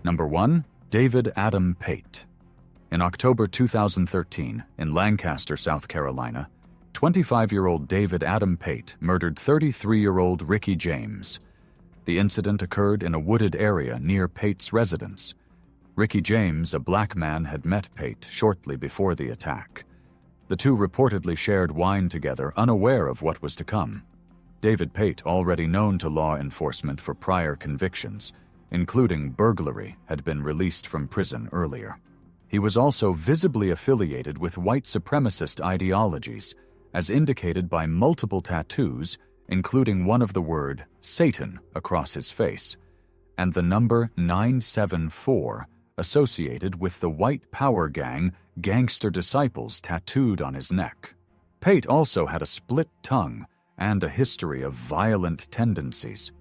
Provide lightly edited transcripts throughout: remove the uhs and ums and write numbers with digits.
Number 1. David Adam Pate. In October 2013, in Lancaster, South Carolina, 25-year-old David Adam Pate murdered 33-year-old Ricky James. The incident occurred in a wooded area near Pate's residence. Ricky James, a black man, had met Pate shortly before the attack. The two reportedly shared wine together, unaware of what was to come. David Pate, already known to law enforcement for prior convictions, including burglary, had been released from prison earlier. He was also visibly affiliated with white supremacist ideologies, as indicated by multiple tattoos, including one of the word Satan across his face, and the number 974 associated with the White Power Gang Gangster Disciples tattooed on his neck. Pate also had a split tongue and a history of violent tendencies.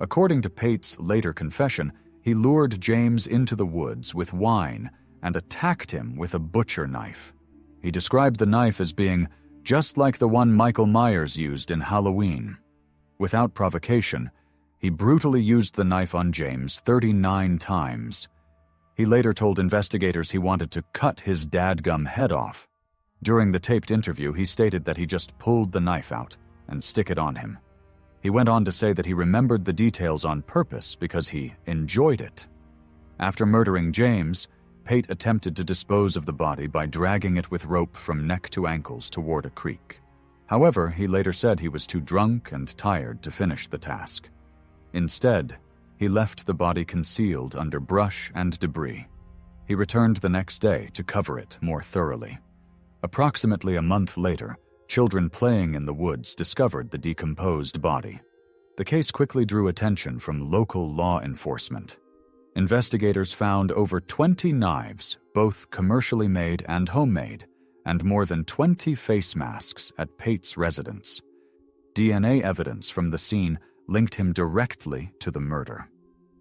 According to Pate's later confession, he lured James into the woods with wine and attacked him with a butcher knife. He described the knife as being just like the one Michael Myers used in Halloween. Without provocation, he brutally used the knife on James 39 times. He later told investigators he wanted to cut his dadgum head off. During the taped interview, he stated that he just pulled the knife out and stick it on him. He went on to say that he remembered the details on purpose because he enjoyed it. After murdering James, Pate attempted to dispose of the body by dragging it with rope from neck to ankles toward a creek. However, he later said he was too drunk and tired to finish the task. Instead, he left the body concealed under brush and debris. He returned the next day to cover it more thoroughly. Approximately a month later, children playing in the woods discovered the decomposed body. The case quickly drew attention from local law enforcement. Investigators found over 20 knives, both commercially made and homemade, and more than 20 face masks at Pate's residence. DNA evidence from the scene linked him directly to the murder.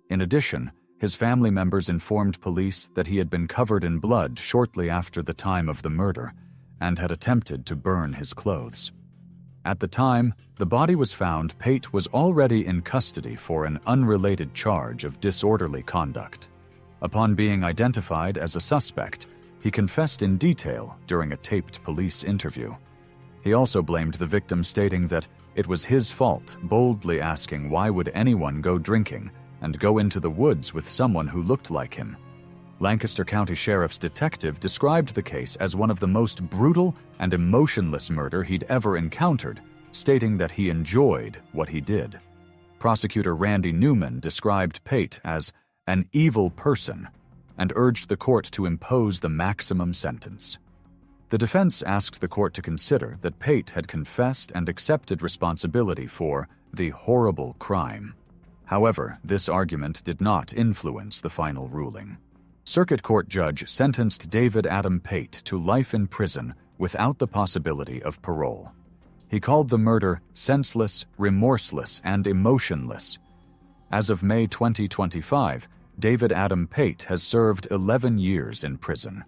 In addition, his family members informed police that he had been covered in blood shortly after the time of the murder and had attempted to burn his clothes. At the time the body was found, Pate was already in custody for an unrelated charge of disorderly conduct. Upon being identified as a suspect, he confessed in detail during a taped police interview. He also blamed the victim, stating that it was his fault, boldly asking why would anyone go drinking and go into the woods with someone who looked like him. Lancaster County Sheriff's detective described the case as one of the most brutal and emotionless murder he'd ever encountered, stating that he enjoyed what he did. Prosecutor Randy Newman described Pate as an evil person and urged the court to impose the maximum sentence. The defense asked the court to consider that Pate had confessed and accepted responsibility for the horrible crime. However, this argument did not influence the final ruling. Circuit Court judge sentenced David Adam Pate to life in prison without the possibility of parole. He called the murder senseless, remorseless, and emotionless. As of May 2025, David Adam Pate has served 11 years in prison.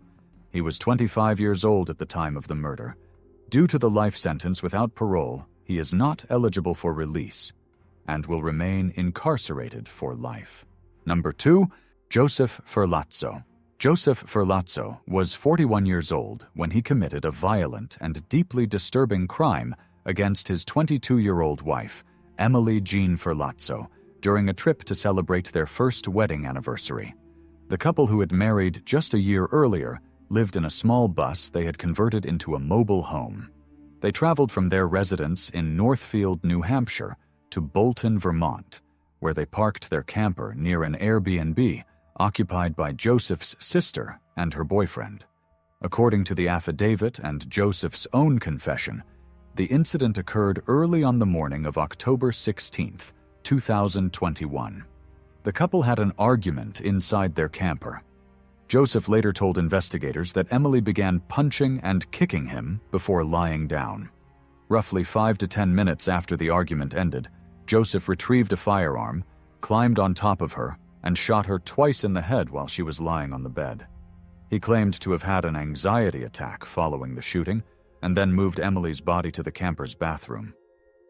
He was 25 years old at the time of the murder. Due to the life sentence without parole, he is not eligible for release and will remain incarcerated for life. Number 2. Joseph Ferlazzo. Joseph Ferlazzo was 41 years old when he committed a violent and deeply disturbing crime against his 22-year-old wife, Emily Jean Ferlazzo, during a trip to celebrate their first wedding anniversary. The couple, who had married just a year earlier, lived in a small bus they had converted into a mobile home. They traveled from their residence in Northfield, New Hampshire, to Bolton, Vermont, where they parked their camper near an Airbnb occupied by Joseph's sister and her boyfriend. According to the affidavit and Joseph's own confession, the incident occurred early on the morning of October 16, 2021. The couple had an argument inside their camper. Joseph later told investigators that Emily began punching and kicking him before lying down. Roughly 5 to 10 minutes after the argument ended, Joseph retrieved a firearm, climbed on top of her, and shot her twice in the head while she was lying on the bed. He claimed to have had an anxiety attack following the shooting, and then moved Emily's body to the camper's bathroom.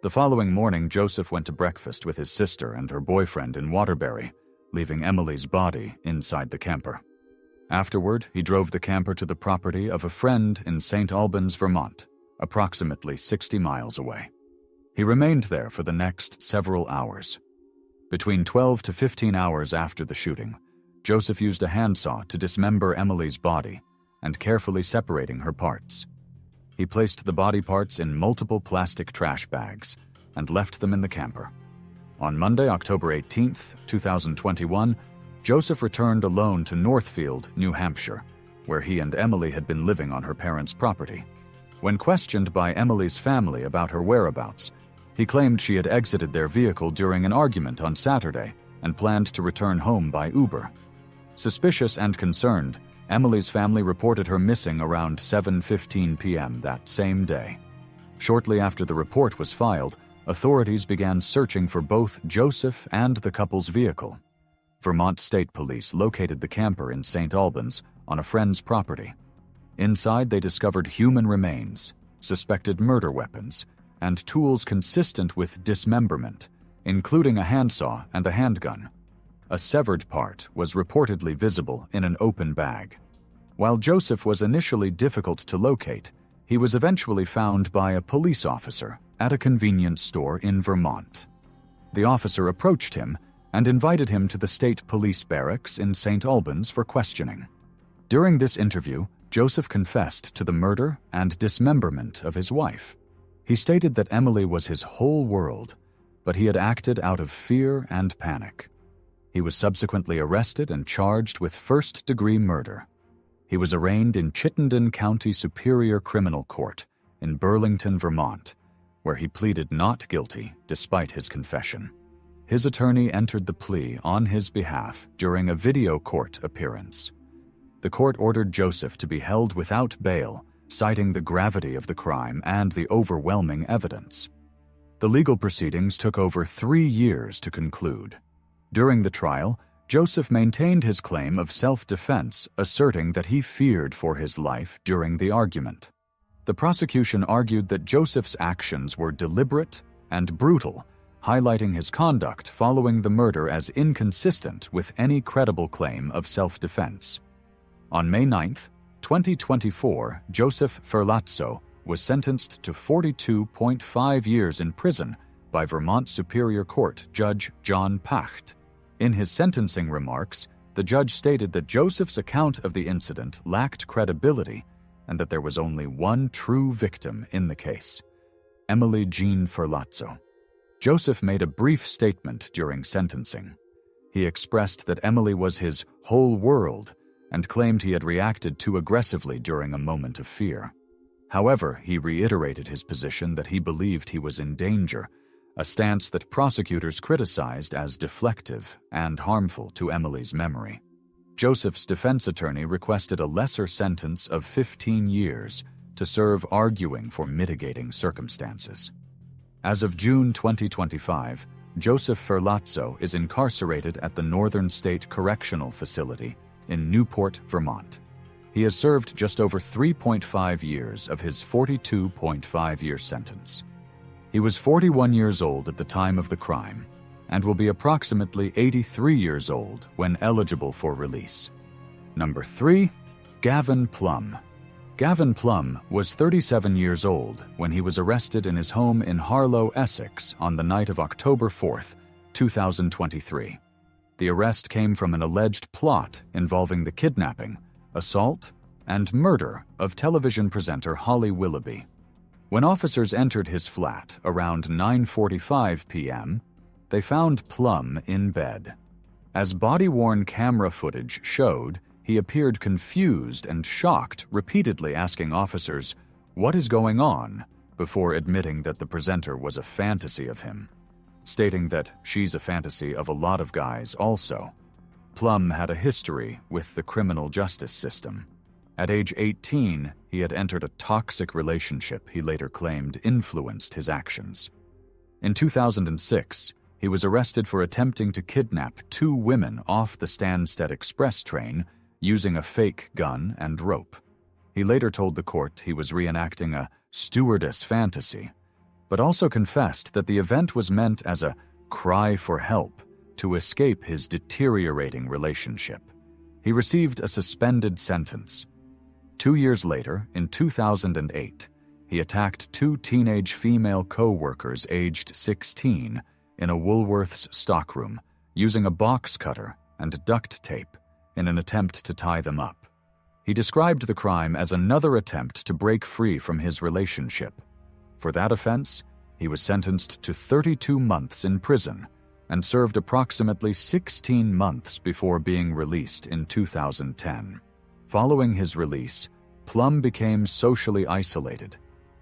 The following morning, Joseph went to breakfast with his sister and her boyfriend in Waterbury, leaving Emily's body inside the camper. Afterward, he drove the camper to the property of a friend in St. Albans, Vermont, approximately 60 miles away. He remained there for the next several hours. Between 12 to 15 hours after the shooting, Joseph used a handsaw to dismember Emily's body and carefully separating her parts. He placed the body parts in multiple plastic trash bags and left them in the camper. On Monday, October 18, 2021, Joseph returned alone to Northfield, New Hampshire, where he and Emily had been living on her parents' property. When questioned by Emily's family about her whereabouts, he claimed she had exited their vehicle during an argument on Saturday and planned to return home by Uber. Suspicious and concerned, Emily's family reported her missing around 7:15 p.m. that same day. Shortly after the report was filed, authorities began searching for both Joseph and the couple's vehicle. Vermont State Police located the camper in St. Albans on a friend's property. Inside, they discovered human remains, suspected murder weapons, and tools consistent with dismemberment, including a handsaw and a handgun. A severed part was reportedly visible in an open bag. While Joseph was initially difficult to locate, he was eventually found by a police officer at a convenience store in Vermont. The officer approached him and invited him to the state police barracks in St. Albans for questioning. During this interview, Joseph confessed to the murder and dismemberment of his wife. He stated that Emily was his whole world, but he had acted out of fear and panic. He was subsequently arrested and charged with first-degree murder. He was arraigned in Chittenden County Superior Criminal Court in Burlington, Vermont, where he pleaded not guilty despite his confession. His attorney entered the plea on his behalf during a video court appearance. The court ordered Joseph to be held without bail, citing the gravity of the crime and the overwhelming evidence. The legal proceedings took over 3 years to conclude. During the trial, Joseph maintained his claim of self-defense, asserting that he feared for his life during the argument. The prosecution argued that Joseph's actions were deliberate and brutal, highlighting his conduct following the murder as inconsistent with any credible claim of self-defense. On May 9, 2024, Joseph Ferlazzo was sentenced to 42.5 years in prison by Vermont Superior Court Judge John Pacht. In his sentencing remarks, the judge stated that Joseph's account of the incident lacked credibility and that there was only one true victim in the case, Emily Jean Ferlazzo. Joseph made a brief statement during sentencing. He expressed that Emily was his whole world and claimed he had reacted too aggressively during a moment of fear. However, he reiterated his position that he believed he was in danger, a stance that prosecutors criticized as deflective and harmful to Emily's memory. Joseph's defense attorney requested a lesser sentence of 15 years to serve arguing for mitigating circumstances. As of June 2025, Joseph Ferlazzo is incarcerated at the Northern State Correctional Facility in Newport, Vermont. He has served just over 3.5 years of his 42.5-year sentence. He was 41 years old at the time of the crime and will be approximately 83 years old when eligible for release. Number 3. Gavin Plumb. Gavin Plumb was 37 years old when he was arrested in his home in Harlow, Essex on the night of October 4, 2023. The arrest came from an alleged plot involving the kidnapping, assault, and murder of television presenter Holly Willoughby. When officers entered his flat around 9:45 p.m., they found Plumb in bed. As body-worn camera footage showed, he appeared confused and shocked, repeatedly asking officers, "What is going on?" before admitting that the presenter was a fantasy of him, stating that she's a fantasy of a lot of guys also. Plumb had a history with the criminal justice system. At age 18, he had entered a toxic relationship he later claimed influenced his actions. In 2006, he was arrested for attempting to kidnap 2 women off the Stansted Express train using a fake gun and rope. He later told the court he was reenacting a stewardess fantasy, but also confessed that the event was meant as a cry for help to escape his deteriorating relationship. He received a suspended sentence. 2 years later, in 2008, he attacked 2 teenage female co-workers aged 16 in a Woolworths stockroom using a box cutter and duct tape in an attempt to tie them up. He described the crime as another attempt to break free from his relationship. For that offense, he was sentenced to 32 months in prison and served approximately 16 months before being released in 2010. Following his release, Plumb became socially isolated.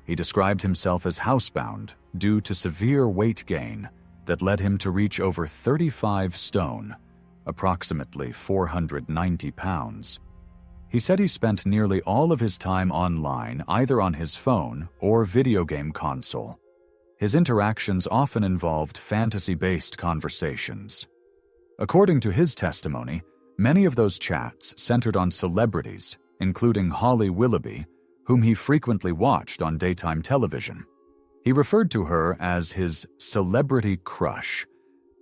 He described himself as housebound due to severe weight gain that led him to reach over 35 stone, approximately 490 pounds. He said he spent nearly all of his time online either on his phone or video game console. His interactions often involved fantasy-based conversations. According to his testimony, many of those chats centered on celebrities, including Holly Willoughby, whom he frequently watched on daytime television. He referred to her as his celebrity crush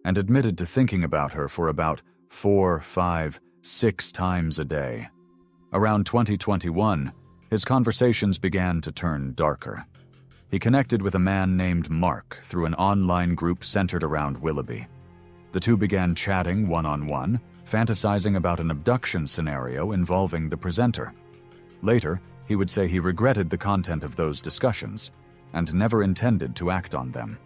and admitted to thinking about her for about 4, 5, 6 times a day. Around 2021, his conversations began to turn darker. He connected with a man named Mark through an online group centered around Willoughby. The two began chatting one-on-one, fantasizing about an abduction scenario involving the presenter. Later, he would say he regretted the content of those discussions and never intended to act on them.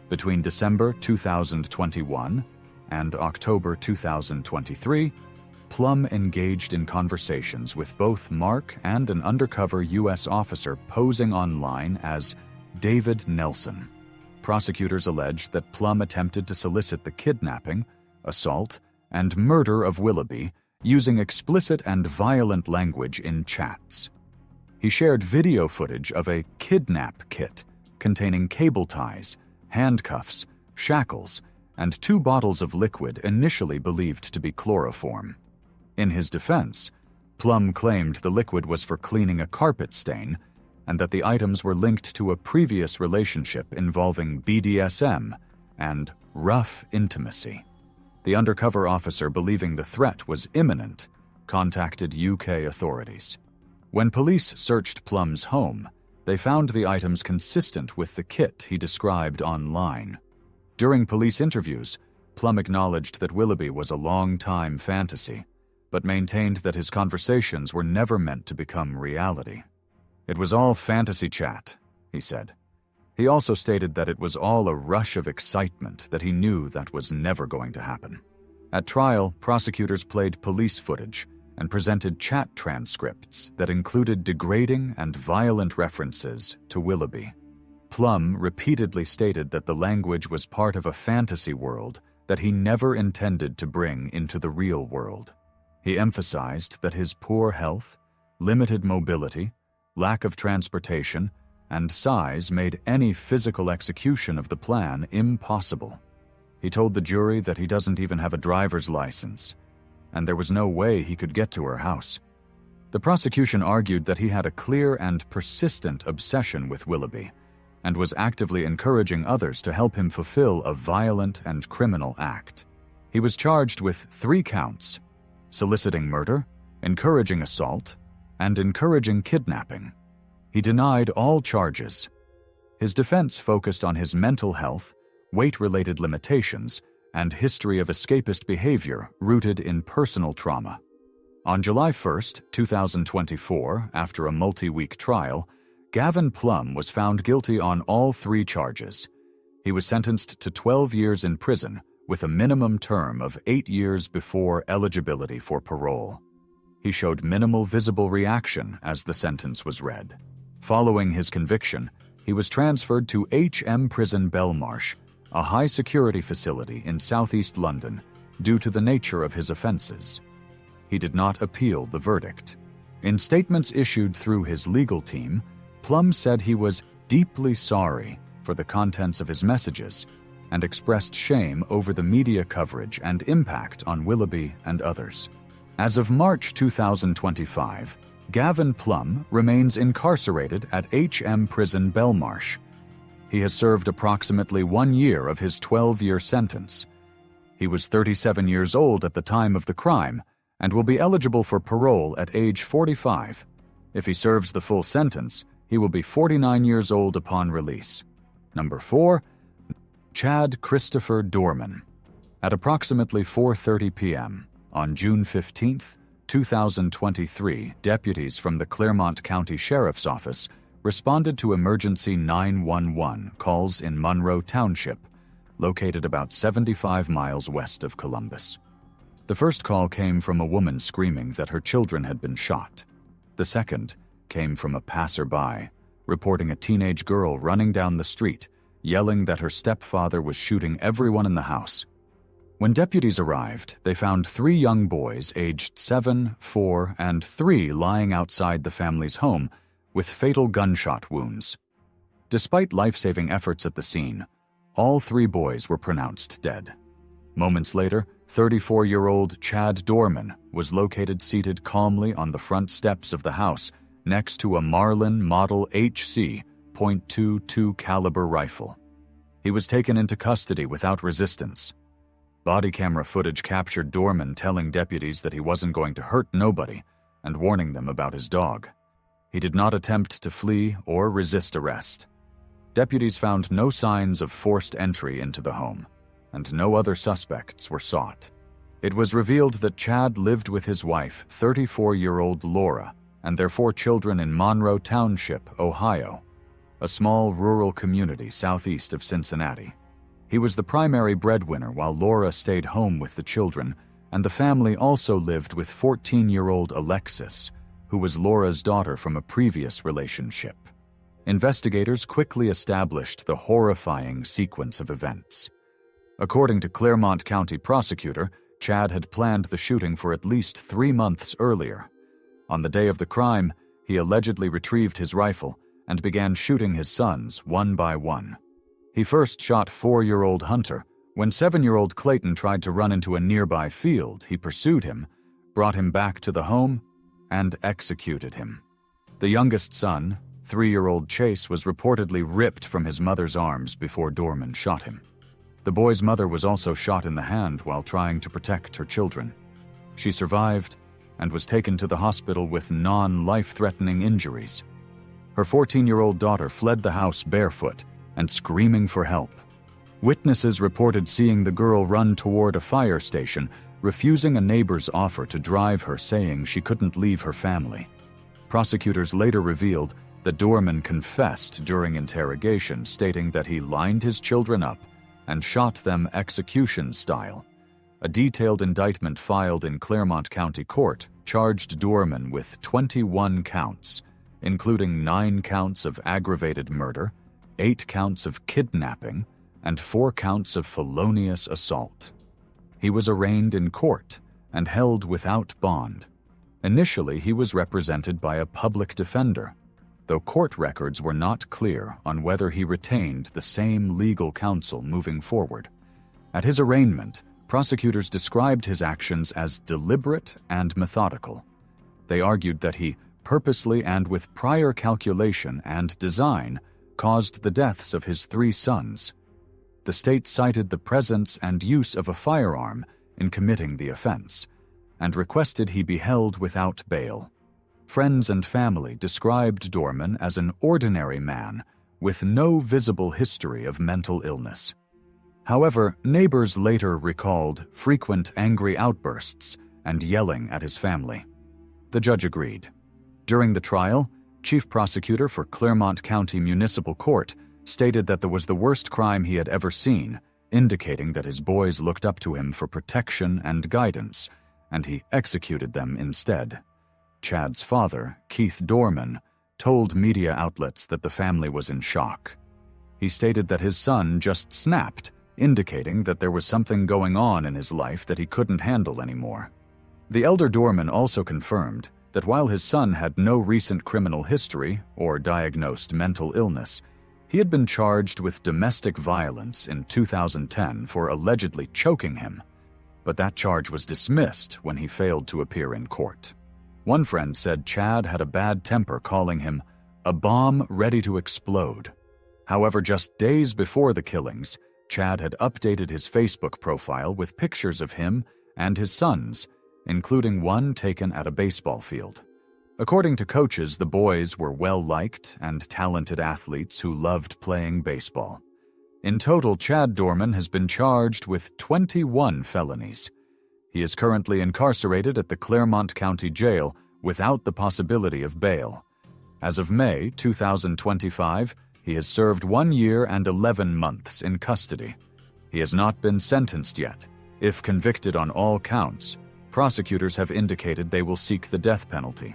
Between December 2021 and October 2023, Plumb engaged in conversations with both Mark and an undercover U.S. officer posing online as David Nelson. Prosecutors alleged that Plumb attempted to solicit the kidnapping, assault, and murder of Willoughby using explicit and violent language in chats. He shared video footage of a kidnap kit containing cable ties, handcuffs, shackles, and 2 bottles of liquid initially believed to be chloroform. In his defense, Plumb claimed the liquid was for cleaning a carpet stain and that the items were linked to a previous relationship involving BDSM and rough intimacy. The undercover officer, believing the threat was imminent, contacted UK authorities. When police searched Plumb's home, they found the items consistent with the kit he described online. During police interviews, Plumb acknowledged that Willoughby was a long-time fantasy, but maintained that his conversations were never meant to become reality. It was all fantasy chat, he said. He also stated that it was all a rush of excitement that he knew that was never going to happen. At trial, prosecutors played police footage and presented chat transcripts that included degrading and violent references to Willoughby. Plumb repeatedly stated that the language was part of a fantasy world that he never intended to bring into the real world. He emphasized that his poor health, limited mobility, lack of transportation, and size made any physical execution of the plan impossible. He told the jury that he doesn't even have a driver's license, and there was no way he could get to her house. The prosecution argued that he had a clear and persistent obsession with Willoughby and was actively encouraging others to help him fulfill a violent and criminal act. He was charged with 3 counts: soliciting murder, encouraging assault, and encouraging kidnapping. He denied all charges. His defense focused on his mental health, weight-related limitations, and history of escapist behavior rooted in personal trauma. On July 1, 2024, after a multi-week trial, Gavin Plumb was found guilty on all 3 charges. He was sentenced to 12 years in prison with a minimum term of 8 years before eligibility for parole. He showed minimal visible reaction as the sentence was read. Following his conviction, he was transferred to HM Prison Belmarsh, a high-security facility in southeast London, due to the nature of his offenses. He did not appeal the verdict. In statements issued through his legal team, Plumb said he was deeply sorry for the contents of his messages and expressed shame over the media coverage and impact on Willoughby and others. As of March 2025, Gavin Plumb remains incarcerated at HM Prison Belmarsh. He has served approximately 1 year of his 12-year sentence. He was 37 years old at the time of the crime and will be eligible for parole at age 45. If he serves the full sentence, he will be 49 years old upon release. Number 4, Chad Christopher Dorman. At approximately 4:30 p.m. on June 15, 2023, deputies from the Clermont County Sheriff's Office responded to emergency 911 calls in Monroe Township, located about 75 miles west of Columbus. The first call came from a woman screaming that her children had been shot. The second came from a passerby, reporting a teenage girl running down the street, yelling that her stepfather was shooting everyone in the house. When deputies arrived, they found 3 young boys aged 7, 4, and 3 lying outside the family's home with fatal gunshot wounds. Despite life-saving efforts at the scene, all 3 boys were pronounced dead. Moments later, 34-year-old Chad Dorman was located seated calmly on the front steps of the house next to a Marlin Model HC .22 caliber rifle. He was taken into custody without resistance. Body camera footage captured Dorman telling deputies that he wasn't going to hurt nobody and warning them about his dog. He did not attempt to flee or resist arrest. Deputies found no signs of forced entry into the home, and no other suspects were sought. It was revealed that Chad lived with his wife, 34-year-old Laura, and their 4 children in Monroe Township, Ohio, a small rural community southeast of Cincinnati. He was the primary breadwinner while Laura stayed home with the children, and the family also lived with 14-year-old Alexis, who was Laura's daughter from a previous relationship. Investigators quickly established the horrifying sequence of events. According to Clermont County prosecutor, Chad had planned the shooting for at least 3 months earlier. On the day of the crime, he allegedly retrieved his rifle and began shooting his sons one by one. He first shot 4-year-old Hunter. When 7-year-old Clayton tried to run into a nearby field, he pursued him, brought him back to the home, and executed him. The youngest son, 3-year-old Chase, was reportedly ripped from his mother's arms before Dorman shot him. The boy's mother was also shot in the hand while trying to protect her children. She survived and was taken to the hospital with non-life-threatening injuries. Her 14-year-old daughter fled the house barefoot and screaming for help. Witnesses reported seeing the girl run toward a fire station, refusing a neighbor's offer to drive her, saying she couldn't leave her family. Prosecutors later revealed that Dorman confessed during interrogation, stating that he lined his children up and shot them execution style. A detailed indictment filed in Clermont County Court charged Dorman with 21 counts, including 9 counts of aggravated murder, 8 counts of kidnapping, and 4 counts of felonious assault. He was arraigned in court and held without bond. Initially, he was represented by a public defender, though court records were not clear on whether he retained the same legal counsel moving forward. At his arraignment, prosecutors described his actions as deliberate and methodical. They argued that he purposely and with prior calculation and design caused the deaths of his 3 sons. The state cited the presence and use of a firearm in committing the offense, and requested he be held without bail. Friends and family described Dorman as an ordinary man with no visible history of mental illness. However, neighbors later recalled frequent angry outbursts and yelling at his family. The judge agreed. During the trial, Chief Prosecutor for Clermont County Municipal Court stated that there was the worst crime he had ever seen, indicating that his boys looked up to him for protection and guidance, and he executed them instead. Chad's father, Keith Dorman, told media outlets that the family was in shock. He stated that his son just snapped, indicating that there was something going on in his life that he couldn't handle anymore. The elder Dorman also confirmed that while his son had no recent criminal history or diagnosed mental illness, he had been charged with domestic violence in 2010 for allegedly choking him, but that charge was dismissed when he failed to appear in court. One friend said Chad had a bad temper, calling him a bomb ready to explode. However, just days before the killings, Chad had updated his Facebook profile with pictures of him and his sons, including one taken at a baseball field. According to coaches, the boys were well-liked and talented athletes who loved playing baseball. In total, Chad Dorman has been charged with 21 felonies. He is currently incarcerated at the Claremont County Jail without the possibility of bail. As of May 2025, he has served 1 year and 11 months in custody. He has not been sentenced yet. If convicted on all counts, prosecutors have indicated they will seek the death penalty.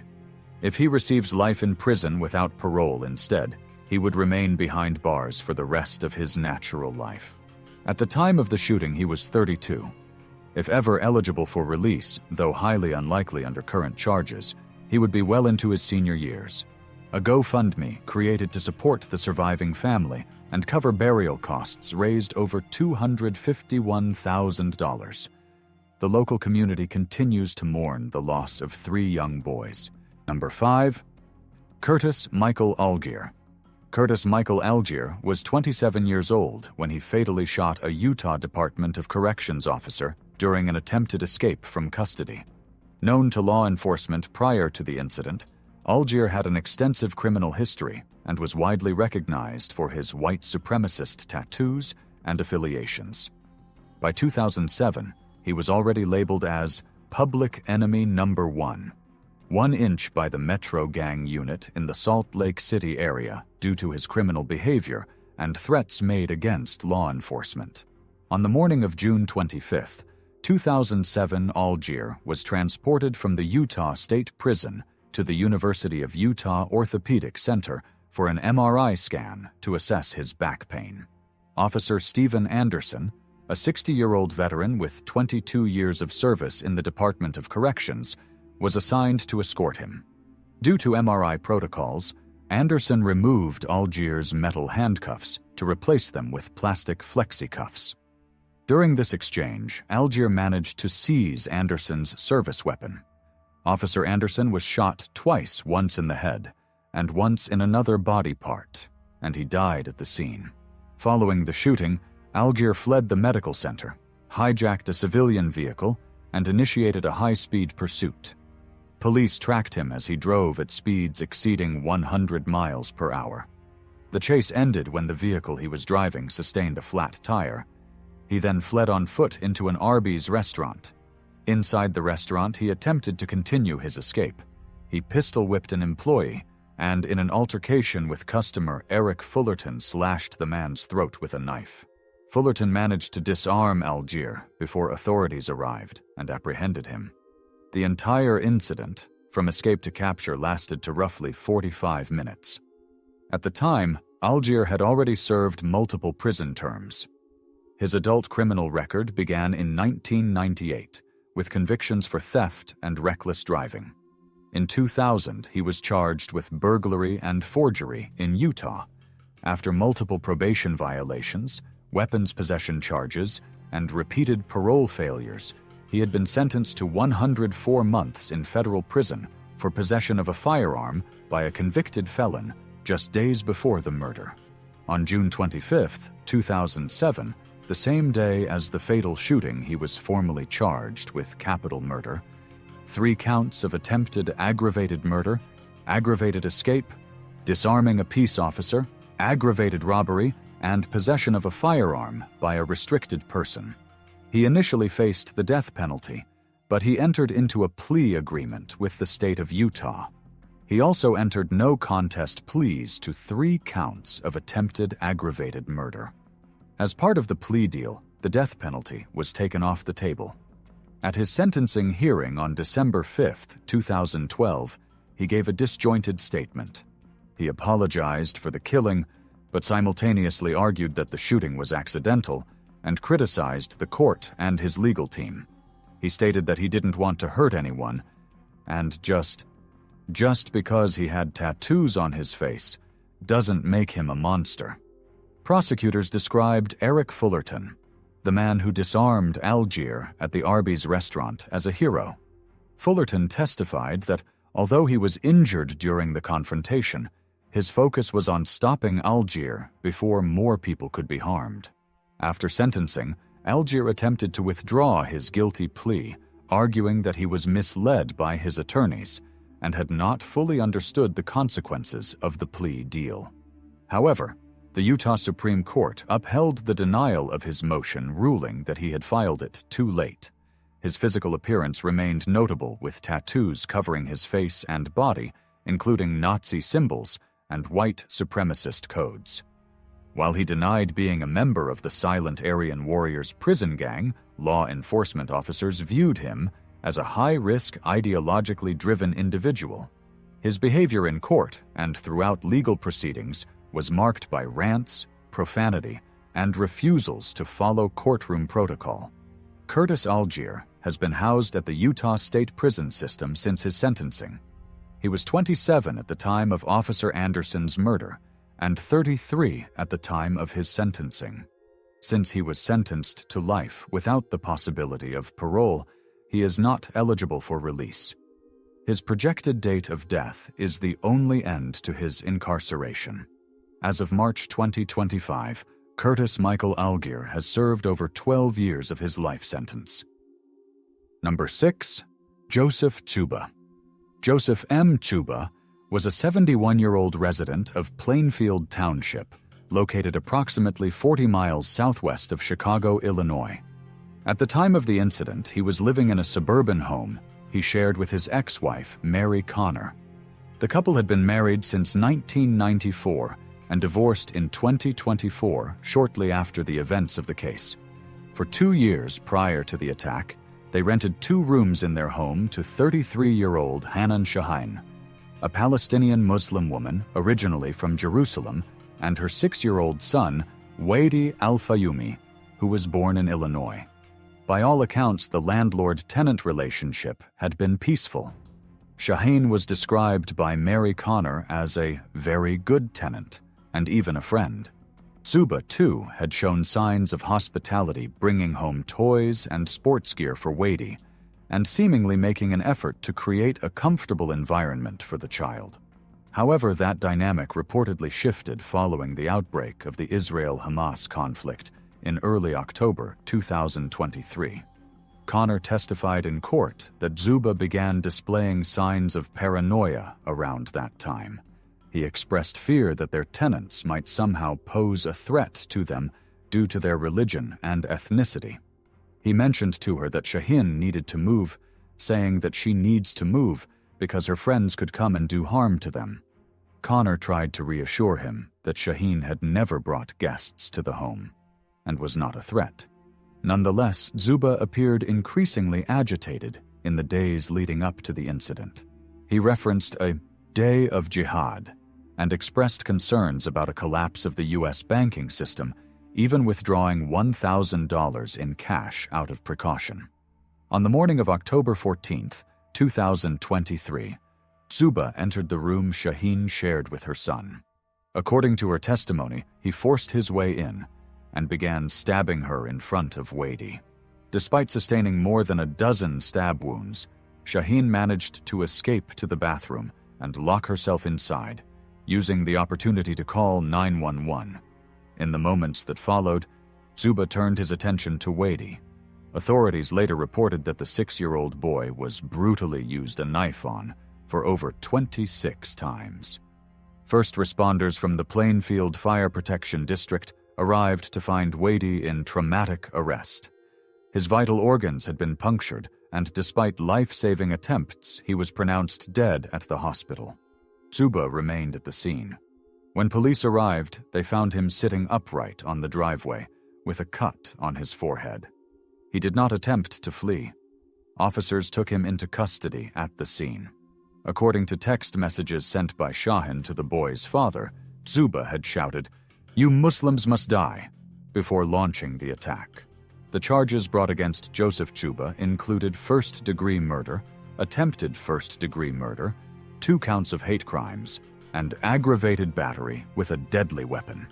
If he receives life in prison without parole instead, he would remain behind bars for the rest of his natural life. At the time of the shooting, he was 32. If ever eligible for release, though highly unlikely under current charges, he would be well into his senior years. A GoFundMe created to support the surviving family and cover burial costs raised over $251,000. The local community continues to mourn the loss of 3 young boys. Number 5. Curtis Michael Allgier. Curtis Michael Allgier was 27 years old when he fatally shot a Utah Department of Corrections officer during an attempted escape from custody. Known to law enforcement prior to the incident, Allgier had an extensive criminal history and was widely recognized for his white supremacist tattoos and affiliations. By 2007, he was already labeled as Public Enemy Number 1, 1 inch by the Metro Gang unit in the Salt Lake City area due to his criminal behavior and threats made against law enforcement. On the morning of June 25, 2007, Allgier was transported from the Utah State Prison to the University of Utah Orthopedic Center for an MRI scan to assess his back pain. Officer Stephen Anderson, a 60-year-old veteran with 22 years of service in the Department of Corrections, was assigned to escort him. Due to MRI protocols, Anderson removed Allgier's metal handcuffs to replace them with plastic flexi-cuffs. During this exchange, Allgier managed to seize Anderson's service weapon. Officer Anderson was shot twice, once in the head and once in another body part, and he died at the scene. Following the shooting, Allgier fled the medical center, hijacked a civilian vehicle, and initiated a high-speed pursuit. Police tracked him as he drove at speeds exceeding 100 miles per hour. The chase ended when the vehicle he was driving sustained a flat tire. He then fled on foot into an Arby's restaurant. Inside the restaurant, he attempted to continue his escape. He pistol-whipped an employee, and in an altercation with customer Eric Fullerton slashed the man's throat with a knife. Fullerton managed to disarm Allgier before authorities arrived and apprehended him. The entire incident, from escape to capture, lasted to roughly 45 minutes. At the time, Allgier had already served multiple prison terms. His adult criminal record began in 1998, with convictions for theft and reckless driving. In 2000, he was charged with burglary and forgery in Utah. After multiple probation violations, weapons possession charges, and repeated parole failures, he had been sentenced to 104 months in federal prison for possession of a firearm by a convicted felon just days before the murder. On June 25, 2007, the same day as the fatal shooting, he was formally charged with capital murder, 3 counts of attempted aggravated murder, aggravated escape, disarming a peace officer, aggravated robbery, and possession of a firearm by a restricted person. He initially faced the death penalty, but he entered into a plea agreement with the state of Utah. He also entered no contest pleas to 3 counts of attempted aggravated murder. As part of the plea deal, the death penalty was taken off the table. At his sentencing hearing on December 5, 2012, he gave a disjointed statement. He apologized for the killing, but simultaneously argued that the shooting was accidental and criticized the court and his legal team. He stated that he didn't want to hurt anyone, and just because he had tattoos on his face doesn't make him a monster. Prosecutors described Eric Fullerton, the man who disarmed Allgier at the Arby's restaurant, as a hero. Fullerton testified that although he was injured during the confrontation, his focus was on stopping Allgier before more people could be harmed. After sentencing, Allgier attempted to withdraw his guilty plea, arguing that he was misled by his attorneys and had not fully understood the consequences of the plea deal. However, the Utah Supreme Court upheld the denial of his motion, ruling that he had filed it too late. His physical appearance remained notable, with tattoos covering his face and body, including Nazi symbols and white supremacist codes. While he denied being a member of the Silent Aryan Warriors prison gang, law enforcement officers viewed him as a high-risk, ideologically driven individual. His behavior in court and throughout legal proceedings was marked by rants, profanity, and refusals to follow courtroom protocol. Curtis Allgier has been housed at the Utah State Prison System since his sentencing. He was 27 at the time of Officer Anderson's murder and 33 at the time of his sentencing. Since he was sentenced to life without the possibility of parole, he is not eligible for release. His projected date of death is the only end to his incarceration. As of March 2025, Curtis Michael Allgier has served over 12 years of his life sentence. Number 6. Joseph Czuba. Joseph M. Czuba was a 71-year-old resident of Plainfield Township, located approximately 40 miles southwest of Chicago, Illinois. At the time of the incident, he was living in a suburban home he shared with his ex-wife, Mary Connor. The couple had been married since 1994 and divorced in 2024, shortly after the events of the case. For 2 years prior to the attack, they rented 2 rooms in their home to 33-year-old Hanan Shahin, a Palestinian Muslim woman originally from Jerusalem, and her 6-year-old son, Wadi Al-Fayumi, who was born in Illinois. By all accounts, the landlord-tenant relationship had been peaceful. Shahin was described by Mary Connor as a very good tenant and even a friend. Czuba, too, had shown signs of hospitality, bringing home toys and sports gear for Wadi, and seemingly making an effort to create a comfortable environment for the child. However, that dynamic reportedly shifted following the outbreak of the Israel-Hamas conflict in early October 2023. Connor testified in court that Czuba began displaying signs of paranoia around that time. He expressed fear that their tenants might somehow pose a threat to them due to their religion and ethnicity. He mentioned to her that Shahin needed to move, saying that she needs to move because her friends could come and do harm to them. Connor tried to reassure him that Shahin had never brought guests to the home and was not a threat. Nonetheless, Czuba appeared increasingly agitated in the days leading up to the incident. He referenced a day of jihad and expressed concerns about a collapse of the U.S. banking system, even withdrawing $1,000 in cash out of precaution. On the morning of October 14, 2023, Czuba entered the room Shahin shared with her son. According to her testimony, he forced his way in and began stabbing her in front of Wadi. Despite sustaining more than a dozen stab wounds, Shahin managed to escape to the bathroom and lock herself inside, using the opportunity to call 911. In the moments that followed, Czuba turned his attention to Wadi. Authorities later reported that the 6-year-old boy was brutally used a knife on for over 26 times. First responders from the Plainfield Fire Protection District arrived to find Wadi in traumatic arrest. His vital organs had been punctured, and despite life-saving attempts, he was pronounced dead at the hospital. Czuba remained at the scene. When police arrived, they found him sitting upright on the driveway, with a cut on his forehead. He did not attempt to flee. Officers took him into custody at the scene. According to text messages sent by Shahin to the boy's father, Czuba had shouted, "You Muslims must die," before launching the attack. The charges brought against Joseph Czuba included first-degree murder, attempted first-degree murder, 2 counts of hate crimes, and aggravated battery with a deadly weapon.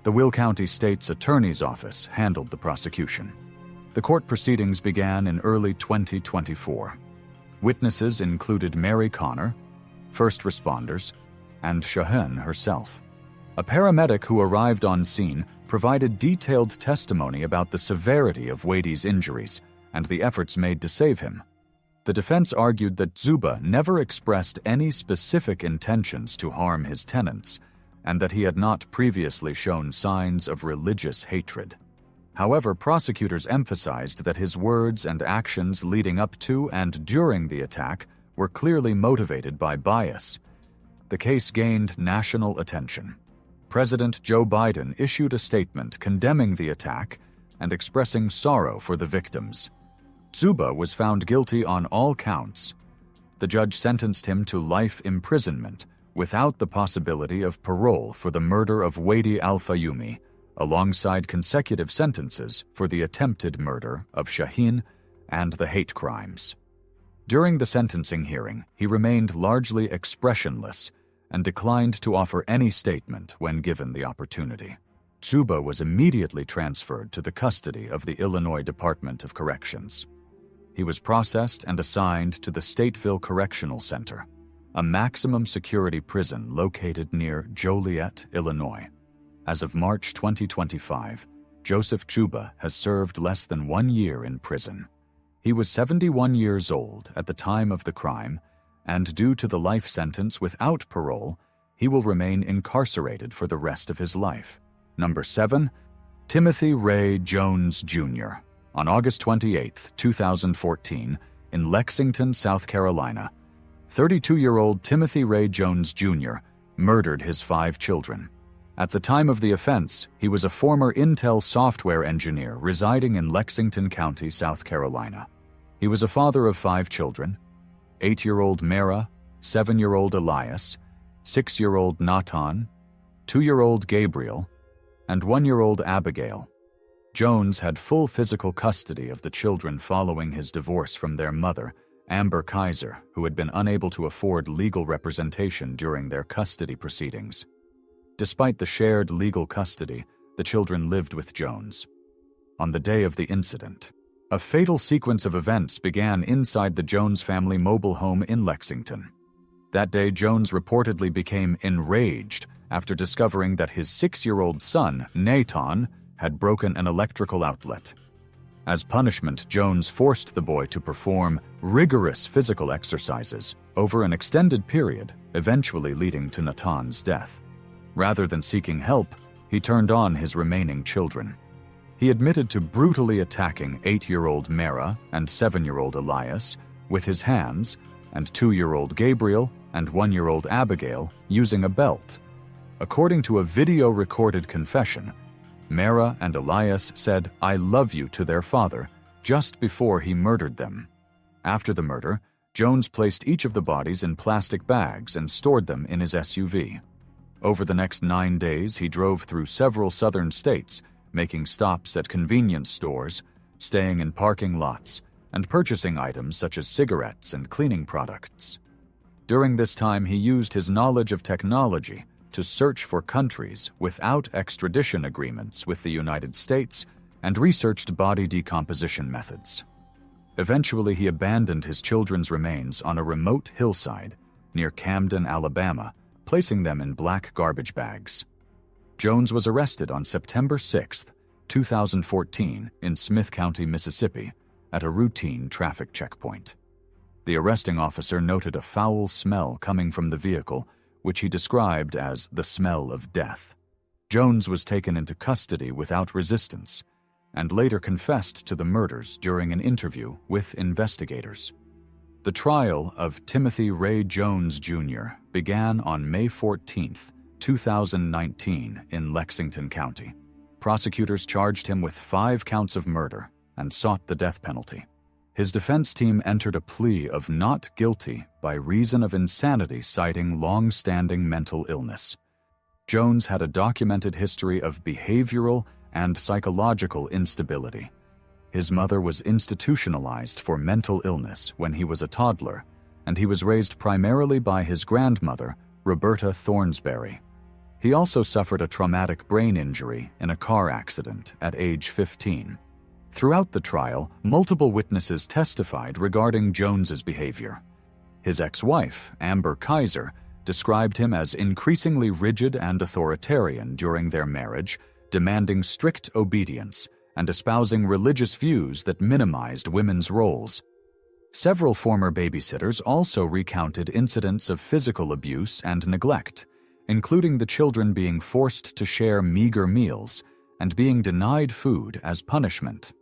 The Will County State's Attorney's Office handled the prosecution. The court proceedings began in early 2024. Witnesses included Mary Connor, first responders, and Shahin herself. A paramedic who arrived on scene provided detailed testimony about the severity of Wadey's injuries and the efforts made to save him. The defense argued that Czuba never expressed any specific intentions to harm his tenants, and that he had not previously shown signs of religious hatred. However, prosecutors emphasized that his words and actions leading up to and during the attack were clearly motivated by bias. The case gained national attention. President Joe Biden issued a statement condemning the attack and expressing sorrow for the victims. Czuba was found guilty on all counts. The judge sentenced him to life imprisonment without the possibility of parole for the murder of Wadey Al-Fayumi, alongside consecutive sentences for the attempted murder of Shaheen and the hate crimes. During the sentencing hearing, he remained largely expressionless and declined to offer any statement when given the opportunity. Czuba was immediately transferred to the custody of the Illinois Department of Corrections. He was processed and assigned to the Stateville Correctional Center, a maximum security prison located near Joliet, Illinois. As of March 2025, Joseph Czuba has served less than 1 year in prison. He was 71 years old at the time of the crime, and due to the life sentence without parole, he will remain incarcerated for the rest of his life. Number 7. Timothy Ray Jones, Jr. On August 28, 2014, in Lexington, South Carolina, 32-year-old Timothy Ray Jones, Jr. murdered his 5 children. At the time of the offense, he was a former Intel software engineer residing in Lexington County, South Carolina. He was a father of 5 children: 8-year-old Mara, 7-year-old Elias, 6-year-old Natan, 2-year-old Gabriel, and 1-year-old Abigail. Jones had full physical custody of the children following his divorce from their mother, Amber Kaiser, who had been unable to afford legal representation during their custody proceedings. Despite the shared legal custody, the children lived with Jones. On the day of the incident, a fatal sequence of events began inside the Jones family mobile home in Lexington. That day, Jones reportedly became enraged after discovering that his 6-year-old son, Natan, had broken an electrical outlet. As punishment, Jones forced the boy to perform rigorous physical exercises over an extended period, eventually leading to Natan's death. Rather than seeking help, he turned on his remaining children. He admitted to brutally attacking 8-year-old Mara and 7-year-old Elias with his hands, and 2-year-old Gabriel and 1-year-old Abigail using a belt. According to a video-recorded confession, Mara and Elias said, "I love you" to their father just before he murdered them. After the murder, Jones placed each of the bodies in plastic bags and stored them in his SUV. Over the next 9 days, he drove through several southern states, making stops at convenience stores, staying in parking lots, and purchasing items such as cigarettes and cleaning products. During this time, he used his knowledge of technology to search for countries without extradition agreements with the United States and researched body decomposition methods. Eventually, he abandoned his children's remains on a remote hillside near Camden, Alabama, placing them in black garbage bags. Jones was arrested on September 6, 2014, in Smith County, Mississippi, at a routine traffic checkpoint. The arresting officer noted a foul smell coming from the vehicle, which he described as the smell of death. Jones was taken into custody without resistance and later confessed to the murders during an interview with investigators. The trial of Timothy Ray Jones, Jr. began on May 14, 2019, in Lexington County. Prosecutors charged him with 5 counts of murder and sought the death penalty. His defense team entered a plea of not guilty by reason of insanity, citing long-standing mental illness. Jones had a documented history of behavioral and psychological instability. His mother was institutionalized for mental illness when he was a toddler, and he was raised primarily by his grandmother, Roberta Thornsberry. He also suffered a traumatic brain injury in a car accident at age 15. Throughout the trial, multiple witnesses testified regarding Jones's behavior. His ex-wife, Amber Kaiser, described him as increasingly rigid and authoritarian during their marriage, demanding strict obedience and espousing religious views that minimized women's roles. Several former babysitters also recounted incidents of physical abuse and neglect, including the children being forced to share meager meals and being denied food as punishment.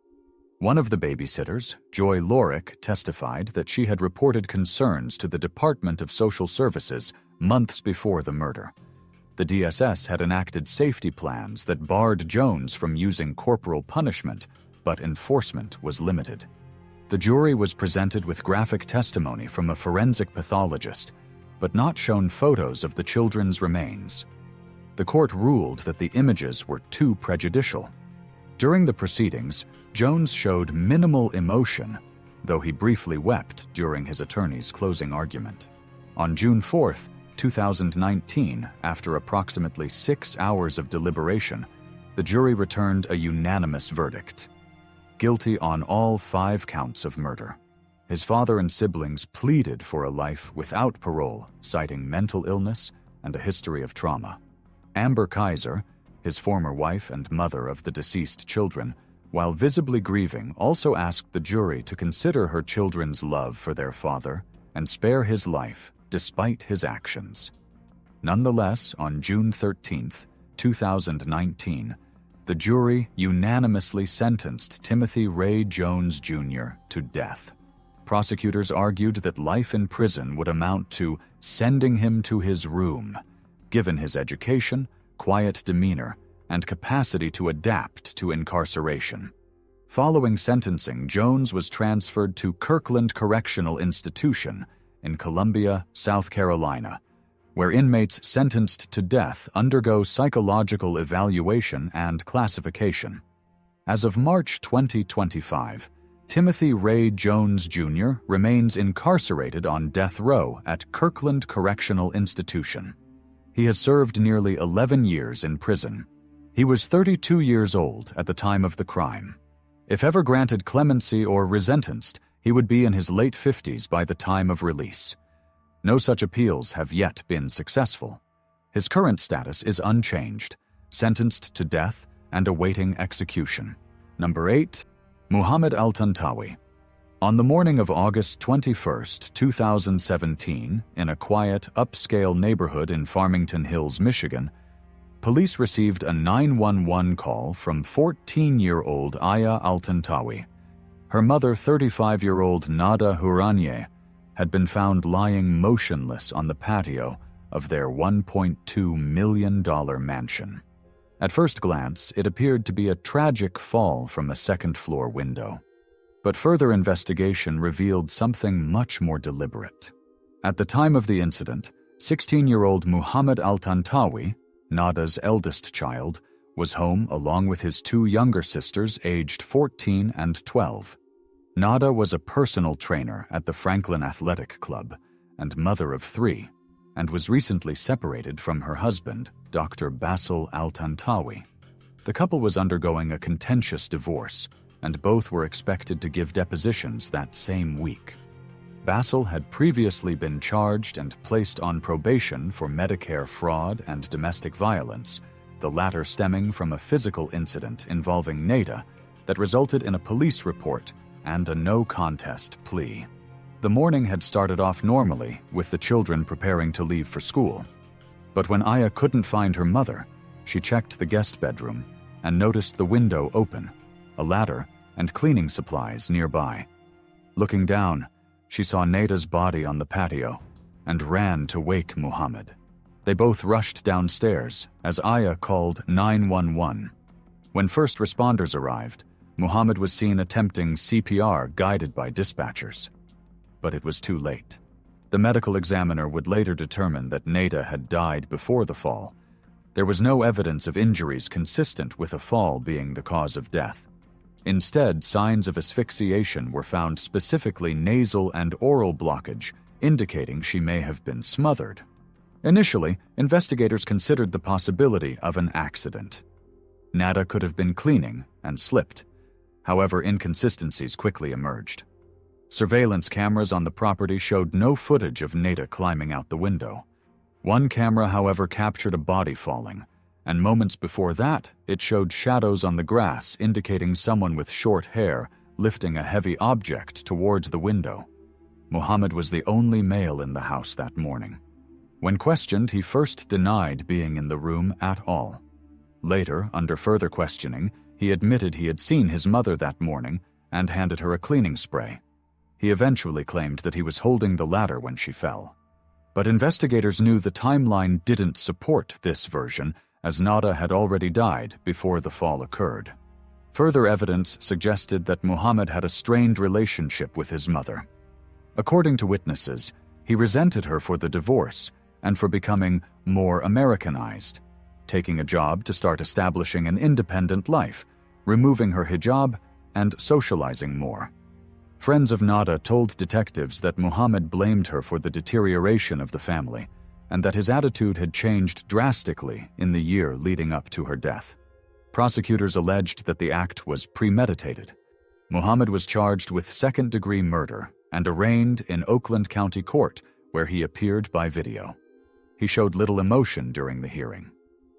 One of the babysitters, Joy Lorick, testified that she had reported concerns to the Department of Social Services months before the murder. The DSS had enacted safety plans that barred Jones from using corporal punishment, but enforcement was limited. The jury was presented with graphic testimony from a forensic pathologist, but not shown photos of the children's remains. The court ruled that the images were too prejudicial. During the proceedings, Jones showed minimal emotion, though he briefly wept during his attorney's closing argument. On June 4, 2019, after approximately 6 hours of deliberation, the jury returned a unanimous verdict: guilty on all 5 counts of murder. His father and siblings pleaded for a life without parole, citing mental illness and a history of trauma. Amber Kaiser, his former wife and mother of the deceased children, while visibly grieving, also asked the jury to consider her children's love for their father and spare his life despite his actions. Nonetheless, on June 13, 2019, the jury unanimously sentenced Timothy Ray Jones Jr. to death. Prosecutors argued that life in prison would amount to sending him to his room, given his education, quiet demeanor, and capacity to adapt to incarceration. Following sentencing, Jones was transferred to Kirkland Correctional Institution in Columbia, South Carolina, where inmates sentenced to death undergo psychological evaluation and classification. As of March 2025, Timothy Ray Jones Jr. remains incarcerated on death row at Kirkland Correctional Institution. He has served nearly 11 years in prison. He was 32 years old at the time of the crime. If ever granted clemency or resentenced, he would be in his late 50s by the time of release. No such appeals have yet been successful. His current status is unchanged, sentenced to death and awaiting execution. Number 8. Muhammad Altantawi. On the morning of August 21, 2017, in a quiet, upscale neighborhood in Farmington Hills, Michigan, police received a 911 call from 14-year-old Aya Altantawi. Her mother, 35-year-old Nada Huranye, had been found lying motionless on the patio of their $1.2 million mansion. At first glance, it appeared to be a tragic fall from a second-floor window. But further investigation revealed something much more deliberate. At the time of the incident, 16-year-old Muhammad Altantawi, Nada's eldest child, was home along with his 2 younger sisters aged 14 and 12. Nada was a personal trainer at the Franklin Athletic Club and mother of 3, and was recently separated from her husband, Dr. Basil Altantawi. The couple was undergoing a contentious divorce, and both were expected to give depositions that same week. Basil had previously been charged and placed on probation for Medicare fraud and domestic violence, the latter stemming from a physical incident involving Nada that resulted in a police report and a no-contest plea. The morning had started off normally, with the children preparing to leave for school. But when Aya couldn't find her mother, she checked the guest bedroom and noticed the window open, a ladder, and cleaning supplies nearby. Looking down, she saw Nada's body on the patio and ran to wake Muhammad. They both rushed downstairs as Aya called 911. When first responders arrived, Muhammad was seen attempting CPR guided by dispatchers. But it was too late. The medical examiner would later determine that Nada had died before the fall. There was no evidence of injuries consistent with a fall being the cause of death. Instead, signs of asphyxiation were found, specifically nasal and oral blockage, indicating she may have been smothered. Initially, investigators considered the possibility of an accident. Nada could have been cleaning and slipped. However, inconsistencies quickly emerged. Surveillance cameras on the property showed no footage of Nada climbing out the window. One camera, however, captured a body falling, and moments before that, it showed shadows on the grass indicating someone with short hair lifting a heavy object towards the window. Muhammad was the only male in the house that morning. When questioned, he first denied being in the room at all. Later, under further questioning, he admitted he had seen his mother that morning and handed her a cleaning spray. He eventually claimed that he was holding the ladder when she fell. But investigators knew the timeline didn't support this version, as Nada had already died before the fall occurred. Further evidence suggested that Muhammad had a strained relationship with his mother. According to witnesses, he resented her for the divorce and for becoming more Americanized, taking a job to start establishing an independent life, removing her hijab, and socializing more. Friends of Nada told detectives that Muhammad blamed her for the deterioration of the family, and that his attitude had changed drastically in the year leading up to her death. Prosecutors alleged that the act was premeditated. Muhammad was charged with second-degree murder and arraigned in Oakland County Court, where he appeared by video. He showed little emotion during the hearing.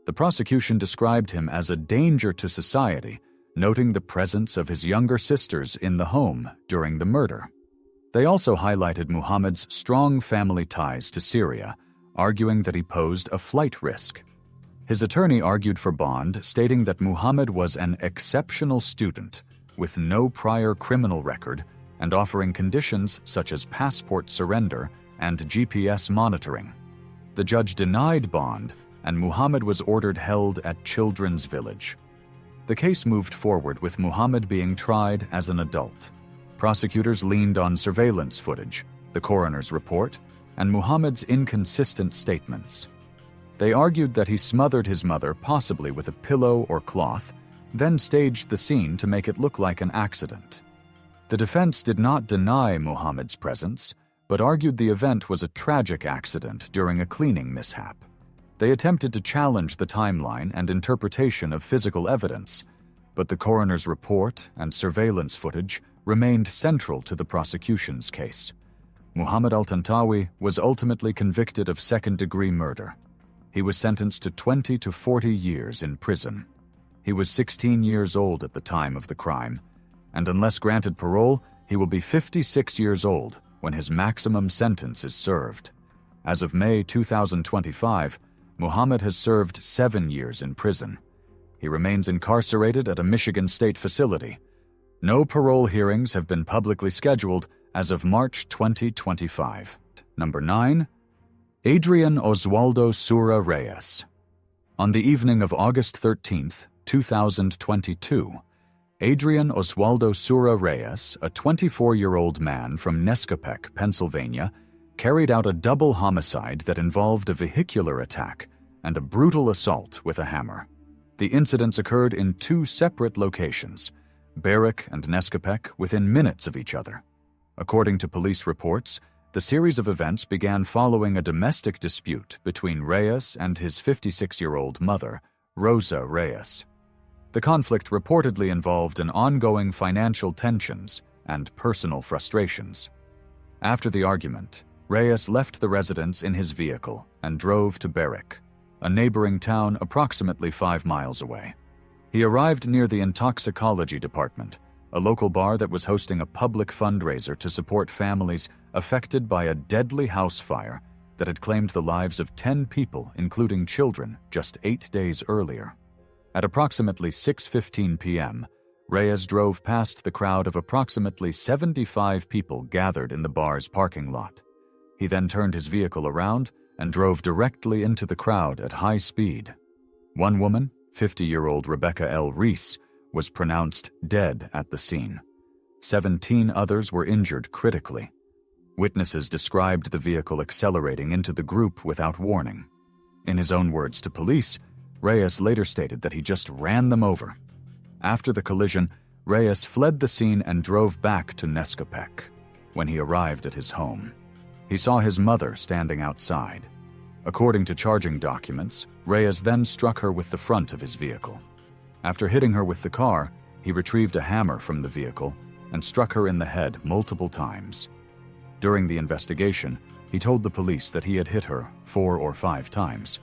The prosecution described him as a danger to society, noting the presence of his younger sisters in the home during the murder. They also highlighted Muhammad's strong family ties to Syria, arguing that he posed a flight risk. His attorney argued for bond, stating that Muhammad was an exceptional student with no prior criminal record and offering conditions such as passport surrender and GPS monitoring. The judge denied bond, and Muhammad was ordered held at Children's Village. The case moved forward with Muhammad being tried as an adult. Prosecutors leaned on surveillance footage, the coroner's report, and Muhammad's inconsistent statements. They argued that he smothered his mother, possibly with a pillow or cloth, then staged the scene to make it look like an accident. The defense did not deny Muhammad's presence, but argued the event was a tragic accident during a cleaning mishap. They attempted to challenge the timeline and interpretation of physical evidence, but the coroner's report and surveillance footage remained central to the prosecution's case. Muhammad Altantawi was ultimately convicted of second-degree murder. He was sentenced to 20 to 40 years in prison. He was 16 years old at the time of the crime, and unless granted parole, he will be 56 years old when his maximum sentence is served. As of May 2025, Muhammad has served 7 years in prison. He remains incarcerated at a Michigan State facility. No parole hearings have been publicly scheduled as of March 2025. Number 9. Adrian Oswaldo Sura Reyes. On the evening of August 13, 2022, Adrian Oswaldo Sura Reyes, a 24-year-old man from Nescopec, Pennsylvania, carried out a double homicide that involved a vehicular attack and a brutal assault with a hammer. The incidents occurred in 2 separate locations, Berwick and Nescopec, within minutes of each other. According to police reports, the series of events began following a domestic dispute between Reyes and his 56-year-old mother, Rosa Reyes. The conflict reportedly involved an ongoing financial tensions and personal frustrations. After the argument, Reyes left the residence in his vehicle and drove to Berwick, a neighboring town approximately 5 miles away. He arrived near the Intoxicology Department, a local bar that was hosting a public fundraiser to support families affected by a deadly house fire that had claimed the lives of 10 people, including children, just 8 days earlier. At approximately 6:15 p.m., Reyes drove past the crowd of approximately 75 people gathered in the bar's parking lot. He then turned his vehicle around and drove directly into the crowd at high speed. One woman, 50-year-old Rebecca L. Reese, was pronounced dead at the scene. 17 others were injured critically. Witnesses described the vehicle accelerating into the group without warning. In his own words to police, Reyes later stated that he just ran them over. After the collision, Reyes fled the scene and drove back to Nescopec. When he arrived at his home, he saw his mother standing outside. According to charging documents, Reyes then struck her with the front of his vehicle. After hitting her with the car, he retrieved a hammer from the vehicle and struck her in the head multiple times. During the investigation, He told the police that he had hit her 4 or 5 times.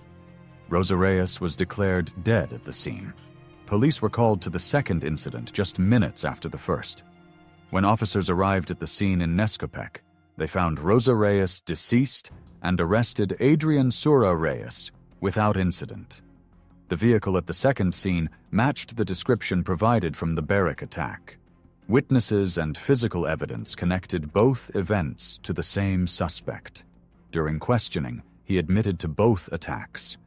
Rosa Reyes was declared dead at the scene. Police were called to the second incident just minutes after the first. When officers arrived at the scene in Nescopec, they found Rosa Reyes deceased and arrested Adrian Sura Reyes without incident. The vehicle at the second scene matched the description provided from the barrack attack. Witnesses and physical evidence connected both events to the same suspect. During questioning, he admitted to both attacks.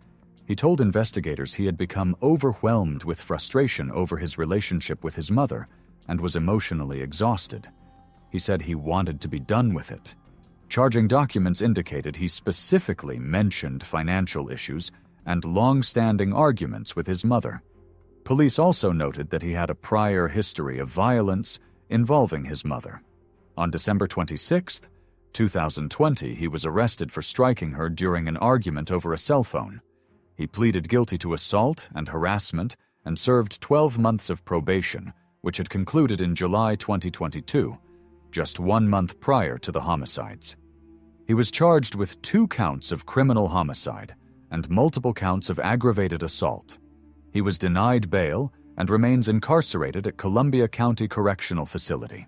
He told investigators he had become overwhelmed with frustration over his relationship with his mother and was emotionally exhausted. He said he wanted to be done with it. Charging documents indicated he specifically mentioned financial issues and long-standing arguments with his mother. Police also noted that he had a prior history of violence involving his mother. On December 26, 2020, he was arrested for striking her during an argument over a cell phone. He pleaded guilty to assault and harassment and served 12 months of probation, which had concluded in July 2022, just 1 month prior to the homicides. He was charged with 2 counts of criminal homicide and multiple counts of aggravated assault. He was denied bail and remains incarcerated at Columbia County Correctional Facility.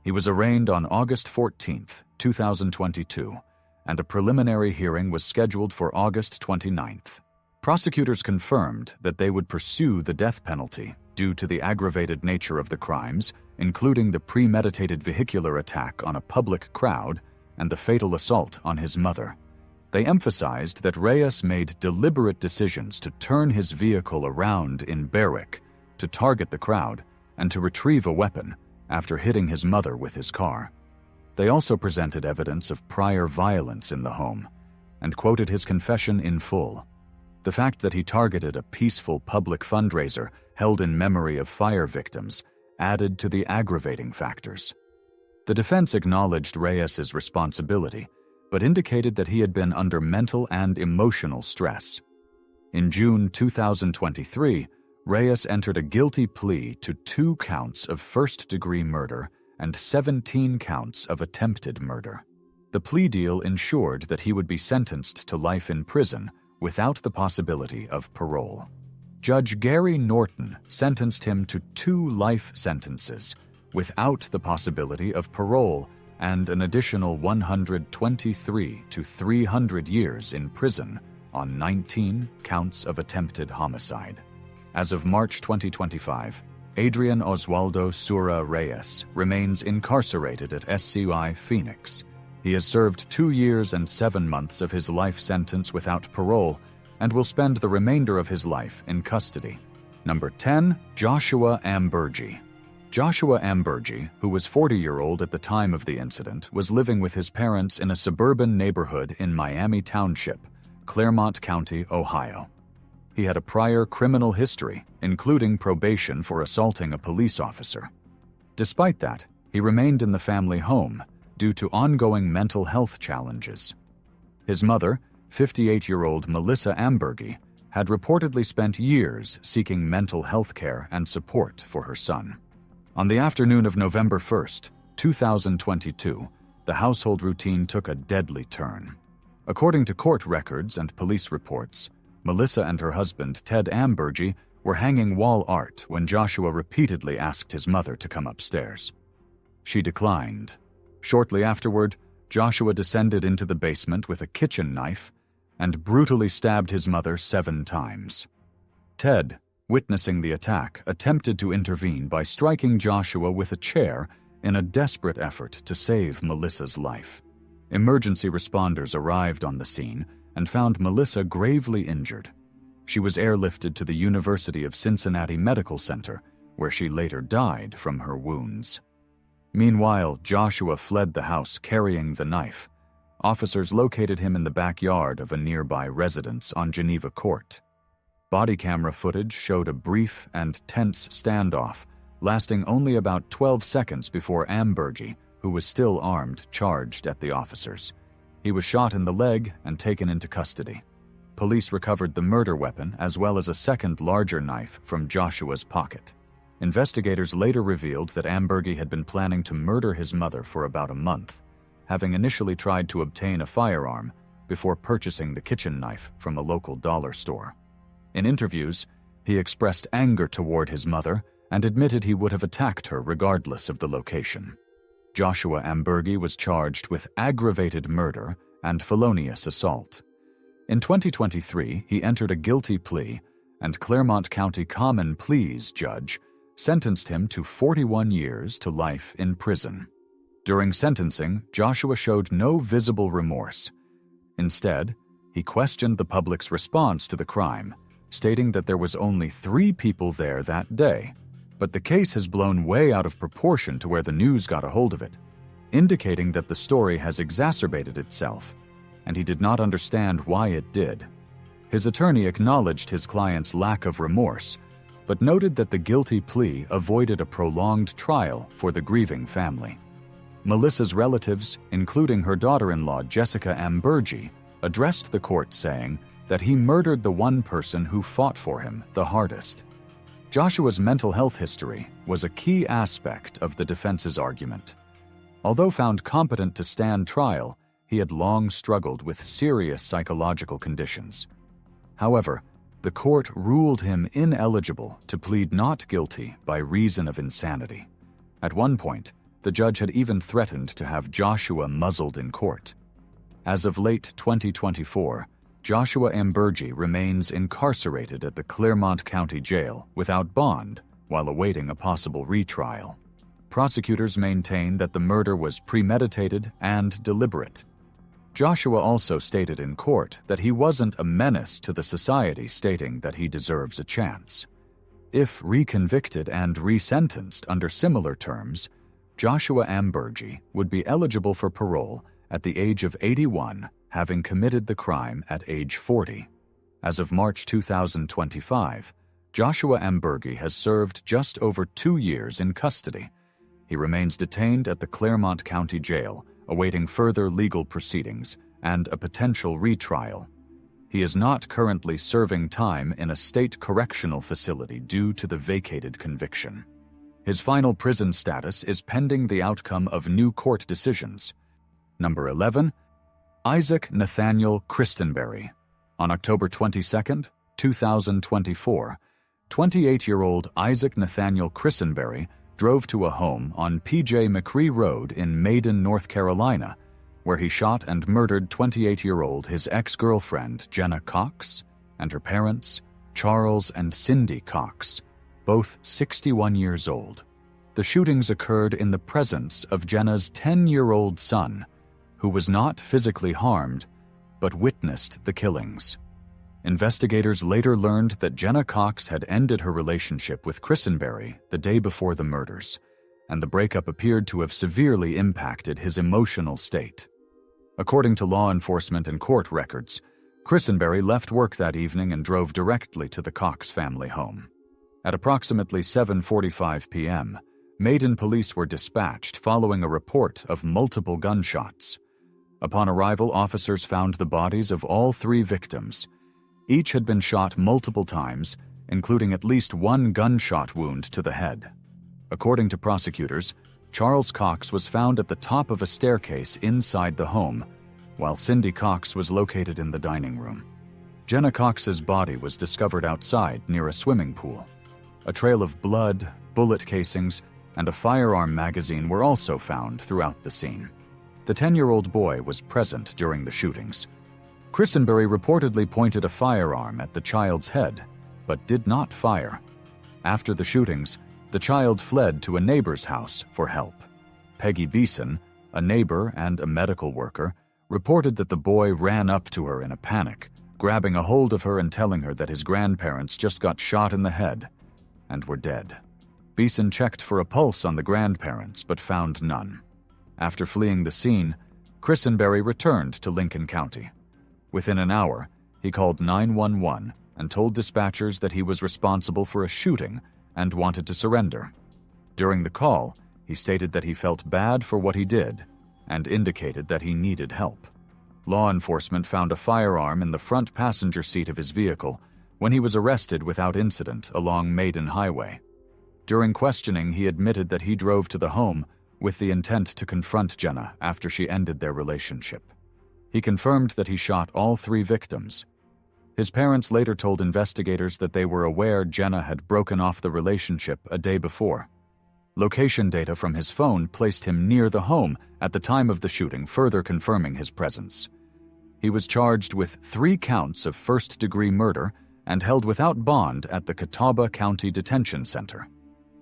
He was arraigned on August 14, 2022, and a preliminary hearing was scheduled for August 29th. Prosecutors confirmed that they would pursue the death penalty due to the aggravated nature of the crimes, including the premeditated vehicular attack on a public crowd and the fatal assault on his mother. They emphasized that Reyes made deliberate decisions to turn his vehicle around in Berwick, to target the crowd, and to retrieve a weapon after hitting his mother with his car. They also presented evidence of prior violence in the home and quoted his confession in full. The fact that he targeted a peaceful public fundraiser held in memory of fire victims added to the aggravating factors. The defense acknowledged Reyes's responsibility, but indicated that he had been under mental and emotional stress. In June 2023, Reyes entered a guilty plea to 2 counts of first-degree murder and 17 counts of attempted murder. The plea deal ensured that he would be sentenced to life in prison without the possibility of parole. Judge Gary Norton sentenced him to 2 life sentences without the possibility of parole and an additional 123 to 300 years in prison on 19 counts of attempted homicide. As of March 2025, Adrian Oswaldo Sura Reyes remains incarcerated at SCI Phoenix. He has served 2 years and 7 months of his life sentence without parole and will spend the remainder of his life in custody. Number 10, Joshua Amburgy. Joshua Amburgy, who was 40-year-old at the time of the incident, was living with his parents in a suburban neighborhood in Miami Township, Claremont County, Ohio. He had a prior criminal history, including probation for assaulting a police officer. Despite that, he remained in the family home due to ongoing mental health challenges. His mother, 58-year-old Melissa Amburgy, had reportedly spent years seeking mental health care and support for her son. On the afternoon of November 1, 2022, the household routine took a deadly turn. According to court records and police reports, Melissa and her husband, Ted Amburgy, were hanging wall art when Joshua repeatedly asked his mother to come upstairs. She declined. Shortly afterward, Joshua descended into the basement with a kitchen knife and brutally stabbed his mother 7 times. Ted, witnessing the attack, attempted to intervene by striking Joshua with a chair in a desperate effort to save Melissa's life. Emergency responders arrived on the scene and found Melissa gravely injured. She was airlifted to the University of Cincinnati Medical Center, where she later died from her wounds. Meanwhile, Joshua fled the house carrying the knife. Officers located him in the backyard of a nearby residence on Geneva Court. Body camera footage showed a brief and tense standoff, lasting only about 12 seconds before Amburgy, who was still armed, charged at the officers. He was shot in the leg and taken into custody. Police recovered the murder weapon as well as a second larger knife from Joshua's pocket. Investigators later revealed that Amburgy had been planning to murder his mother for about a month, having initially tried to obtain a firearm before purchasing the kitchen knife from a local dollar store. In interviews, he expressed anger toward his mother and admitted he would have attacked her regardless of the location. Joshua Amburgy was charged with aggravated murder and felonious assault. In 2023, he entered a guilty plea, and Clermont County Common Pleas judge sentenced him to 41 years to life in prison. During sentencing, Joshua showed no visible remorse. Instead, he questioned the public's response to the crime, stating that there was only 3 people there that day. But the case has blown way out of proportion to where the news got a hold of it, indicating that the story has exacerbated itself, and he did not understand why it did. His attorney acknowledged his client's lack of remorse, but noted that the guilty plea avoided a prolonged trial for the grieving family. Melissa's relatives, including her daughter-in-law Jessica Amburgy, addressed the court saying that he murdered the one person who fought for him the hardest. Joshua's mental health history was a key aspect of the defense's argument. Although found competent to stand trial, he had long struggled with serious psychological conditions. However, the court ruled him ineligible to plead not guilty by reason of insanity. At one point, the judge had even threatened to have Joshua muzzled in court. As of late 2024, Joshua Amburgy remains incarcerated at the Clermont County Jail without bond while awaiting a possible retrial. Prosecutors maintain that the murder was premeditated and deliberate. Joshua also stated in court that he wasn't a menace to the society, stating that he deserves a chance. If reconvicted and resentenced under similar terms, Joshua Amburgy would be eligible for parole at the age of 81, having committed the crime at age 40. As of March 2025, Joshua Amburgy has served just over 2 years in custody. He remains detained at the Clermont County Jail, awaiting further legal proceedings and a potential retrial. He is not currently serving time in a state correctional facility due to the vacated conviction. His final prison status is pending the outcome of new court decisions. Number 11. Isaac Nathaniel Christenbury. On October 22, 2024, 28-year-old Isaac Nathaniel Christenbury drove to a home on P.J. McCree Road in Maiden, North Carolina, where he shot and murdered 28-year-old his ex-girlfriend Jenna Cox and her parents, Charles and Cindy Cox, both 61 years old. The shootings occurred in the presence of Jenna's 10-year-old son, who was not physically harmed, but witnessed the killings. Investigators later learned that Jenna Cox had ended her relationship with Christenbury the day before the murders, and the breakup appeared to have severely impacted his emotional state. According to law enforcement and court records, Christenbury left work that evening and drove directly to the Cox family home. At approximately 7:45 p.m., Maiden police were dispatched following a report of multiple gunshots. Upon arrival, officers found the bodies of all 3 victims. Each had been shot multiple times, including at least 1 gunshot wound to the head. According to prosecutors, Charles Cox was found at the top of a staircase inside the home, while Cindy Cox was located in the dining room. Jenna Cox's body was discovered outside near a swimming pool. A trail of blood, bullet casings, and a firearm magazine were also found throughout the scene. The 10-year-old boy was present during the shootings. Christenbury reportedly pointed a firearm at the child's head, but did not fire. After the shootings, the child fled to a neighbor's house for help. Peggy Beeson, a neighbor and a medical worker, reported that the boy ran up to her in a panic, grabbing a hold of her and telling her that his grandparents just got shot in the head and were dead. Beeson checked for a pulse on the grandparents but found none. After fleeing the scene, Christenbury returned to Lincoln County. Within an hour, he called 911 and told dispatchers that he was responsible for a shooting and wanted to surrender. During the call, he stated that he felt bad for what he did and indicated that he needed help. Law enforcement found a firearm in the front passenger seat of his vehicle when he was arrested without incident along Maiden Highway. During questioning, he admitted that he drove to the home with the intent to confront Jenna after she ended their relationship. He confirmed that he shot all 3 victims. His parents later told investigators that they were aware Jenna had broken off the relationship a day before. Location data from his phone placed him near the home at the time of the shooting, further confirming his presence. He was charged with 3 counts of first-degree murder and held without bond at the Catawba County Detention Center.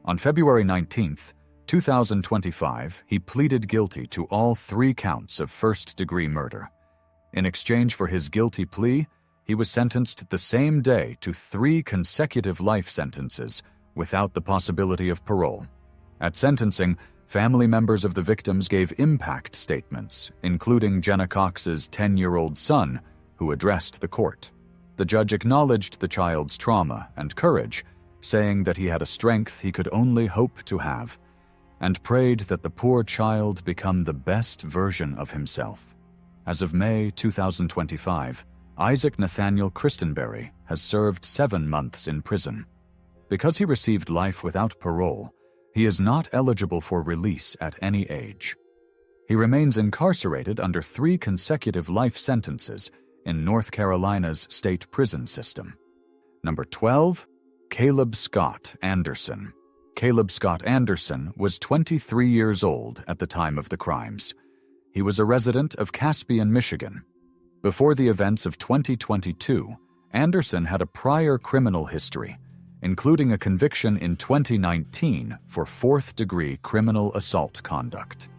On February 19, 2025, he pleaded guilty to all 3 counts of first-degree murder. In exchange for his guilty plea, he was sentenced the same day to 3 consecutive life sentences without the possibility of parole. At sentencing, family members of the victims gave impact statements, including Jenna Cox's 10-year-old son, who addressed the court. The judge acknowledged the child's trauma and courage, saying that he had a strength he could only hope to have, and prayed that the poor child become the best version of himself. As of May 2025, Isaac Nathaniel Christenbury has served 7 months in prison. Because he received life without parole, he is not eligible for release at any age. He remains incarcerated under 3 consecutive life sentences in North Carolina's state prison system. Number 12, Caleb Scott Anderson. Caleb Scott Anderson was 23 years old at the time of the crimes. He was a resident of Caspian, Michigan. Before the events of 2022, Anderson had a prior criminal history, including a conviction in 2019 for 4th-degree criminal assault conduct.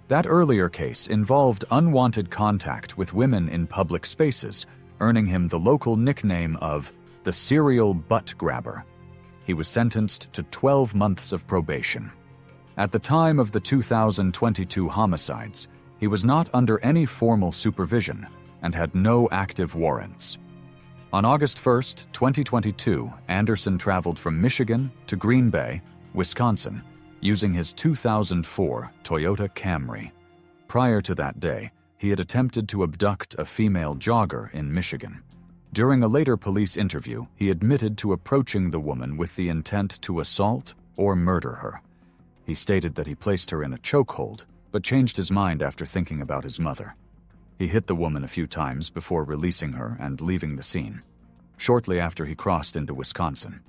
That earlier case involved unwanted contact with women in public spaces, earning him the local nickname of the serial butt grabber. He was sentenced to 12 months of probation. At the time of the 2022 homicides, he was not under any formal supervision and had no active warrants. On August 1, 2022, Anderson traveled from Michigan to Green Bay, Wisconsin, using his 2004 Toyota Camry. Prior to that day, he had attempted to abduct a female jogger in Michigan. During a later police interview, he admitted to approaching the woman with the intent to assault or murder her. He stated that he placed her in a chokehold, but changed his mind after thinking about his mother. He hit the woman a few times before releasing her and leaving the scene. Shortly after he crossed into Wisconsin,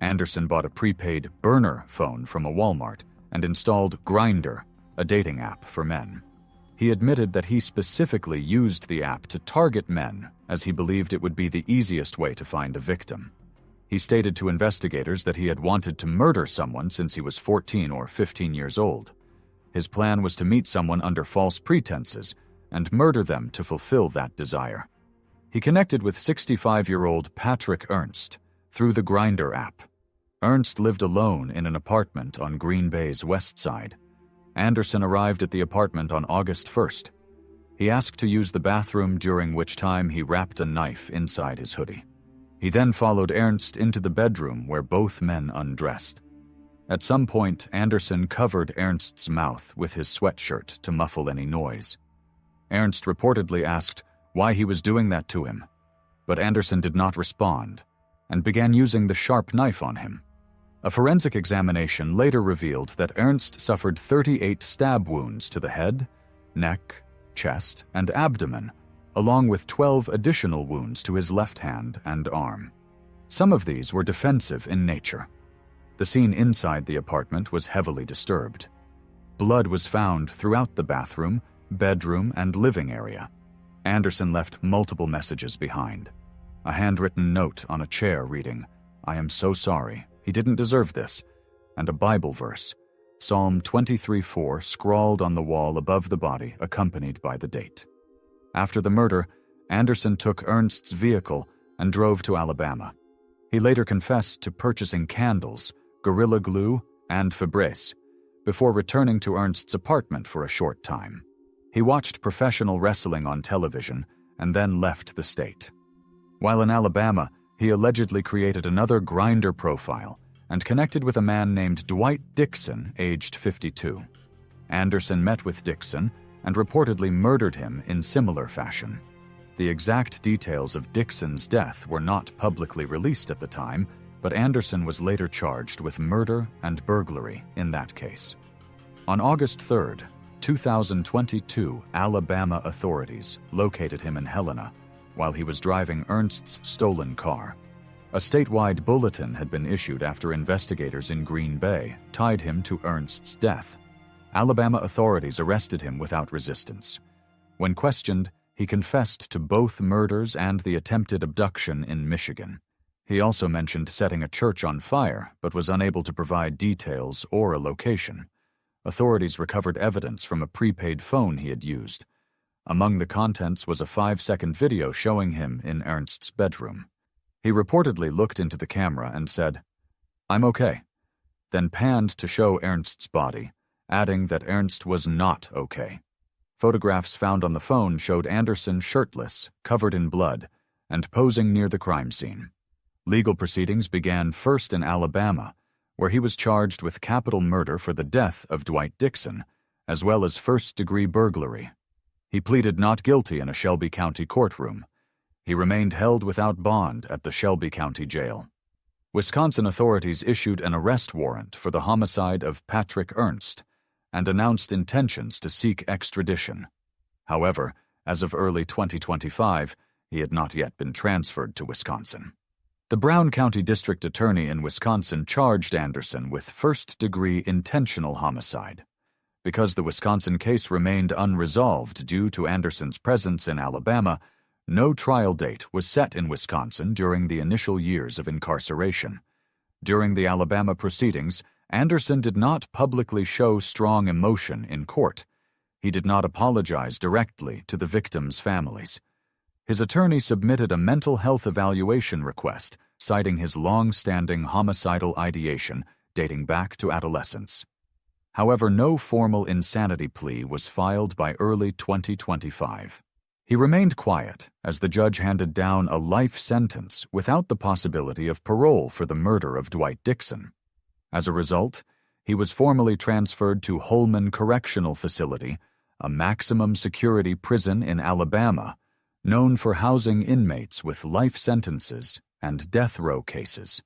Anderson bought a prepaid burner phone from a Walmart and installed Grindr, a dating app for men. He admitted that he specifically used the app to target men as he believed it would be the easiest way to find a victim. He stated to investigators that he had wanted to murder someone since he was 14 or 15 years old. His plan was to meet someone under false pretenses and murder them to fulfill that desire. He connected with 65-year-old Patrick Ernst through the Grindr app. Ernst lived alone in an apartment on Green Bay's west side. Anderson arrived at the apartment on August 1st. He asked to use the bathroom, during which time he wrapped a knife inside his hoodie. He then followed Ernst into the bedroom where both men undressed. At some point, Anderson covered Ernst's mouth with his sweatshirt to muffle any noise. Ernst reportedly asked why he was doing that to him, but Anderson did not respond and began using the sharp knife on him. A forensic examination later revealed that Ernst suffered 38 stab wounds to the head, neck, chest, and abdomen, along with 12 additional wounds to his left hand and arm. Some of these were defensive in nature. The scene inside the apartment was heavily disturbed. Blood was found throughout the bathroom, bedroom, and living area. Anderson left multiple messages behind. A handwritten note on a chair reading, "I am so sorry, he didn't deserve this," and a Bible verse, Psalm 23:4, scrawled on the wall above the body, accompanied by the date. After the murder, Anderson took Ernst's vehicle and drove to Alabama. He later confessed to purchasing candles, Gorilla Glue, and Febreze, before returning to Ernst's apartment for a short time. He watched professional wrestling on television and then left the state. While in Alabama, he allegedly created another Grindr profile and connected with a man named Dwight Dixon, aged 52. Anderson met with Dixon and reportedly murdered him in similar fashion. The exact details of Dixon's death were not publicly released at the time, but Anderson was later charged with murder and burglary in that case. On August 3, 2022, Alabama authorities located him in Helena while he was driving Ernst's stolen car. A statewide bulletin had been issued after investigators in Green Bay tied him to Ernst's death. Alabama authorities arrested him without resistance. When questioned, he confessed to both murders and the attempted abduction in Michigan. He also mentioned setting a church on fire, but was unable to provide details or a location. Authorities recovered evidence from a prepaid phone he had used. Among the contents was a 5-second video showing him in Ernst's bedroom. He reportedly looked into the camera and said, "I'm okay," then panned to show Ernst's body, adding that Ernst was not okay. Photographs found on the phone showed Anderson shirtless, covered in blood, and posing near the crime scene. Legal proceedings began first in Alabama, where he was charged with capital murder for the death of Dwight Dixon, as well as first-degree burglary. He pleaded not guilty in a Shelby County courtroom. He remained held without bond at the Shelby County Jail. Wisconsin authorities issued an arrest warrant for the homicide of Patrick Ernst and announced intentions to seek extradition. However, as of early 2025, he had not yet been transferred to Wisconsin. The Brown County District Attorney in Wisconsin charged Anderson with first-degree intentional homicide. Because the Wisconsin case remained unresolved due to Anderson's presence in Alabama, no trial date was set in Wisconsin during the initial years of incarceration. During the Alabama proceedings, Anderson did not publicly show strong emotion in court. He did not apologize directly to the victims' families. His attorney submitted a mental health evaluation request, citing his long-standing homicidal ideation dating back to adolescence. However, no formal insanity plea was filed by early 2025. He remained quiet as the judge handed down a life sentence without the possibility of parole for the murder of Dwight Dixon. As a result, he was formally transferred to Holman Correctional Facility, a maximum security prison in Alabama, known for housing inmates with life sentences and death row cases.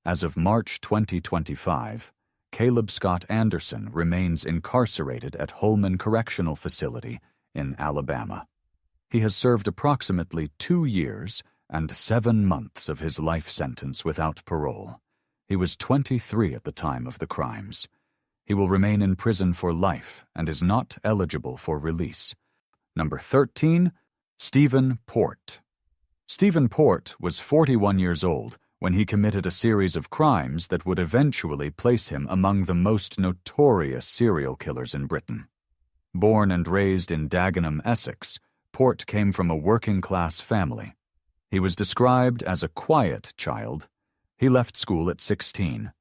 As of March 2025, Caleb Scott Anderson remains incarcerated at Holman Correctional Facility in Alabama. He has served approximately 2 years and 7 months of his life sentence without parole. He was 23 at the time of the crimes. He will remain in prison for life and is not eligible for release. Number 13, Stephen Port. Stephen Port was 41 years old when he committed a series of crimes that would eventually place him among the most notorious serial killers in Britain. Born and raised in Dagenham, Essex, Port came from a working-class family. He was described as a quiet child. He left school at 16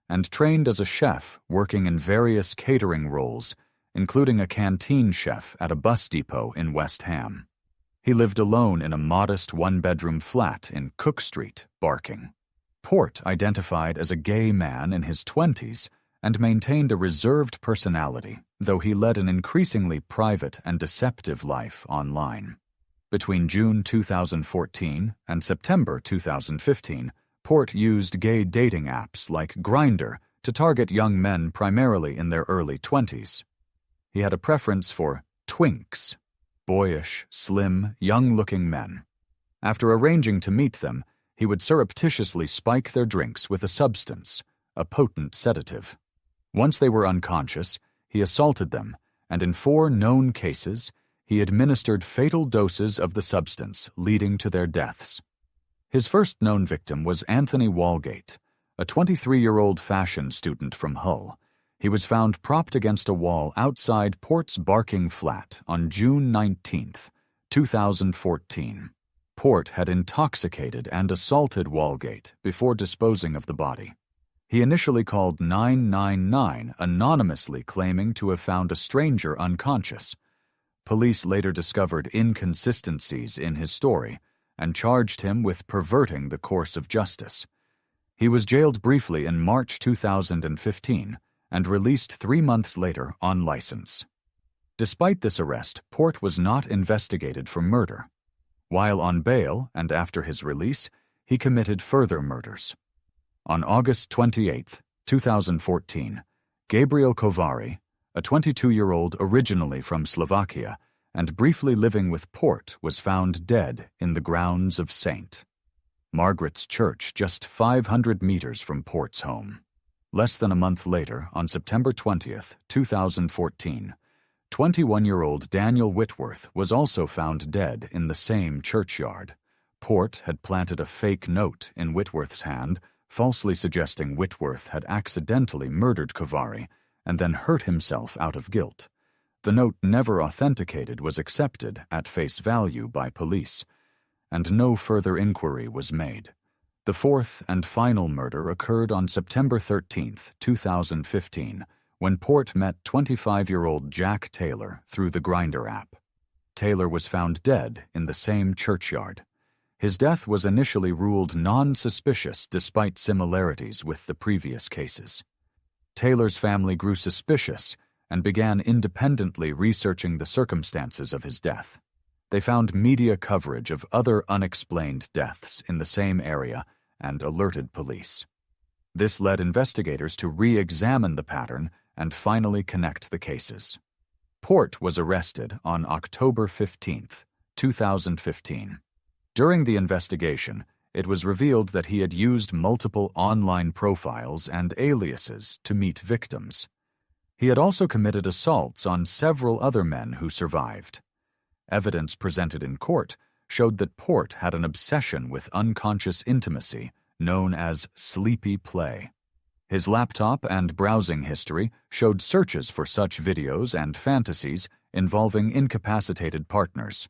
and trained as a chef, working in various catering roles, including a canteen chef at a bus depot in West Ham. He lived alone in a modest one-bedroom flat in Cook Street, Barking. Port identified as a gay man in his 20s and maintained a reserved personality, though he led an increasingly private and deceptive life online. Between June 2014 and September 2015, Port used gay dating apps like Grindr to target young men primarily in their early 20s. He had a preference for twinks, boyish, slim, young-looking men. After arranging to meet them, he would surreptitiously spike their drinks with a substance, a potent sedative. Once they were unconscious, he assaulted them, and in 4 known cases, he administered fatal doses of the substance, leading to their deaths. His first known victim was Anthony Walgate, a 23-year-old fashion student from Hull. He was found propped against a wall outside Port's Barking flat on June 19, 2014. Port had intoxicated and assaulted Walgate before disposing of the body. He initially called 999, anonymously claiming to have found a stranger unconscious. Police later discovered inconsistencies in his story and charged him with perverting the course of justice. He was jailed briefly in March 2015 and released 3 months later on license. Despite this arrest, Port was not investigated for murder. While on bail and after his release, he committed further murders. On August 28, 2014, Gabriel Kovari, A 22-year-old originally from Slovakia and briefly living with Port was found dead in the grounds of St. Margaret's Church, just 500 meters from Port's home. Less than a month later, on September 20th, 2014, 21-year-old Daniel Whitworth was also found dead in the same churchyard. Port had planted a fake note in Whitworth's hand, falsely suggesting Whitworth had accidentally murdered Kahari and then hurt himself out of guilt. The note, never authenticated, was accepted at face value by police, and no further inquiry was made. The fourth and final murder occurred on September 13, 2015, when Port met 25-year-old Jack Taylor through the Grindr app. Taylor was found dead in the same churchyard. His death was initially ruled non-suspicious despite similarities with the previous cases. Taylor's family grew suspicious and began independently researching the circumstances of his death. They found media coverage of other unexplained deaths in the same area and alerted police. This led investigators to re-examine the pattern and finally connect the cases. Port was arrested on October 15, 2015. During the investigation, it was revealed that he had used multiple online profiles and aliases to meet victims. He had also committed assaults on several other men who survived. Evidence presented in court showed that Port had an obsession with unconscious intimacy known as sleepy play. His laptop and browsing history showed searches for such videos and fantasies involving incapacitated partners.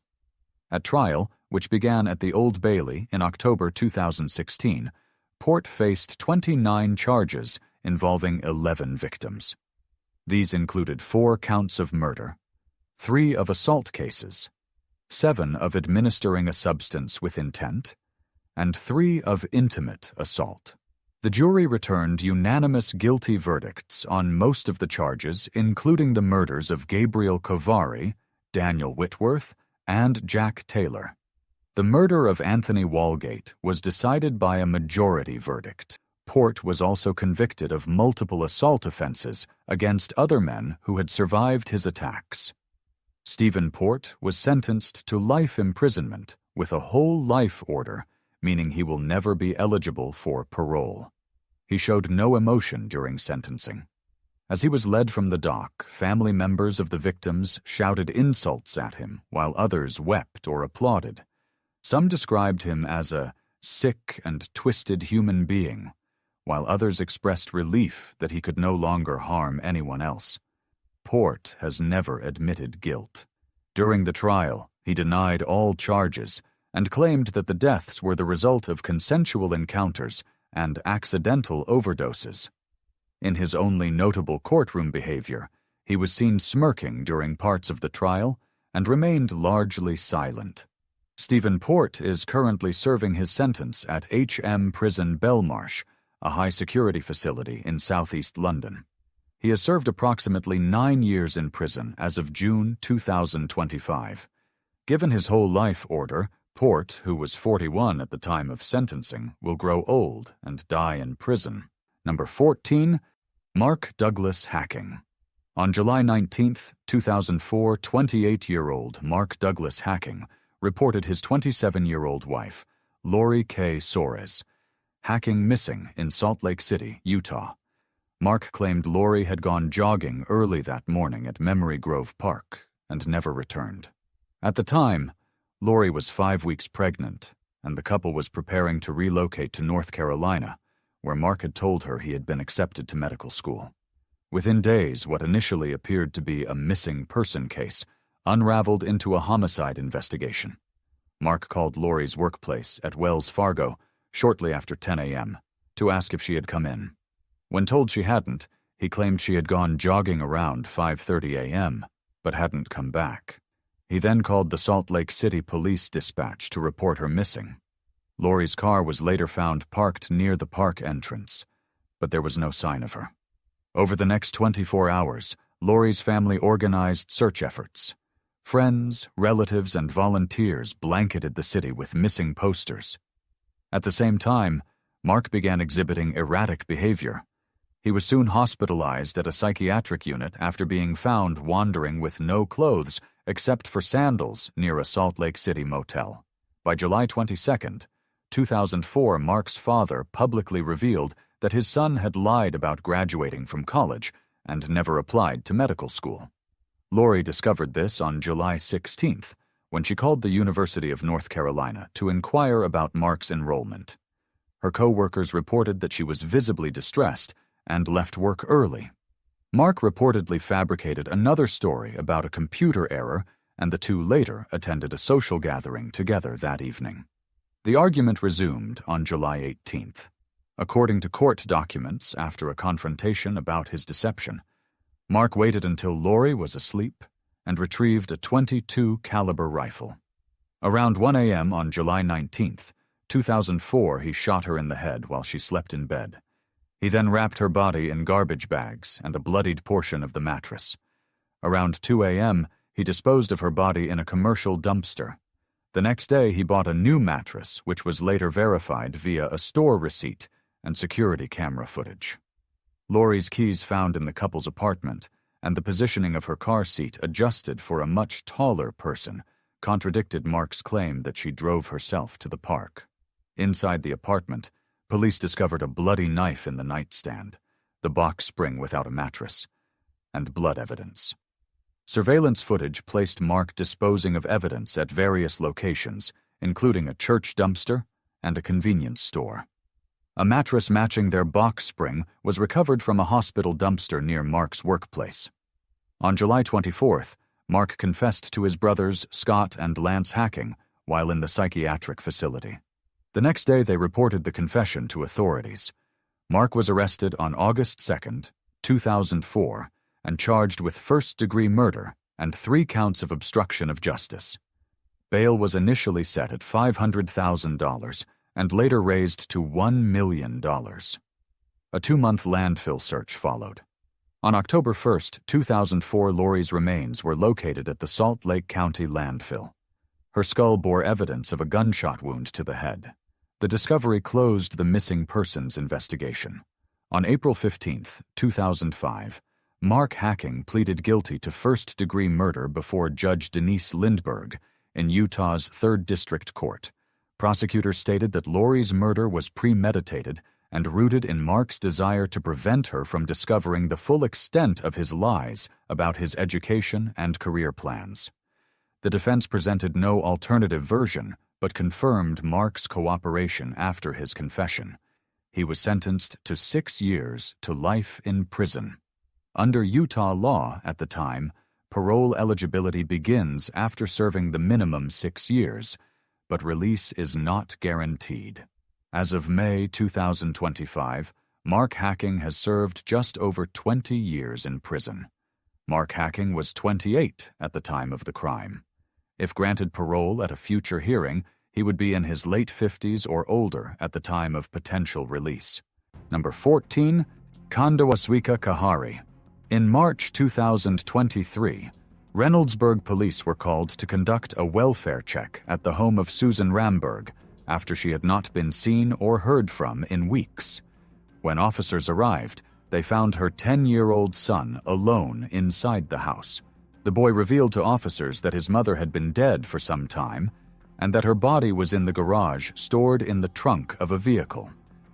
At trial, which began at the Old Bailey in October 2016, Port faced 29 charges involving 11 victims. These included 4 counts of murder, 3 of assault cases, 7 of administering a substance with intent, and 3 of intimate assault. The jury returned unanimous guilty verdicts on most of the charges, including the murders of Gabriel Kahari, Daniel Whitworth, and Jack Taylor. The murder of Anthony Walgate was decided by a majority verdict. Port was also convicted of multiple assault offenses against other men who had survived his attacks. Stephen Port was sentenced to life imprisonment with a whole life order, meaning he will never be eligible for parole. He showed no emotion during sentencing. As he was led from the dock, family members of the victims shouted insults at him while others wept or applauded. Some described him as a sick and twisted human being, while others expressed relief that he could no longer harm anyone else. Port has never admitted guilt. During the trial, he denied all charges and claimed that the deaths were the result of consensual encounters and accidental overdoses. In his only notable courtroom behavior, he was seen smirking during parts of the trial and remained largely silent. Stephen Port is currently serving his sentence at HM Prison Belmarsh, a high-security facility in southeast London. He has served approximately 9 years in prison as of June 2025. Given his whole life order, Port, who was 41 at the time of sentencing, will grow old and die in prison. Number 14, Mark Douglas Hacking. On July 19, 2004, 28-year-old Mark Douglas Hacking reported his 27-year-old wife, Lori K. Soares, Hacking missing in Salt Lake City, Utah. Mark claimed Lori had gone jogging early that morning at Memory Grove Park and never returned. At the time, Lori was 5 weeks pregnant, and the couple was preparing to relocate to North Carolina, where Mark had told her he had been accepted to medical school. Within days, what initially appeared to be a missing person case unraveled into a homicide investigation. Mark called Lori's workplace at Wells Fargo shortly after 10 a.m. to ask if she had come in. When told she hadn't, he claimed she had gone jogging around 5:30 a.m., but hadn't come back. He then called the Salt Lake City Police Dispatch to report her missing. Lori's car was later found parked near the park entrance, but there was no sign of her. Over the next 24 hours, Lori's family organized search efforts. Friends, relatives, and volunteers blanketed the city with missing posters. At the same time, Mark began exhibiting erratic behavior. He was soon hospitalized at a psychiatric unit after being found wandering with no clothes except for sandals near a Salt Lake City motel. By July 22, 2004, Mark's father publicly revealed that his son had lied about graduating from college and never applied to medical school. Lori discovered this on July 16th, when she called the University of North Carolina to inquire about Mark's enrollment. Her co-workers reported that she was visibly distressed and left work early. Mark reportedly fabricated another story about a computer error, and the two later attended a social gathering together that evening. The argument resumed on July 18th. According to court documents, after a confrontation about his deception, Mark waited until Lori was asleep and retrieved a .22 caliber rifle. Around 1 a.m. on July 19th, 2004, he shot her in the head while she slept in bed. He then wrapped her body in garbage bags and a bloodied portion of the mattress. Around 2 a.m., he disposed of her body in a commercial dumpster. The next day, he bought a new mattress, which was later verified via a store receipt and security camera footage. Lori's keys found in the couple's apartment and the positioning of her car seat adjusted for a much taller person contradicted Mark's claim that she drove herself to the park. Inside the apartment, police discovered a bloody knife in the nightstand, the box spring without a mattress, and blood evidence. Surveillance footage placed Mark disposing of evidence at various locations, including a church dumpster and a convenience store. A mattress matching their box spring was recovered from a hospital dumpster near Mark's workplace. On July 24th, Mark confessed to his brothers Scott and Lance hacking while in the psychiatric facility. The next day, they reported the confession to authorities. Mark was arrested on August 2nd, 2004, and charged with first-degree murder and 3 counts of obstruction of justice. Bail was initially set at $500,000 and later raised to $1 million. A 2-month landfill search followed. On October 1, 2004, Lori's remains were located at the Salt Lake County landfill. Her skull bore evidence of a gunshot wound to the head. The discovery closed the missing persons investigation. On April 15, 2005, Mark Hacking pleaded guilty to first-degree murder before Judge Denise Lindbergh in Utah's 3rd District Court. Prosecutors stated that Lori's murder was premeditated and rooted in Mark's desire to prevent her from discovering the full extent of his lies about his education and career plans. The defense presented no alternative version, but confirmed Mark's cooperation after his confession. He was sentenced to 6 years to life in prison. Under Utah law at the time, parole eligibility begins after serving the minimum 6 years, but release is not guaranteed. As of May 2025, Mark Hacking has served just over 20 years in prison. Mark Hacking was 28 at the time of the crime. If granted parole at a future hearing, he would be in his late 50s or older at the time of potential release. Number 14, Kandawaswika Kahari. In March 2023, Reynoldsburg police were called to conduct a welfare check at the home of Susan Ramberg after she had not been seen or heard from in weeks. When officers arrived, they found her 10-year-old son alone inside the house. The boy revealed to officers that his mother had been dead for some time and that her body was in the garage stored in the trunk of a vehicle.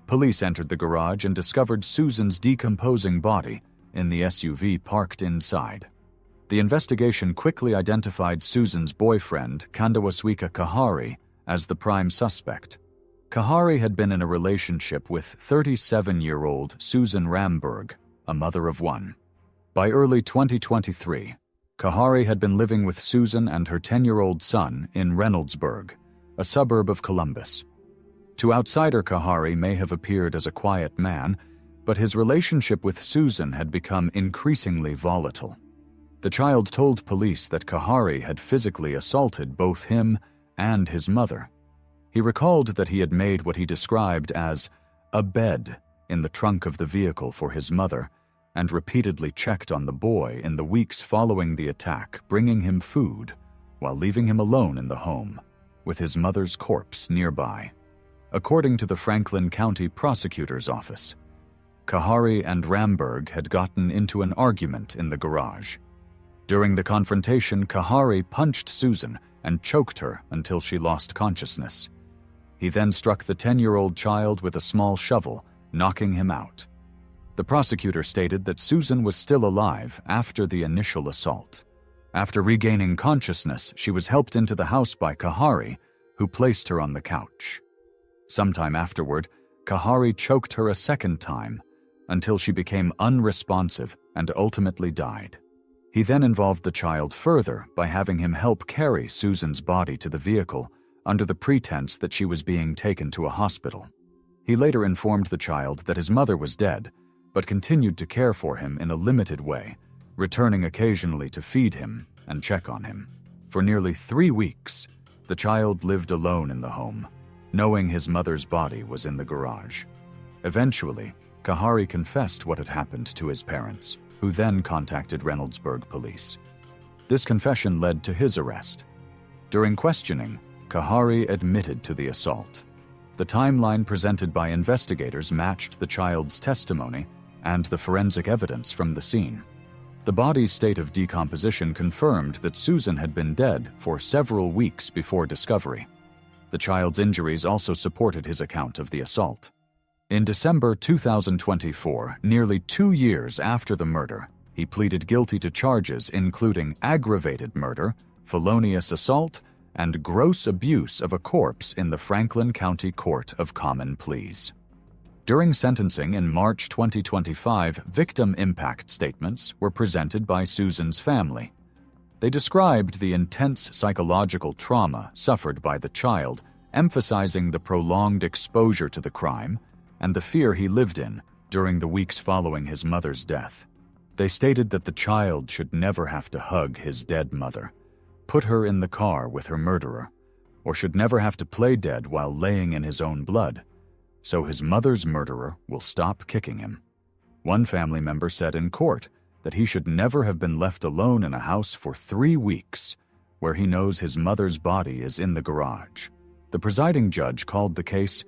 Police entered the garage and discovered Susan's decomposing body in the SUV parked inside. The investigation quickly identified Susan's boyfriend, Kandawaswika Kahari, as the prime suspect. Kahari had been in a relationship with 37-year-old Susan Ramberg, a mother of 1. By early 2023, Kahari had been living with Susan and her 10-year-old son in Reynoldsburg, a suburb of Columbus. To outsider, Kahari may have appeared as a quiet man, but his relationship with Susan had become increasingly volatile. The child told police that Kahari had physically assaulted both him and his mother. He recalled that he had made what he described as a bed in the trunk of the vehicle for his mother and repeatedly checked on the boy in the weeks following the attack, bringing him food while leaving him alone in the home, with his mother's corpse nearby. According to the Franklin County Prosecutor's Office, Kahari and Ramberg had gotten into an argument in the garage. During the confrontation, Kahari punched Susan and choked her until she lost consciousness. He then struck the 10-year-old child with a small shovel, knocking him out. The prosecutor stated that Susan was still alive after the initial assault. After regaining consciousness, she was helped into the house by Kahari, who placed her on the couch. Sometime afterward, Kahari choked her a second time until she became unresponsive and ultimately died. He then involved the child further by having him help carry Susan's body to the vehicle under the pretense that she was being taken to a hospital. He later informed the child that his mother was dead, but continued to care for him in a limited way, returning occasionally to feed him and check on him. For nearly 3 weeks, the child lived alone in the home, knowing his mother's body was in the garage. Eventually, Kahari confessed what had happened to his parents, who then contacted Reynoldsburg police. This confession led to his arrest. During questioning, Kahari admitted to the assault. The timeline presented by investigators matched the child's testimony and the forensic evidence from the scene. The body's state of decomposition confirmed that Susan had been dead for several weeks before discovery. The child's injuries also supported his account of the assault. In December 2024, nearly 2 years after the murder, he pleaded guilty to charges including aggravated murder, felonious assault, and gross abuse of a corpse in the Franklin County Court of Common Pleas. During sentencing in March 2025, victim impact statements were presented by Susan's family. They described the intense psychological trauma suffered by the child, emphasizing the prolonged exposure to the crime and the fear he lived in during the weeks following his mother's death. They stated that the child should never have to hug his dead mother, put her in the car with her murderer, or should never have to play dead while laying in his own blood, so his mother's murderer will stop kicking him. One family member said in court that he should never have been left alone in a house for 3 weeks, where he knows his mother's body is in the garage. The presiding judge called the case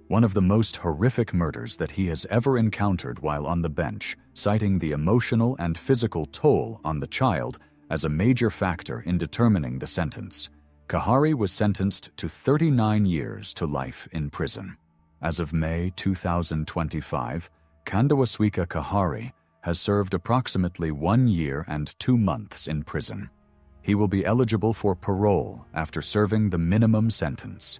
one of the most horrific murders that he has ever encountered while on the bench, citing the emotional and physical toll on the child as a major factor in determining the sentence. Kahari was sentenced to 39 years to life in prison. As of May 2025, Kandawaswika Kahari has served approximately 1 year and 2 months in prison. He will be eligible for parole after serving the minimum sentence.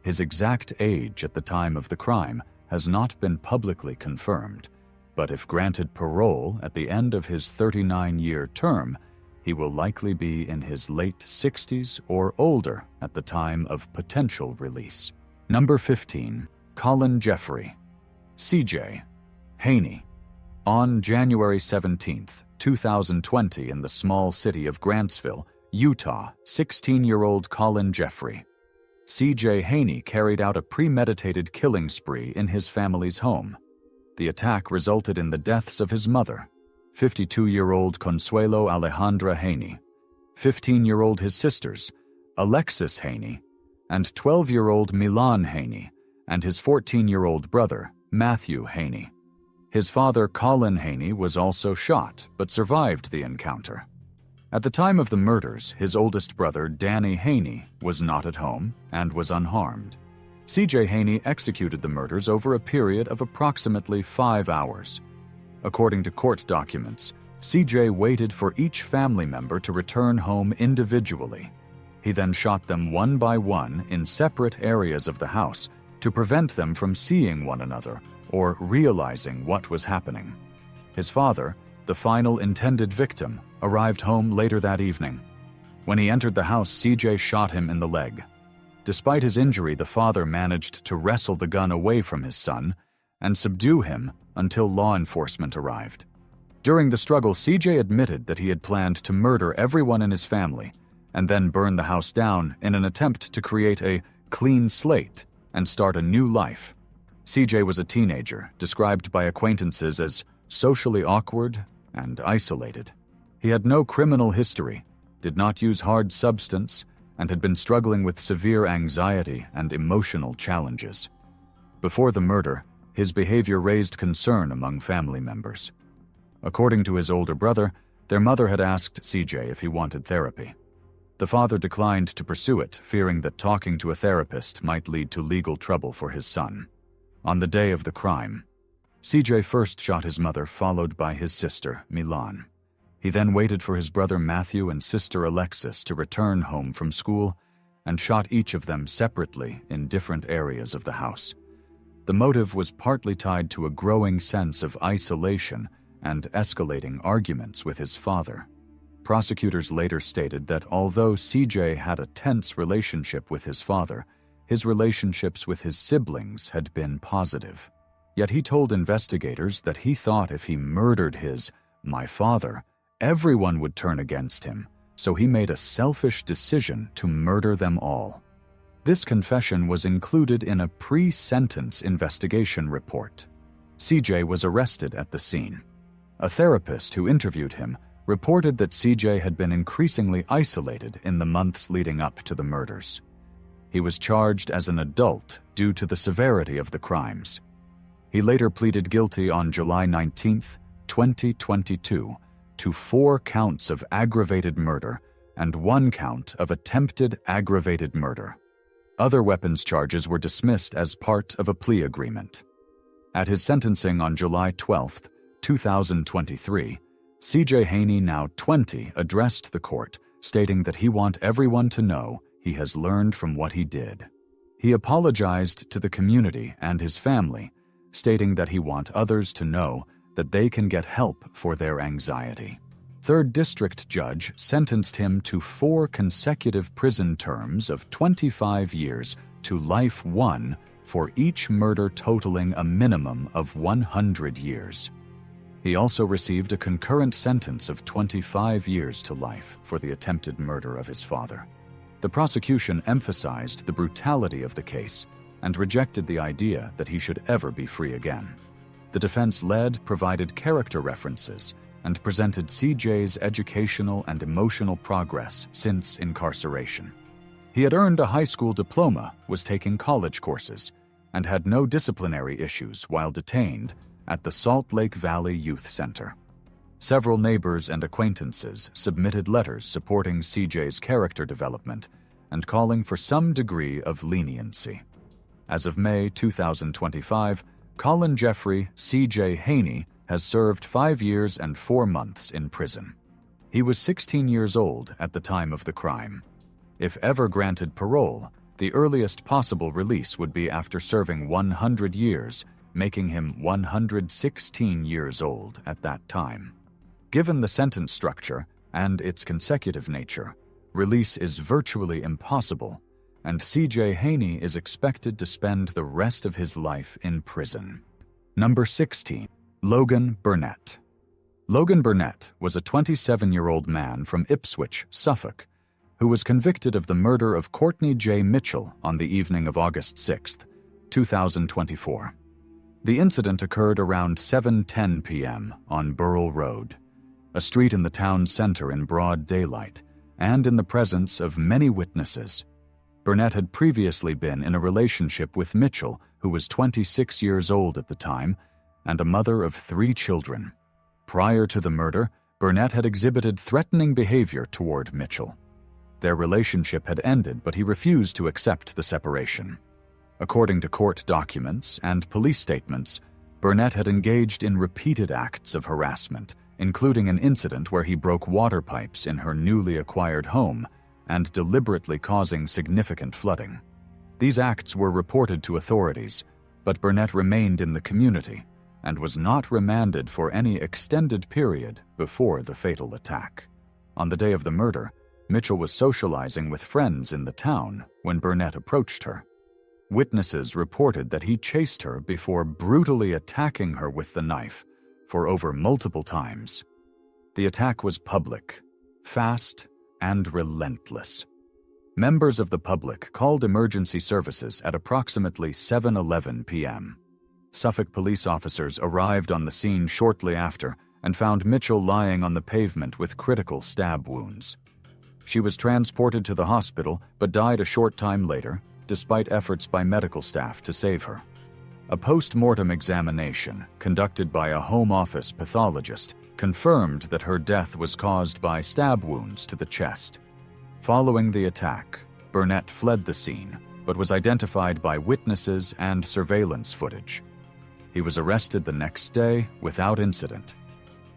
His exact age at the time of the crime has not been publicly confirmed, but if granted parole at the end of his 39-year term, he will likely be in his late 60s or older at the time of potential release. Number 15. Colin Jeffery, CJ, Haynie. On January 17, 2020, in the small city of Grantsville, Utah, 16-year-old Colin Jeffery, CJ Haynie, carried out a premeditated killing spree in his family's home. The attack resulted in the deaths of his mother, 52-year-old Consuelo Alejandra Haynie, 15-year-old his sisters, Alexis Haynie, and 12-year-old Milan Haynie, and his 14-year-old brother, Matthew Haynie. His father, Colin Haynie, was also shot, but survived the encounter. At the time of the murders, his oldest brother, Danny Haynie, was not at home and was unharmed. CJ Haynie executed the murders over a period of approximately 5 hours. According to court documents, CJ waited for each family member to return home individually. He then shot them one by one in separate areas of the house to prevent them from seeing one another or realizing what was happening. His father, the final intended victim, arrived home later that evening. When he entered the house, CJ shot him in the leg. Despite his injury, the father managed to wrestle the gun away from his son and subdue him until law enforcement arrived. During the struggle, CJ admitted that he had planned to murder everyone in his family and then burn the house down in an attempt to create a clean slate and start a new life. CJ was a teenager, described by acquaintances as socially awkward and isolated. He had no criminal history, did not use hard substance, and had been struggling with severe anxiety and emotional challenges. Before the murder, His behavior raised concern among family members. According to his older brother, their mother had asked CJ if he wanted therapy. The father declined to pursue it, fearing that talking to a therapist might lead to legal trouble for his son. On the day of the crime, CJ first shot his mother, followed by his sister, Milan. He then waited for his brother Matthew and sister Alexis to return home from school and shot each of them separately in different areas of the house. The motive was partly tied to a growing sense of isolation and escalating arguments with his father. Prosecutors later stated that although CJ had a tense relationship with his father, his relationships with his siblings had been positive. Yet he told investigators that he thought if he murdered my father, everyone would turn against him, so he made a selfish decision to murder them all. This confession was included in a pre-sentence investigation report. CJ was arrested at the scene. A therapist who interviewed him reported that CJ had been increasingly isolated in the months leading up to the murders. He was charged as an adult due to the severity of the crimes. He later pleaded guilty on July 19, 2022, to 4 counts of aggravated murder and 1 count of attempted aggravated murder. Other weapons charges were dismissed as part of a plea agreement. At his sentencing on July 12, 2023, CJ Haynie, now 20, addressed the court, stating that he wants everyone to know he has learned from what he did. He apologized to the community and his family, stating that he wants others to know that they can get help for their anxiety. 3rd District Judge sentenced him to 4 consecutive prison terms of 25 years to life 1 for each murder totaling a minimum of 100 years. He also received a concurrent sentence of 25 years to life for the attempted murder of his father. The prosecution emphasized the brutality of the case and rejected the idea that he should ever be free again. The defense provided character references and presented CJ's educational and emotional progress since incarceration. He had earned a high school diploma, was taking college courses, and had no disciplinary issues while detained at the Salt Lake Valley Youth Center. Several neighbors and acquaintances submitted letters supporting CJ's character development and calling for some degree of leniency. As of May 2025, Colin Jeffery, CJ Haynie, has served 5 years and 4 months in prison. He was 16 years old at the time of the crime. If ever granted parole, the earliest possible release would be after serving 100 years, making him 116 years old at that time. Given the sentence structure and its consecutive nature, release is virtually impossible, and CJ Haynie is expected to spend the rest of his life in prison. Number 16. Logan Burnett. Logan Burnett was a 27-year-old man from Ipswich, Suffolk, who was convicted of the murder of Courtney J. Mitchell on the evening of August 6, 2024. The incident occurred around 7:10 p.m. on Burrell Road, a street in the town center in broad daylight, and in the presence of many witnesses. Burnett had previously been in a relationship with Mitchell, who was 26 years old at the time, and a mother of 3 children. Prior to the murder, Burnett had exhibited threatening behavior toward Mitchell. Their relationship had ended, but he refused to accept the separation. According to court documents and police statements, Burnett had engaged in repeated acts of harassment, including an incident where he broke water pipes in her newly acquired home and deliberately causing significant flooding. These acts were reported to authorities, but Burnett remained in the community and was not remanded for any extended period before the fatal attack. On the day of the murder, Mitchell was socializing with friends in the town when Burnett approached her. Witnesses reported that he chased her before brutally attacking her with the knife for over multiple times. The attack was public, fast, and relentless. Members of the public called emergency services at approximately 7:11 p.m. Suffolk police officers arrived on the scene shortly after and found Mitchell lying on the pavement with critical stab wounds. She was transported to the hospital but died a short time later, despite efforts by medical staff to save her. A post-mortem examination conducted by a Home Office pathologist confirmed that her death was caused by stab wounds to the chest. Following the attack, Burnett fled the scene, but was identified by witnesses and surveillance footage. He was arrested the next day without incident.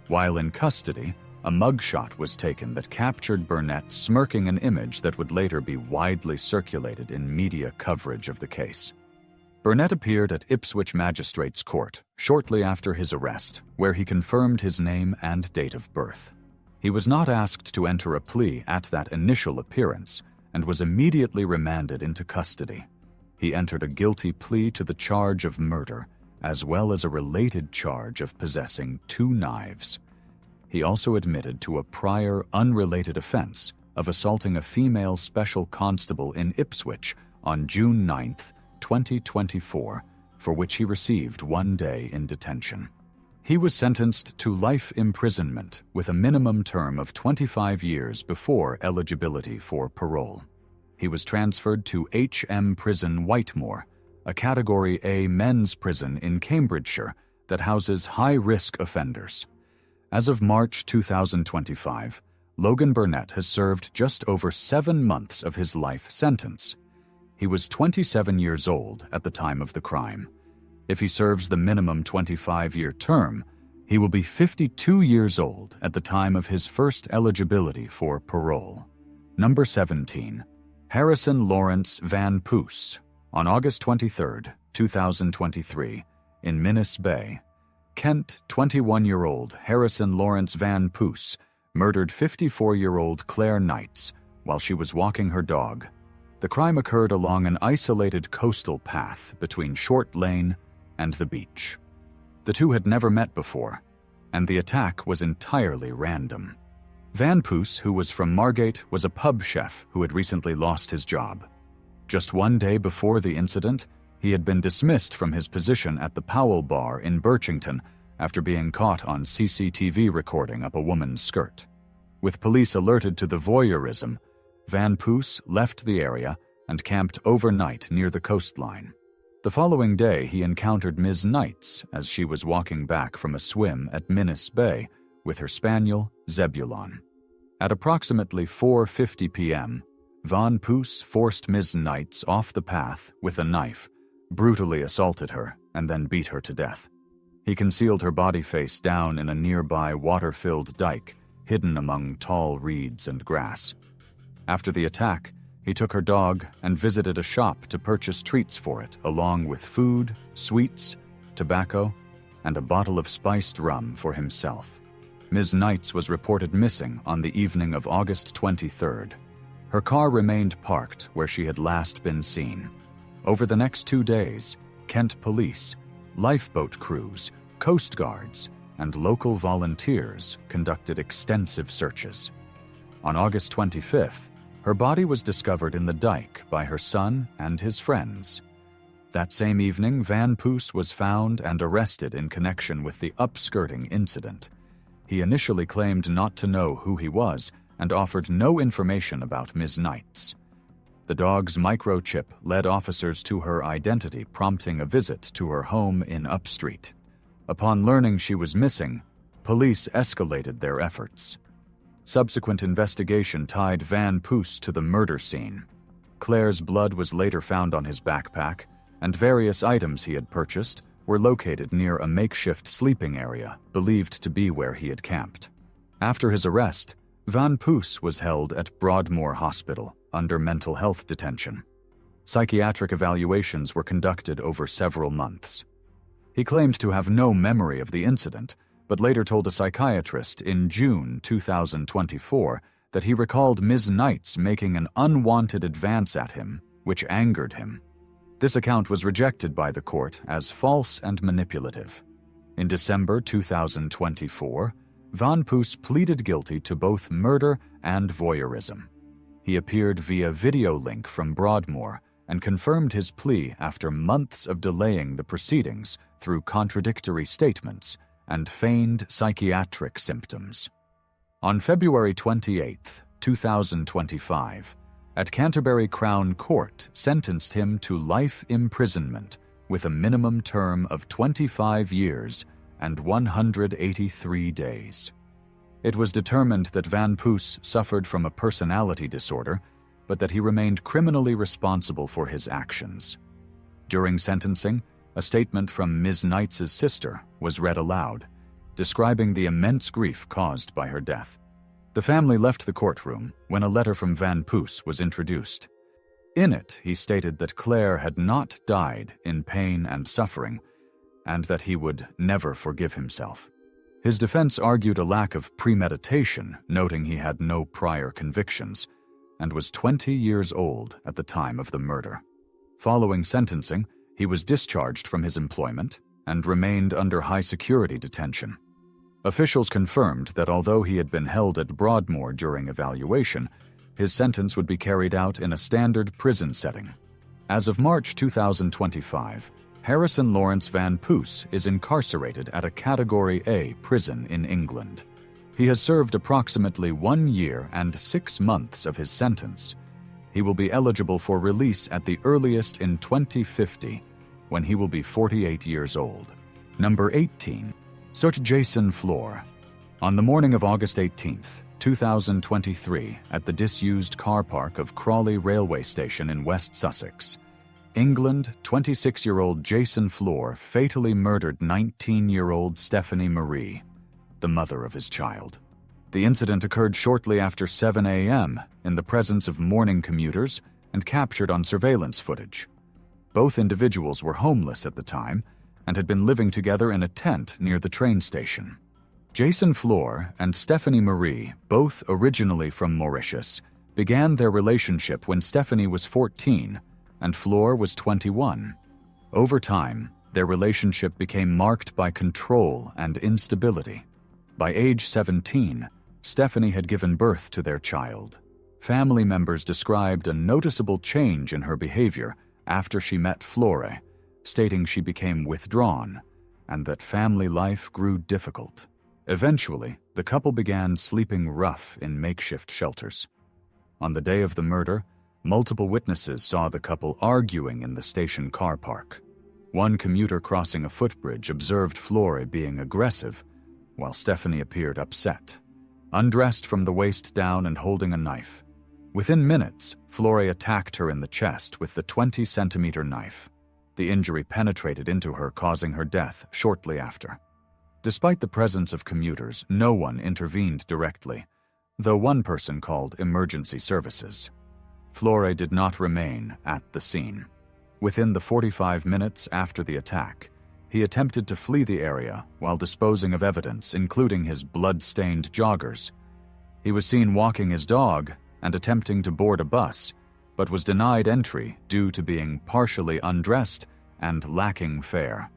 While in custody, a mugshot was taken that captured Burnett smirking an image that would later be widely circulated in media coverage of the case. Burnett appeared at Ipswich Magistrates' Court shortly after his arrest, where he confirmed his name and date of birth. He was not asked to enter a plea at that initial appearance and was immediately remanded into custody. He entered a guilty plea to the charge of murder, as well as a related charge of possessing 2 knives. He also admitted to a prior unrelated offense of assaulting a female special constable in Ipswich on June 9, 2024, for which he received 1 day in detention. He was sentenced to life imprisonment with a minimum term of 25 years before eligibility for parole. He was transferred to HM Prison Whitemoor, a Category A men's prison in Cambridgeshire that houses high-risk offenders. As of March 2025, Logan Burnett has served just over 7 months of his life sentence. He was 27 years old at the time of the crime. If he serves the minimum 25-year term, he will be 52 years old at the time of his first eligibility for parole. Number 17. Harrison Lawrence Van-Pooss, on August 23, 2023, in Minas Bay, Kent, 21-year-old Harrison Lawrence Van-Pooss murdered 54-year-old Claire Knights while she was walking her dog. The crime occurred along an isolated coastal path between Short Lane and the beach. The two had never met before, and the attack was entirely random. Van-Pooss, who was from Margate, was a pub chef who had recently lost his job. Just 1 day before the incident, he had been dismissed from his position at the Powell Bar in Birchington after being caught on CCTV recording up a woman's skirt. With police alerted to the voyeurism, Van-Pooss left the area and camped overnight near the coastline. The following day, he encountered Ms. Knights as she was walking back from a swim at Minas Bay with her spaniel, Zebulon. At approximately 4:50 p.m., Van-Pooss forced Ms. Knights off the path with a knife, brutally assaulted her, and then beat her to death. He concealed her body face down in a nearby water-filled dike, hidden among tall reeds and grass. After the attack, he took her dog and visited a shop to purchase treats for it, along with food, sweets, tobacco, and a bottle of spiced rum for himself. Ms. Knights was reported missing on the evening of August 23rd. Her car remained parked where she had last been seen. Over the next 2 days, Kent police, lifeboat crews, coast guards, and local volunteers conducted extensive searches. On August 25th, her body was discovered in the dike by her son and his friends. That same evening, Van-Pooss was found and arrested in connection with the upskirting incident. He initially claimed not to know who he was and offered no information about Ms. Knights. The dog's microchip led officers to her identity, prompting a visit to her home in Upstreet. Upon learning she was missing, police escalated their efforts. Subsequent investigation tied Van-Pooss to the murder scene. Claire's blood was later found on his backpack, and various items he had purchased were located near a makeshift sleeping area believed to be where he had camped. After his arrest, Van-Pooss was held at Broadmoor Hospital under mental health detention. Psychiatric evaluations were conducted over several months. He claimed to have no memory of the incident, but later told a psychiatrist in June 2024 that he recalled Ms. Knights making an unwanted advance at him, which angered him. This account was rejected by the court as false and manipulative. In December 2024, Van-Pooss pleaded guilty to both murder and voyeurism. He appeared via video link from Broadmoor and confirmed his plea after months of delaying the proceedings through contradictory statements and feigned psychiatric symptoms. On February 28, 2025, at Canterbury Crown Court sentenced him to life imprisonment with a minimum term of 25 years and 183 days. It was determined that Van-Pooss suffered from a personality disorder, but that he remained criminally responsible for his actions. During sentencing, a statement from Ms. Knight's sister was read aloud, describing the immense grief caused by her death. The family left the courtroom when a letter from Van-Pooss was introduced. In it, he stated that Claire had not died in pain and suffering, and that he would never forgive himself. His defense argued a lack of premeditation, noting he had no prior convictions, and was 20 years old at the time of the murder. Following sentencing, he was discharged from his employment and remained under high-security detention. Officials confirmed that although he had been held at Broadmoor during evaluation, his sentence would be carried out in a standard prison setting. As of March 2025, Harrison Lawrence Van-Pooss is incarcerated at a Category A prison in England. He has served approximately 1 year and 6 months of his sentence. He will be eligible for release at the earliest in 2050, when he will be 48 years old. Number 18. Sut Jason Flore. On the morning of August 18, 2023, at the disused car park of Crawley Railway Station in West Sussex, England, 26-year-old Jason Flore fatally murdered 19-year-old Stephanie Marie, the mother of his child. The incident occurred shortly after 7 a.m. in the presence of morning commuters and captured on surveillance footage. Both individuals were homeless at the time and had been living together in a tent near the train station. Jason Flore and Stephanie Marie, both originally from Mauritius, began their relationship when Stephanie was 14 and Flore was 21. Over time, their relationship became marked by control and instability. By age 17, Stephanie had given birth to their child. Family members described a noticeable change in her behavior after she met Flore, stating she became withdrawn and that family life grew difficult. Eventually, the couple began sleeping rough in makeshift shelters. On the day of the murder, multiple witnesses saw the couple arguing in the station car park. One commuter crossing a footbridge observed Flore being aggressive, while Stephanie appeared upset. Undressed from the waist down and holding a knife. Within minutes, Flore attacked her in the chest with the 20-centimeter knife. The injury penetrated into her, causing her death shortly after. Despite the presence of commuters, no one intervened directly, though one person called emergency services. Flore did not remain at the scene. Within the 45 minutes after the attack, he attempted to flee the area while disposing of evidence, including his blood-stained joggers. He was seen walking his dog and attempting to board a bus, but was denied entry due to being partially undressed and lacking fare.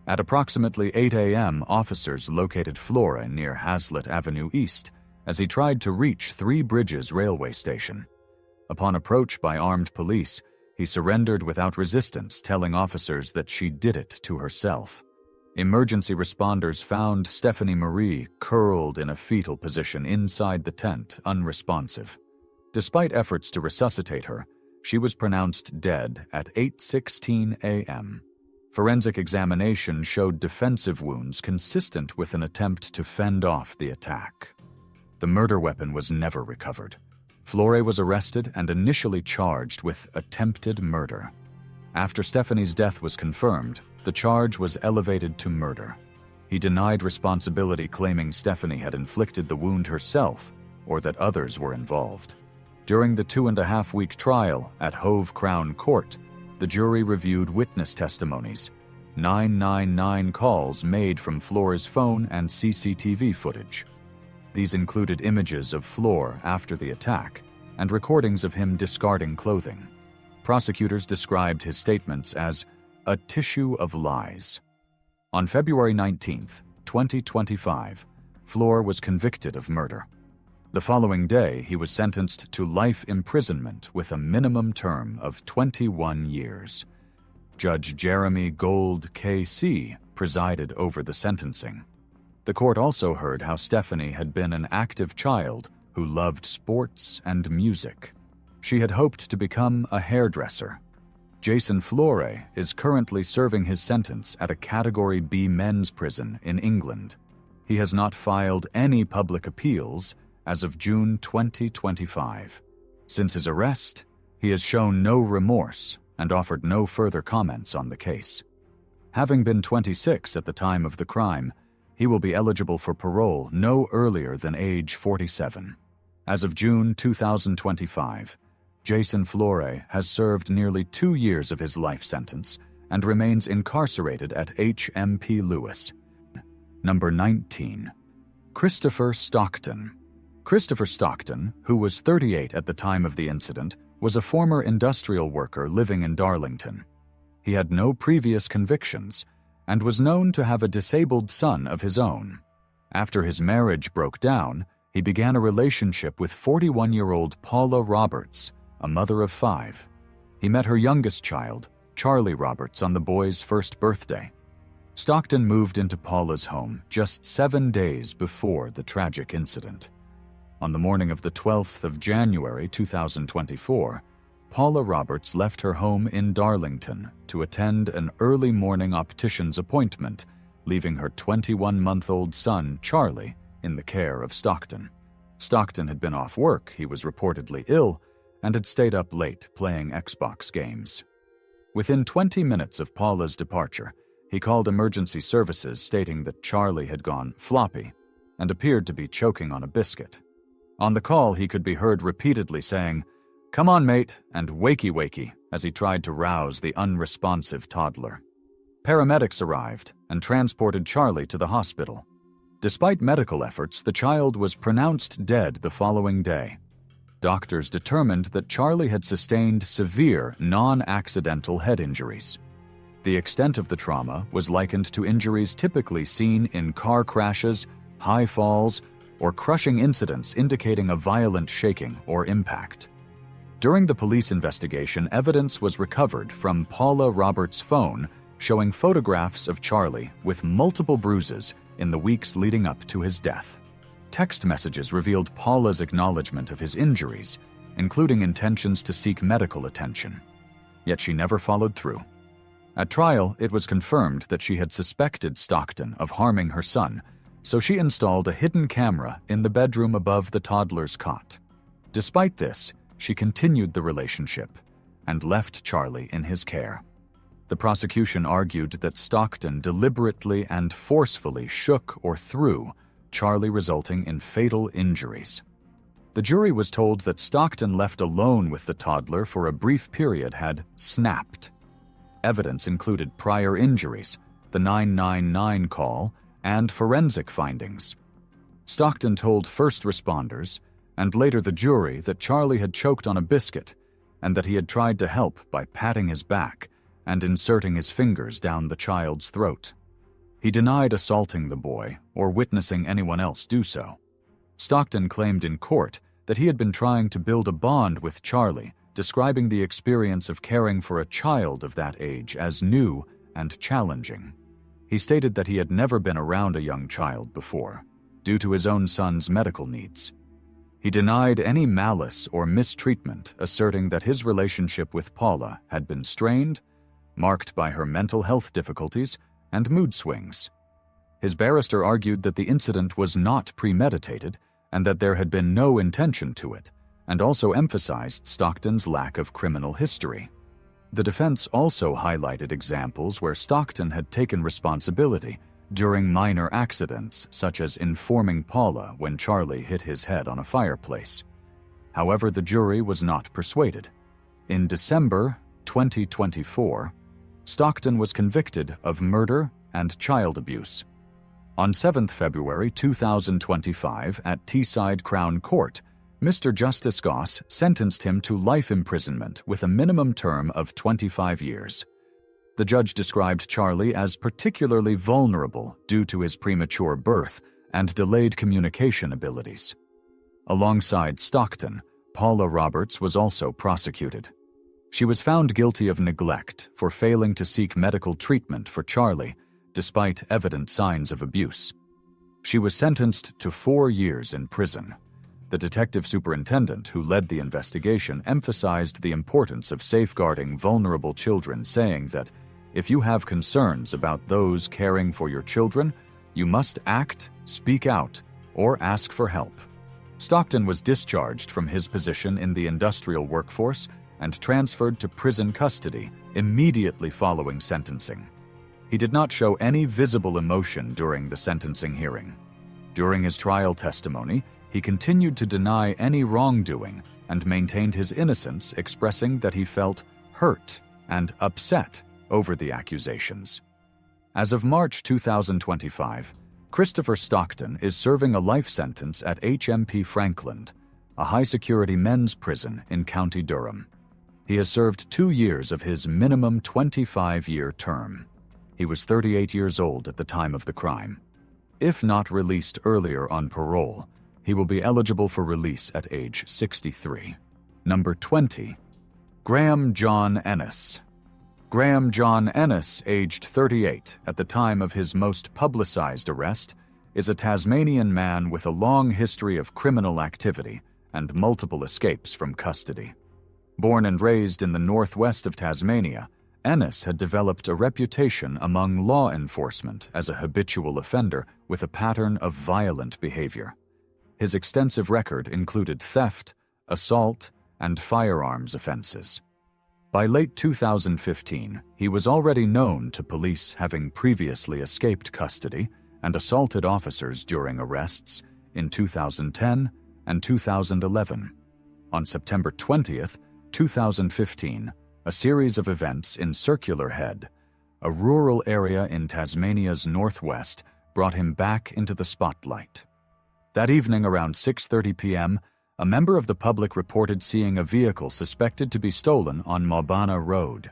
At approximately 8 a.m., officers located Flore near Hazlitt Avenue East as he tried to reach Three Bridges railway station. Upon approach by armed police, he surrendered without resistance, telling officers that she did it to herself. Emergency responders found Stephanie Marie curled in a fetal position inside the tent, unresponsive. Despite efforts to resuscitate her, she was pronounced dead at 8:16 a.m. Forensic examination showed defensive wounds consistent with an attempt to fend off the attack. The murder weapon was never recovered. Flore was arrested and initially charged with attempted murder. After Stephanie's death was confirmed, the charge was elevated to murder. He denied responsibility, claiming Stephanie had inflicted the wound herself or that others were involved. During the 2.5-week trial at Hove Crown Court, the jury reviewed witness testimonies, 999 calls made from Flore's phone and CCTV footage. These included images of Flore after the attack and recordings of him discarding clothing. Prosecutors described his statements as a tissue of lies. On February 19, 2025, Flore was convicted of murder. The following day, he was sentenced to life imprisonment with a minimum term of 21 years. Judge Jeremy Gold, KC, presided over the sentencing. The court also heard how Stephanie had been an active child who loved sports and music. She had hoped to become a hairdresser. Jason Flore is currently serving his sentence at a Category B men's prison in England. He has not filed any public appeals as of June 2025. Since his arrest, he has shown no remorse and offered no further comments on the case. Having been 26 at the time of the crime, he will be eligible for parole no earlier than age 47. As of June 2025, Jason Flore has served nearly 2 years of his life sentence and remains incarcerated at HMP Lewis. Number 19. Christopher Stockton. Christopher Stockton, who was 38 at the time of the incident, was a former industrial worker living in Darlington. He had no previous convictions and was known to have a disabled son of his own. After his marriage broke down, he began a relationship with 41-year-old Paula Roberts, a mother of 5. He met her youngest child, Charlie Roberts, on the boy's first birthday. Stockton moved into Paula's home just 7 days before the tragic incident. On the morning of the 12th of January 2024, Paula Roberts left her home in Darlington to attend an early morning optician's appointment, leaving her 21-month-old son, Charlie, in the care of Stockton. Stockton had been off work, he was reportedly ill, and had stayed up late playing Xbox games. Within 20 minutes of Paula's departure, he called emergency services stating that Charlie had gone floppy and appeared to be choking on a biscuit. On the call, he could be heard repeatedly saying, "Come on, mate," and "wakey wakey," as he tried to rouse the unresponsive toddler. Paramedics arrived and transported Charlie to the hospital. Despite medical efforts, the child was pronounced dead the following day. Doctors determined that Charlie had sustained severe, non-accidental head injuries. The extent of the trauma was likened to injuries typically seen in car crashes, high falls, or crushing incidents indicating a violent shaking or impact. During the police investigation, evidence was recovered from Paula Roberts' phone showing photographs of Charlie with multiple bruises in the weeks leading up to his death. Text messages revealed Paula's acknowledgement of his injuries, including intentions to seek medical attention. Yet she never followed through. At trial, it was confirmed that she had suspected Stockton of harming her son, so she installed a hidden camera in the bedroom above the toddler's cot. Despite this, she continued the relationship and left Charlie in his care. The prosecution argued that Stockton deliberately and forcefully shook or threw Charlie, resulting in fatal injuries. The jury was told that Stockton, left alone with the toddler for a brief period, had snapped. Evidence included prior injuries, the 999 call, and forensic findings. Stockton told first responders, and later the jury, that Charlie had choked on a biscuit and that he had tried to help by patting his back and inserting his fingers down the child's throat. He denied assaulting the boy or witnessing anyone else do so. Stockton claimed in court that he had been trying to build a bond with Charlie, describing the experience of caring for a child of that age as new and challenging. He stated that he had never been around a young child before, due to his own son's medical needs. He denied any malice or mistreatment, asserting that his relationship with Paula had been strained, marked by her mental health difficulties and mood swings. His barrister argued that the incident was not premeditated and that there had been no intention to it, and also emphasized Stockton's lack of criminal history. The defense also highlighted examples where Stockton had taken responsibility during minor accidents, such as informing Paula when Charlie hit his head on a fireplace. However, the jury was not persuaded. In December 2024, Stockton was convicted of murder and child abuse. On 7th February 2025, at Teesside Crown Court, Mr. Justice Goss sentenced him to life imprisonment with a minimum term of 25 years. The judge described Charlie as particularly vulnerable due to his premature birth and delayed communication abilities. Alongside Stockton, Paula Roberts was also prosecuted. She was found guilty of neglect for failing to seek medical treatment for Charlie, despite evident signs of abuse. She was sentenced to 4 years in prison. The detective superintendent who led the investigation emphasized the importance of safeguarding vulnerable children, saying that if you have concerns about those caring for your children, you must act, speak out, or ask for help. Stockton was discharged from his position in the industrial workforce and transferred to prison custody immediately following sentencing. He did not show any visible emotion during the sentencing hearing. During his trial testimony, he continued to deny any wrongdoing and maintained his innocence, expressing that he felt hurt and upset over the accusations. As of March 2025, Christopher Stockton is serving a life sentence at HMP Franklin, a high-security men's prison in County Durham. He has served 2 years of his minimum 25-year term. He was 38 years old at the time of the crime. If not released earlier on parole, he will be eligible for release at age 63. Number 20. Graham John Enniss. Graham John Enniss, aged 38 at the time of his most publicized arrest, is a Tasmanian man with a long history of criminal activity and multiple escapes from custody. Born and raised in the northwest of Tasmania, Ennis had developed a reputation among law enforcement as a habitual offender with a pattern of violent behavior. His extensive record included theft, assault, and firearms offenses. By late 2015, he was already known to police, having previously escaped custody and assaulted officers during arrests in 2010 and 2011. On September 20th, 2015, a series of events in Circular Head, a rural area in Tasmania's northwest, brought him back into the spotlight. That evening around 6:30 p.m., a member of the public reported seeing a vehicle suspected to be stolen on Maubana Road.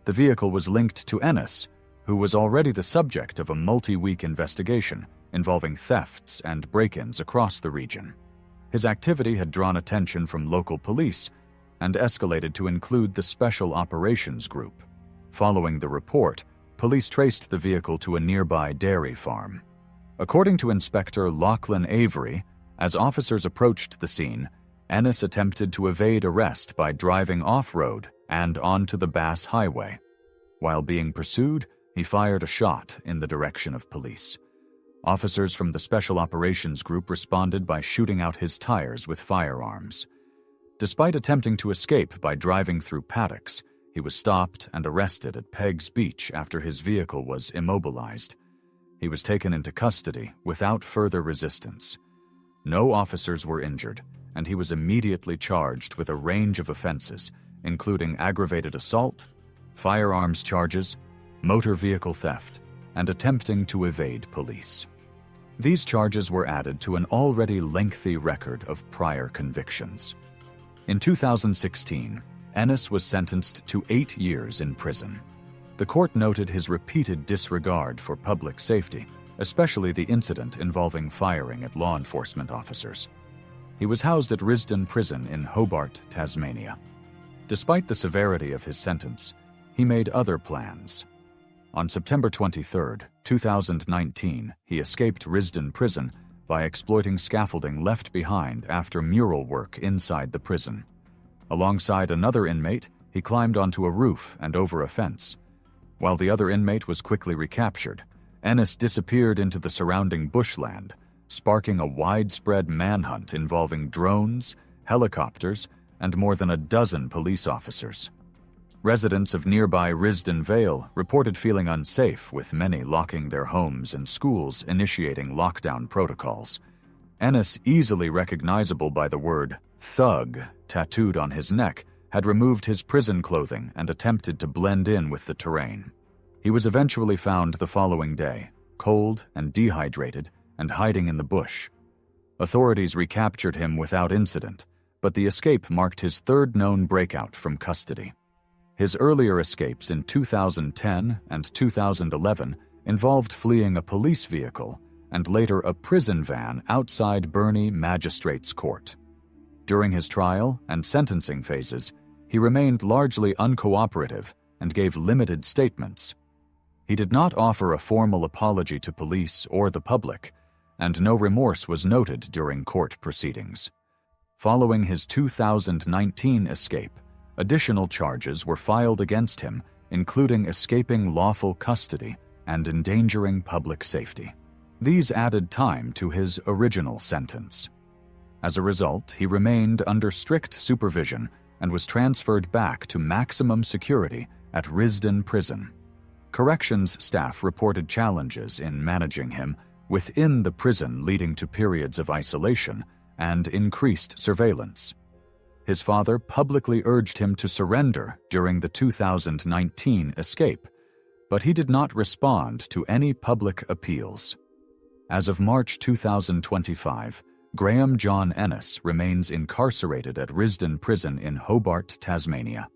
The vehicle was linked to Ennis, who was already the subject of a multi-week investigation involving thefts and break-ins across the region. His activity had drawn attention from local police and escalated to include the Special Operations Group. Following the report, police traced the vehicle to a nearby dairy farm. According to Inspector Lachlan Avery, as officers approached the scene, Ennis attempted to evade arrest by driving off-road and onto the Bass Highway. While being pursued, he fired a shot in the direction of police. Officers from the Special Operations Group responded by shooting out his tires with firearms. Despite attempting to escape by driving through paddocks, he was stopped and arrested at Peggs Beach after his vehicle was immobilized. He was taken into custody without further resistance. No officers were injured, and he was immediately charged with a range of offenses, including aggravated assault, firearms charges, motor vehicle theft, and attempting to evade police. These charges were added to an already lengthy record of prior convictions. In 2016, Ennis was sentenced to 8 years in prison. The court noted his repeated disregard for public safety, especially the incident involving firing at law enforcement officers. He was housed at Risdon Prison in Hobart, Tasmania. Despite the severity of his sentence, he made other plans. On September 23, 2019, he escaped Risdon Prison by exploiting scaffolding left behind after mural work inside the prison. Alongside another inmate, he climbed onto a roof and over a fence. While the other inmate was quickly recaptured, Ennis disappeared into the surrounding bushland, sparking a widespread manhunt involving drones, helicopters, and more than a dozen police officers. Residents of nearby Risdon Vale reported feeling unsafe, with many locking their homes and schools initiating lockdown protocols. Ennis, easily recognizable by the word "thug" tattooed on his neck, had removed his prison clothing and attempted to blend in with the terrain. He was eventually found the following day, cold and dehydrated and hiding in the bush. Authorities recaptured him without incident, but the escape marked his third known breakout from custody. His earlier escapes in 2010 and 2011 involved fleeing a police vehicle and later a prison van outside Burnie Magistrates Court. During his trial and sentencing phases, he remained largely uncooperative and gave limited statements. He did not offer a formal apology to police or the public, and no remorse was noted during court proceedings. Following his 2019 escape, additional charges were filed against him, including escaping lawful custody and endangering public safety. These added time to his original sentence. As a result, he remained under strict supervision and was transferred back to maximum security at Risdon Prison. Corrections staff reported challenges in managing him within the prison, leading to periods of isolation and increased surveillance. His father publicly urged him to surrender during the 2019 escape, but he did not respond to any public appeals. As of March 2025, Graham John Enniss remains incarcerated at Risdon Prison in Hobart, Tasmania.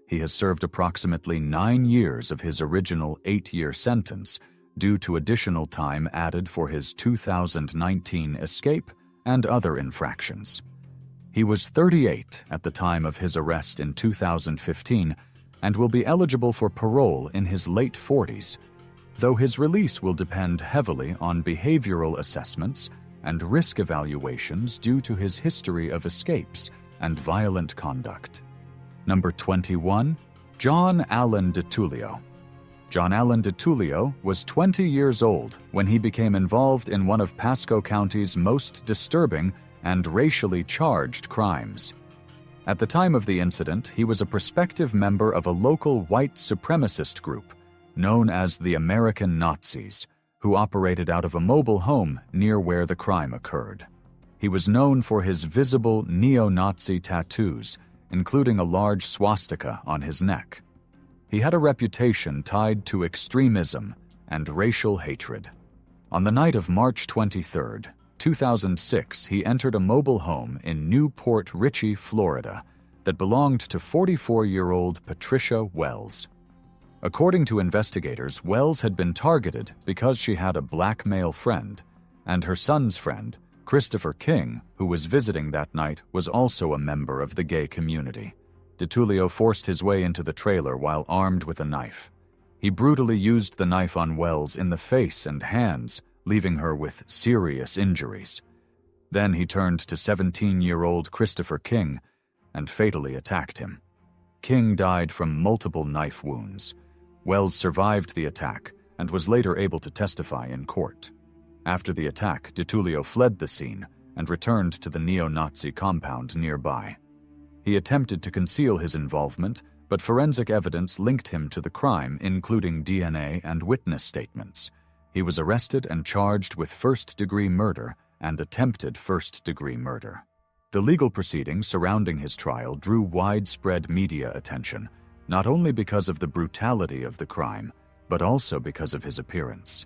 He has served approximately 9 years of his original 8-year sentence due to additional time added for his 2019 escape and other infractions. He was 38 at the time of his arrest in 2015 and will be eligible for parole in his late 40s, though his release will depend heavily on behavioral assessments and risk evaluations due to his history of escapes and violent conduct. Number 21. John Allen Ditullio. John Allen Ditullio was 20 years old when he became involved in one of Pasco County's most disturbing and racially charged crimes. At the time of the incident, he was a prospective member of a local white supremacist group known as the American Nazis, who operated out of a mobile home near where the crime occurred. He was known for his visible neo-Nazi tattoos, including a large swastika on his neck. He had a reputation tied to extremism and racial hatred. On the night of March 23, 2006, he entered a mobile home in Newport Richey, Florida, that belonged to 44-year-old Patricia Wells. According to investigators, Wells had been targeted because she had a black male friend, and her son's friend, Christopher King, who was visiting that night, was also a member of the gay community. Ditullio forced his way into the trailer while armed with a knife. He brutally used the knife on Wells in the face and hands, leaving her with serious injuries. Then he turned to 17-year-old Christopher King and fatally attacked him. King died from multiple knife wounds. Wells survived the attack and was later able to testify in court. After the attack, Ditullio fled the scene and returned to the neo-Nazi compound nearby. He attempted to conceal his involvement, but forensic evidence linked him to the crime, including DNA and witness statements. He was arrested and charged with first-degree murder and attempted first-degree murder. The legal proceedings surrounding his trial drew widespread media attention, not only because of the brutality of the crime, but also because of his appearance.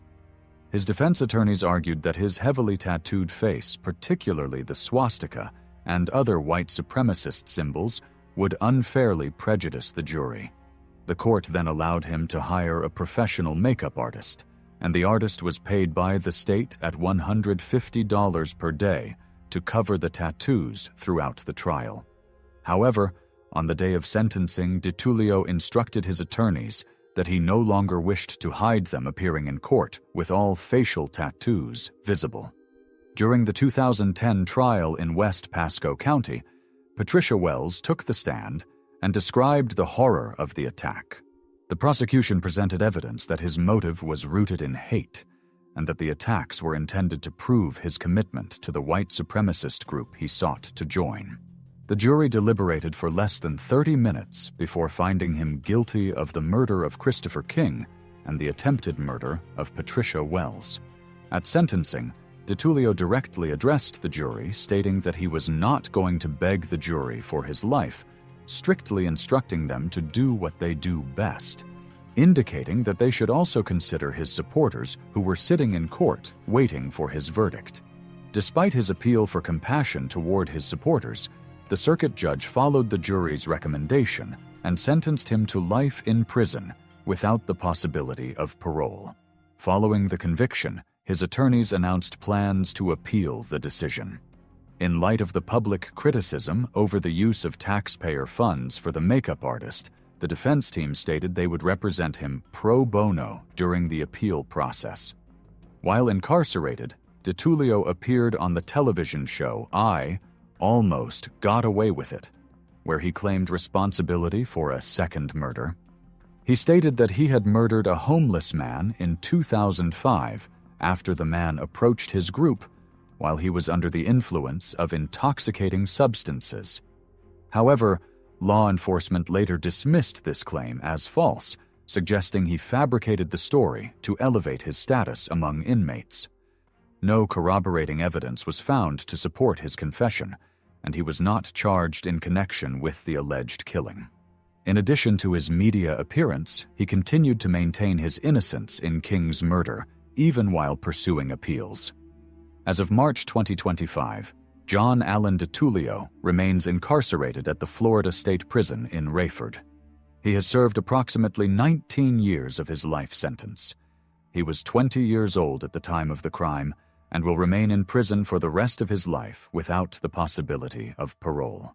His defense attorneys argued that his heavily tattooed face, particularly the swastika and other white supremacist symbols, would unfairly prejudice the jury. The court then allowed him to hire a professional makeup artist, and the artist was paid by the state at $150 per day to cover the tattoos throughout the trial. However, on the day of sentencing, Ditullio instructed his attorneys that he no longer wished to hide them appearing in court with all facial tattoos visible. During the 2010 trial in West Pasco County, Patricia Wells took the stand and described the horror of the attack. The prosecution presented evidence that his motive was rooted in hate and that the attacks were intended to prove his commitment to the white supremacist group he sought to join. The jury deliberated for less than 30 minutes before finding him guilty of the murder of Christopher King and the attempted murder of Patricia Wells. At sentencing, Ditullio directly addressed the jury, stating that he was not going to beg the jury for his life, strictly instructing them to do what they do best, indicating that they should also consider his supporters who were sitting in court waiting for his verdict. Despite his appeal for compassion toward his supporters, the circuit judge followed the jury's recommendation and sentenced him to life in prison without the possibility of parole. Following the conviction, his attorneys announced plans to appeal the decision. In light of the public criticism over the use of taxpayer funds for the makeup artist, the defense team stated they would represent him pro bono during the appeal process. While incarcerated, Ditullio appeared on the television show almost got away with it, where he claimed responsibility for a second murder. He stated that he had murdered a homeless man in 2005 after the man approached his group while he was under the influence of intoxicating substances. However, law enforcement later dismissed this claim as false, suggesting he fabricated the story to elevate his status among inmates. No corroborating evidence was found to support his confession, and he was not charged in connection with the alleged killing. In addition to his media appearance, he continued to maintain his innocence in King's murder, even while pursuing appeals. As of March 2025, John Allen Ditullio remains incarcerated at the Florida State Prison in Rayford. He has served approximately 19 years of his life sentence. He was 20 years old at the time of the crime and will remain in prison for the rest of his life without the possibility of parole.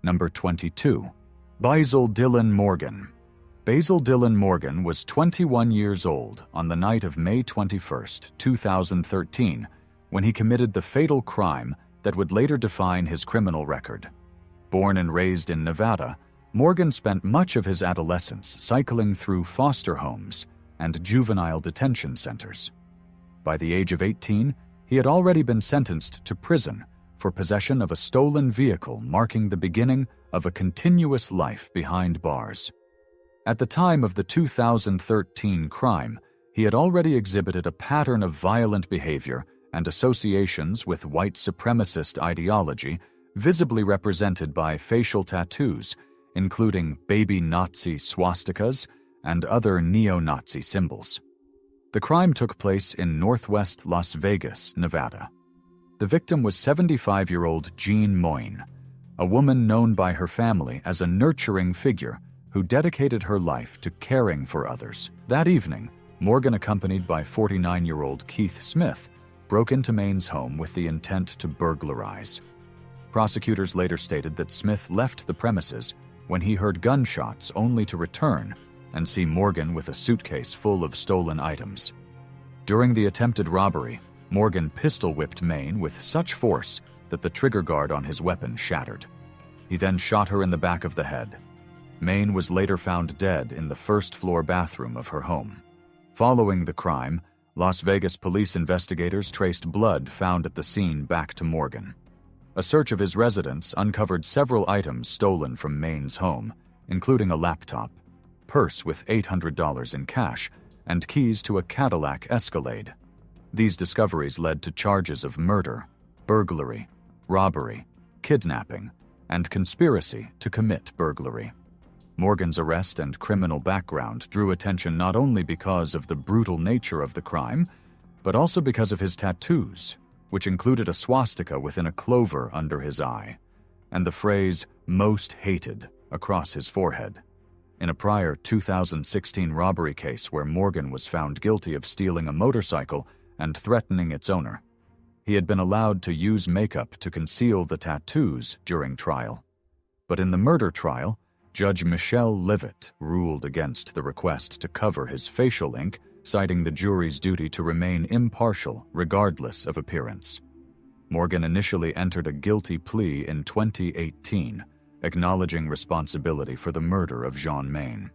Number 22. Basil Dylan Morgan. Basil Dylan Morgan was 21 years old on the night of May 21, 2013, when he committed the fatal crime that would later define his criminal record. Born and raised in Nevada, Morgan spent much of his adolescence cycling through foster homes and juvenile detention centers. By the age of 18, he had already been sentenced to prison for possession of a stolen vehicle, marking the beginning of a continuous life behind bars. At the time of the 2013 crime, he had already exhibited a pattern of violent behavior and associations with white supremacist ideology, visibly represented by facial tattoos, including baby Nazi swastikas and other neo-Nazi symbols. The crime took place in northwest Las Vegas, Nevada. The victim was 75-year-old Jean Moyne, a woman known by her family as a nurturing figure who dedicated her life to caring for others. That evening, Morgan, accompanied by 49-year-old Keith Smith, broke into Maine's home with the intent to burglarize. Prosecutors later stated that Smith left the premises when he heard gunshots, only to return and see Morgan with a suitcase full of stolen items. During the attempted robbery, Morgan pistol-whipped Maine with such force that the trigger guard on his weapon shattered. He then shot her in the back of the head. Maine was later found dead in the first-floor bathroom of her home. Following the crime, Las Vegas police investigators traced blood found at the scene back to Morgan. A search of his residence uncovered several items stolen from Maine's home, including a laptop, purse with $800 in cash, and keys to a Cadillac Escalade. These discoveries led to charges of murder, burglary, robbery, kidnapping, and conspiracy to commit burglary. Morgan's arrest and criminal background drew attention not only because of the brutal nature of the crime, but also because of his tattoos, which included a swastika within a clover under his eye, and the phrase "most hated" across his forehead. In a prior 2016 robbery case where Morgan was found guilty of stealing a motorcycle and threatening its owner, he had been allowed to use makeup to conceal the tattoos during trial. But in the murder trial, Judge Michelle Livet ruled against the request to cover his facial ink, citing the jury's duty to remain impartial regardless of appearance. Morgan initially entered a guilty plea in 2018, acknowledging responsibility for the murder of Jean Maine.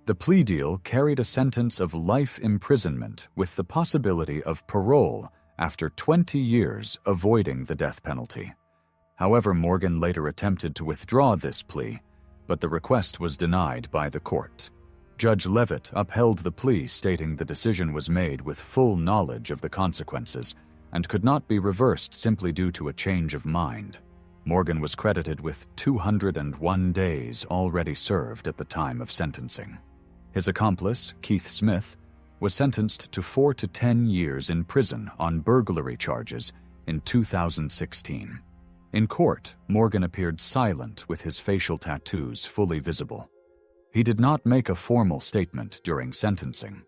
The plea deal carried a sentence of life imprisonment with the possibility of parole after 20 years avoiding the death penalty. However, Morgan later attempted to withdraw this plea, but the request was denied by the court. Judge Levitt upheld the plea, stating the decision was made with full knowledge of the consequences and could not be reversed simply due to a change of mind. Morgan was credited with 201 days already served at the time of sentencing. His accomplice, Keith Smith, was sentenced to 4 to 10 years in prison on burglary charges in 2016. In court, Morgan appeared silent with his facial tattoos fully visible. He did not make a formal statement during sentencing.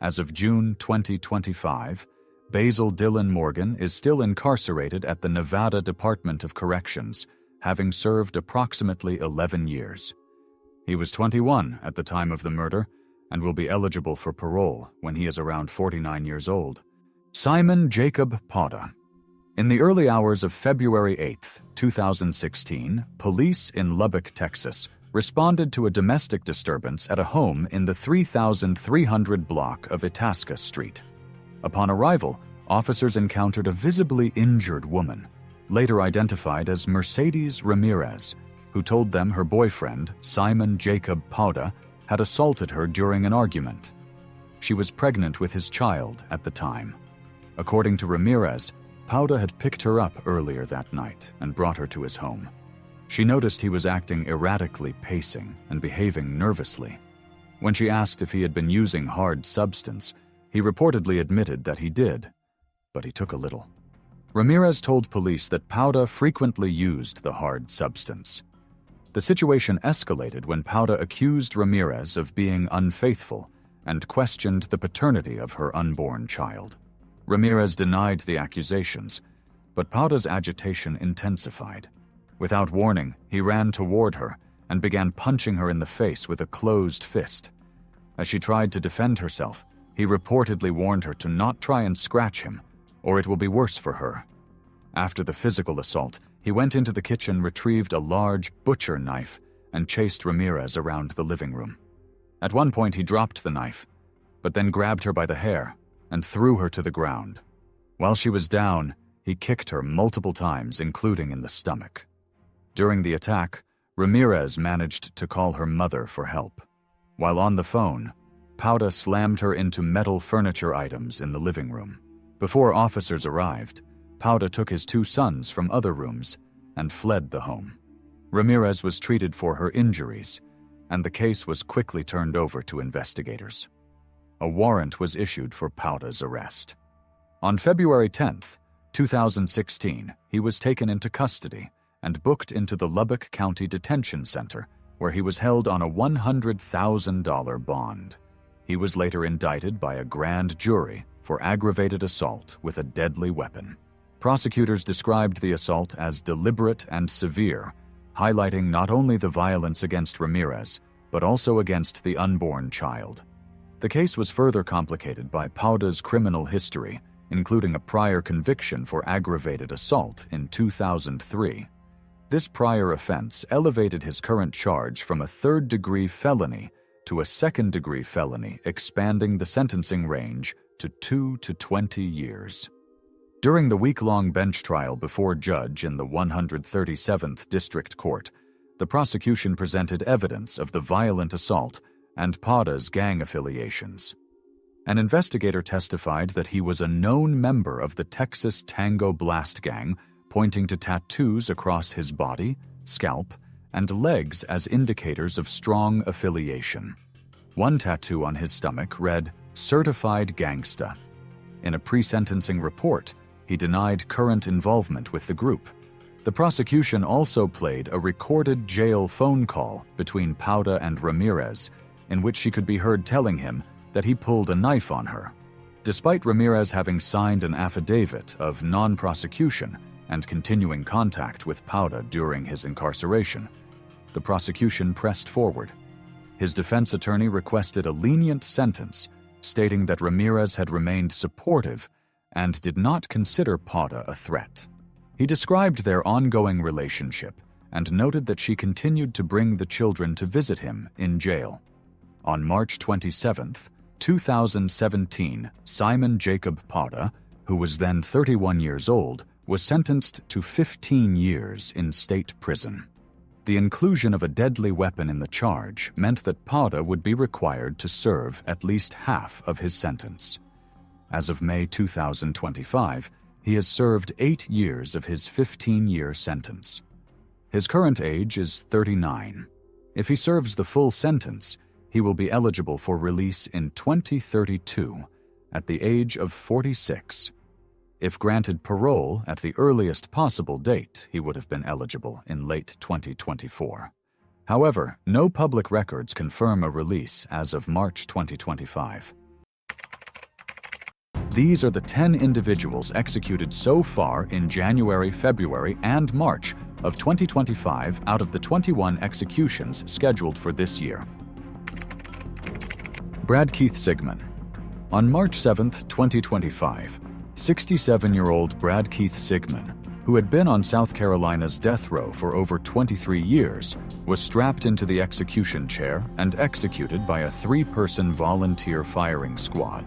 As of June 2025, Basil Dylan Morgan is still incarcerated at the Nevada Department of Corrections, having served approximately 11 years. He was 21 at the time of the murder and will be eligible for parole when he is around 49 years old. Simon Jacob Pauda. In the early hours of February 8, 2016, police in Lubbock, Texas, responded to a domestic disturbance at a home in the 3300 block of Itasca Street. Upon arrival, officers encountered a visibly injured woman, later identified as Mercedes Ramirez, who told them her boyfriend, Simon Jacob Pauda, had assaulted her during an argument. She was pregnant with his child at the time. According to Ramirez, Pauda had picked her up earlier that night and brought her to his home. She noticed he was acting erratically, pacing and behaving nervously. When she asked if he had been using hard substance, he reportedly admitted that he did, but he took a little. Ramirez told police that Pauda frequently used the hard substance. The situation escalated when Pauda accused Ramirez of being unfaithful and questioned the paternity of her unborn child. Ramirez denied the accusations, but Pauda's agitation intensified. Without warning, he ran toward her and began punching her in the face with a closed fist. As she tried to defend herself, he reportedly warned her to not try and scratch him, or it will be worse for her. After the physical assault, he went into the kitchen, retrieved a large butcher knife, and chased Ramirez around the living room. At one point, he dropped the knife, but then grabbed her by the hair and threw her to the ground. While she was down, he kicked her multiple times, including in the stomach. During the attack, Ramirez managed to call her mother for help. While on the phone, Pauda slammed her into metal furniture items in the living room. Before officers arrived, Pauda took his 2 sons from other rooms and fled the home. Ramirez was treated for her injuries, and the case was quickly turned over to investigators. A warrant was issued for Pauda's arrest. On February 10, 2016, he was taken into custody and booked into the Lubbock County Detention Center, where he was held on a $100,000 bond. He was later indicted by a grand jury for aggravated assault with a deadly weapon. Prosecutors described the assault as deliberate and severe, highlighting not only the violence against Ramirez, but also against the unborn child. The case was further complicated by Pauda's criminal history, including a prior conviction for aggravated assault in 2003. This prior offense elevated his current charge from a third-degree felony to a second-degree felony, expanding the sentencing range to 2 to 20 years. During the week-long bench trial before judge in the 137th District Court, the prosecution presented evidence of the violent assault and Pauda's gang affiliations. An investigator testified that he was a known member of the Texas Tango Blast Gang, pointing to tattoos across his body, scalp, and legs as indicators of strong affiliation. One tattoo on his stomach read, "Certified Gangsta." In a pre-sentencing report, he denied current involvement with the group. The prosecution also played a recorded jail phone call between Pauda and Ramirez, in which she could be heard telling him that he pulled a knife on her. Despite Ramirez having signed an affidavit of non-prosecution and continuing contact with Pauda during his incarceration, the prosecution pressed forward. His defense attorney requested a lenient sentence, stating that Ramirez had remained supportive and did not consider Pauda a threat. He described their ongoing relationship and noted that she continued to bring the children to visit him in jail. On March 27, 2017, Simon Jacob Pauda, who was then 31 years old, was sentenced to 15 years in state prison. The inclusion of a deadly weapon in the charge meant that Pauda would be required to serve at least half of his sentence. As of May 2025, he has served 8 years of his 15-year sentence. His current age is 39. If he serves the full sentence, he will be eligible for release in 2032 at the age of 46. If granted parole at the earliest possible date, he would have been eligible in late 2024. However, no public records confirm a release as of March 2025. These are the 10 individuals executed so far in January, February, and March of 2025 out of the 21 executions scheduled for this year. Brad Keith Sigmund. On March 7, 2025, 67-year-old Brad Keith Sigmund, who had been on South Carolina's death row for over 23 years, was strapped into the execution chair and executed by a 3-person volunteer firing squad,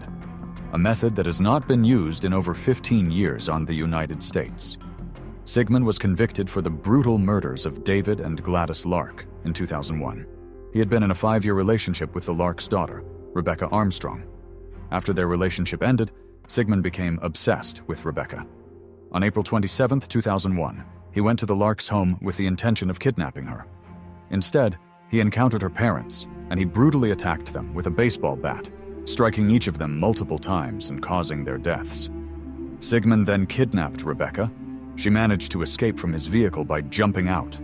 a method that has not been used in over 15 years on the United States. Sigmund was convicted for the brutal murders of David and Gladys Lark in 2001. He had been in a 5-year relationship with the Lark's daughter, Rebecca Armstrong. After their relationship ended, Sigmund became obsessed with Rebecca. On April 27, 2001, he went to the Lark's home with the intention of kidnapping her. Instead, he encountered her parents, and he brutally attacked them with a baseball bat, striking each of them multiple times and causing their deaths. Sigmund then kidnapped Rebecca. She managed to escape from his vehicle by jumping out.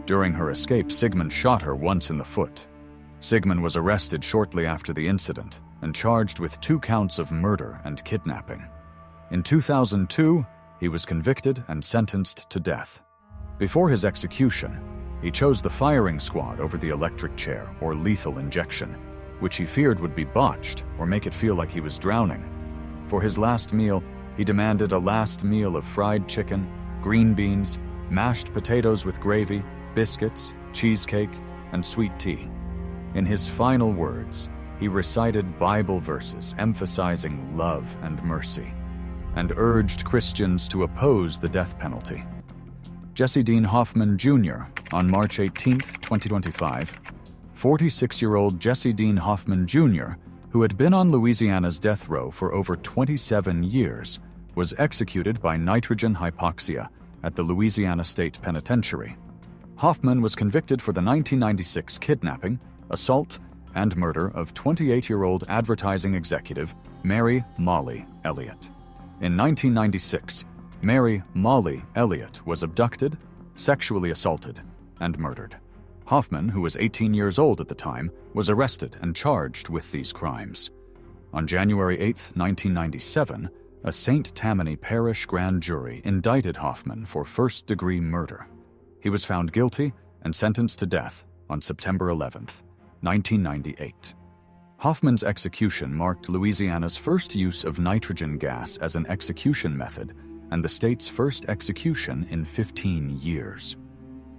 During her escape, Sigmund shot her once in the foot. Sigmund was arrested shortly after the incident and charged with 2 counts of murder and kidnapping. In 2002, he was convicted and sentenced to death. Before his execution, he chose the firing squad over the electric chair or lethal injection, which he feared would be botched or make it feel like he was drowning. For his last meal, he demanded a last meal of fried chicken, green beans, mashed potatoes with gravy, biscuits, cheesecake, and sweet tea. In his final words, he recited Bible verses emphasizing love and mercy, and urged Christians to oppose the death penalty. Jesse Dean Hoffman Jr., on March 18, 2025, 46-year-old Jesse Dean Hoffman Jr., who had been on Louisiana's death row for over 27 years, was executed by nitrogen hypoxia at the Louisiana State Penitentiary. Hoffman was convicted for the 1996 kidnapping, assault, and murder of 28-year-old advertising executive Mary Molly Elliott. In 1996, Mary Molly Elliott was abducted, sexually assaulted, and murdered. Hoffman, who was 18 years old at the time, was arrested and charged with these crimes. On January 8, 1997, a St. Tammany Parish grand jury indicted Hoffman for first-degree murder. He was found guilty and sentenced to death on September 11, 1998. Hoffman's execution marked Louisiana's first use of nitrogen gas as an execution method and the state's first execution in 15 years.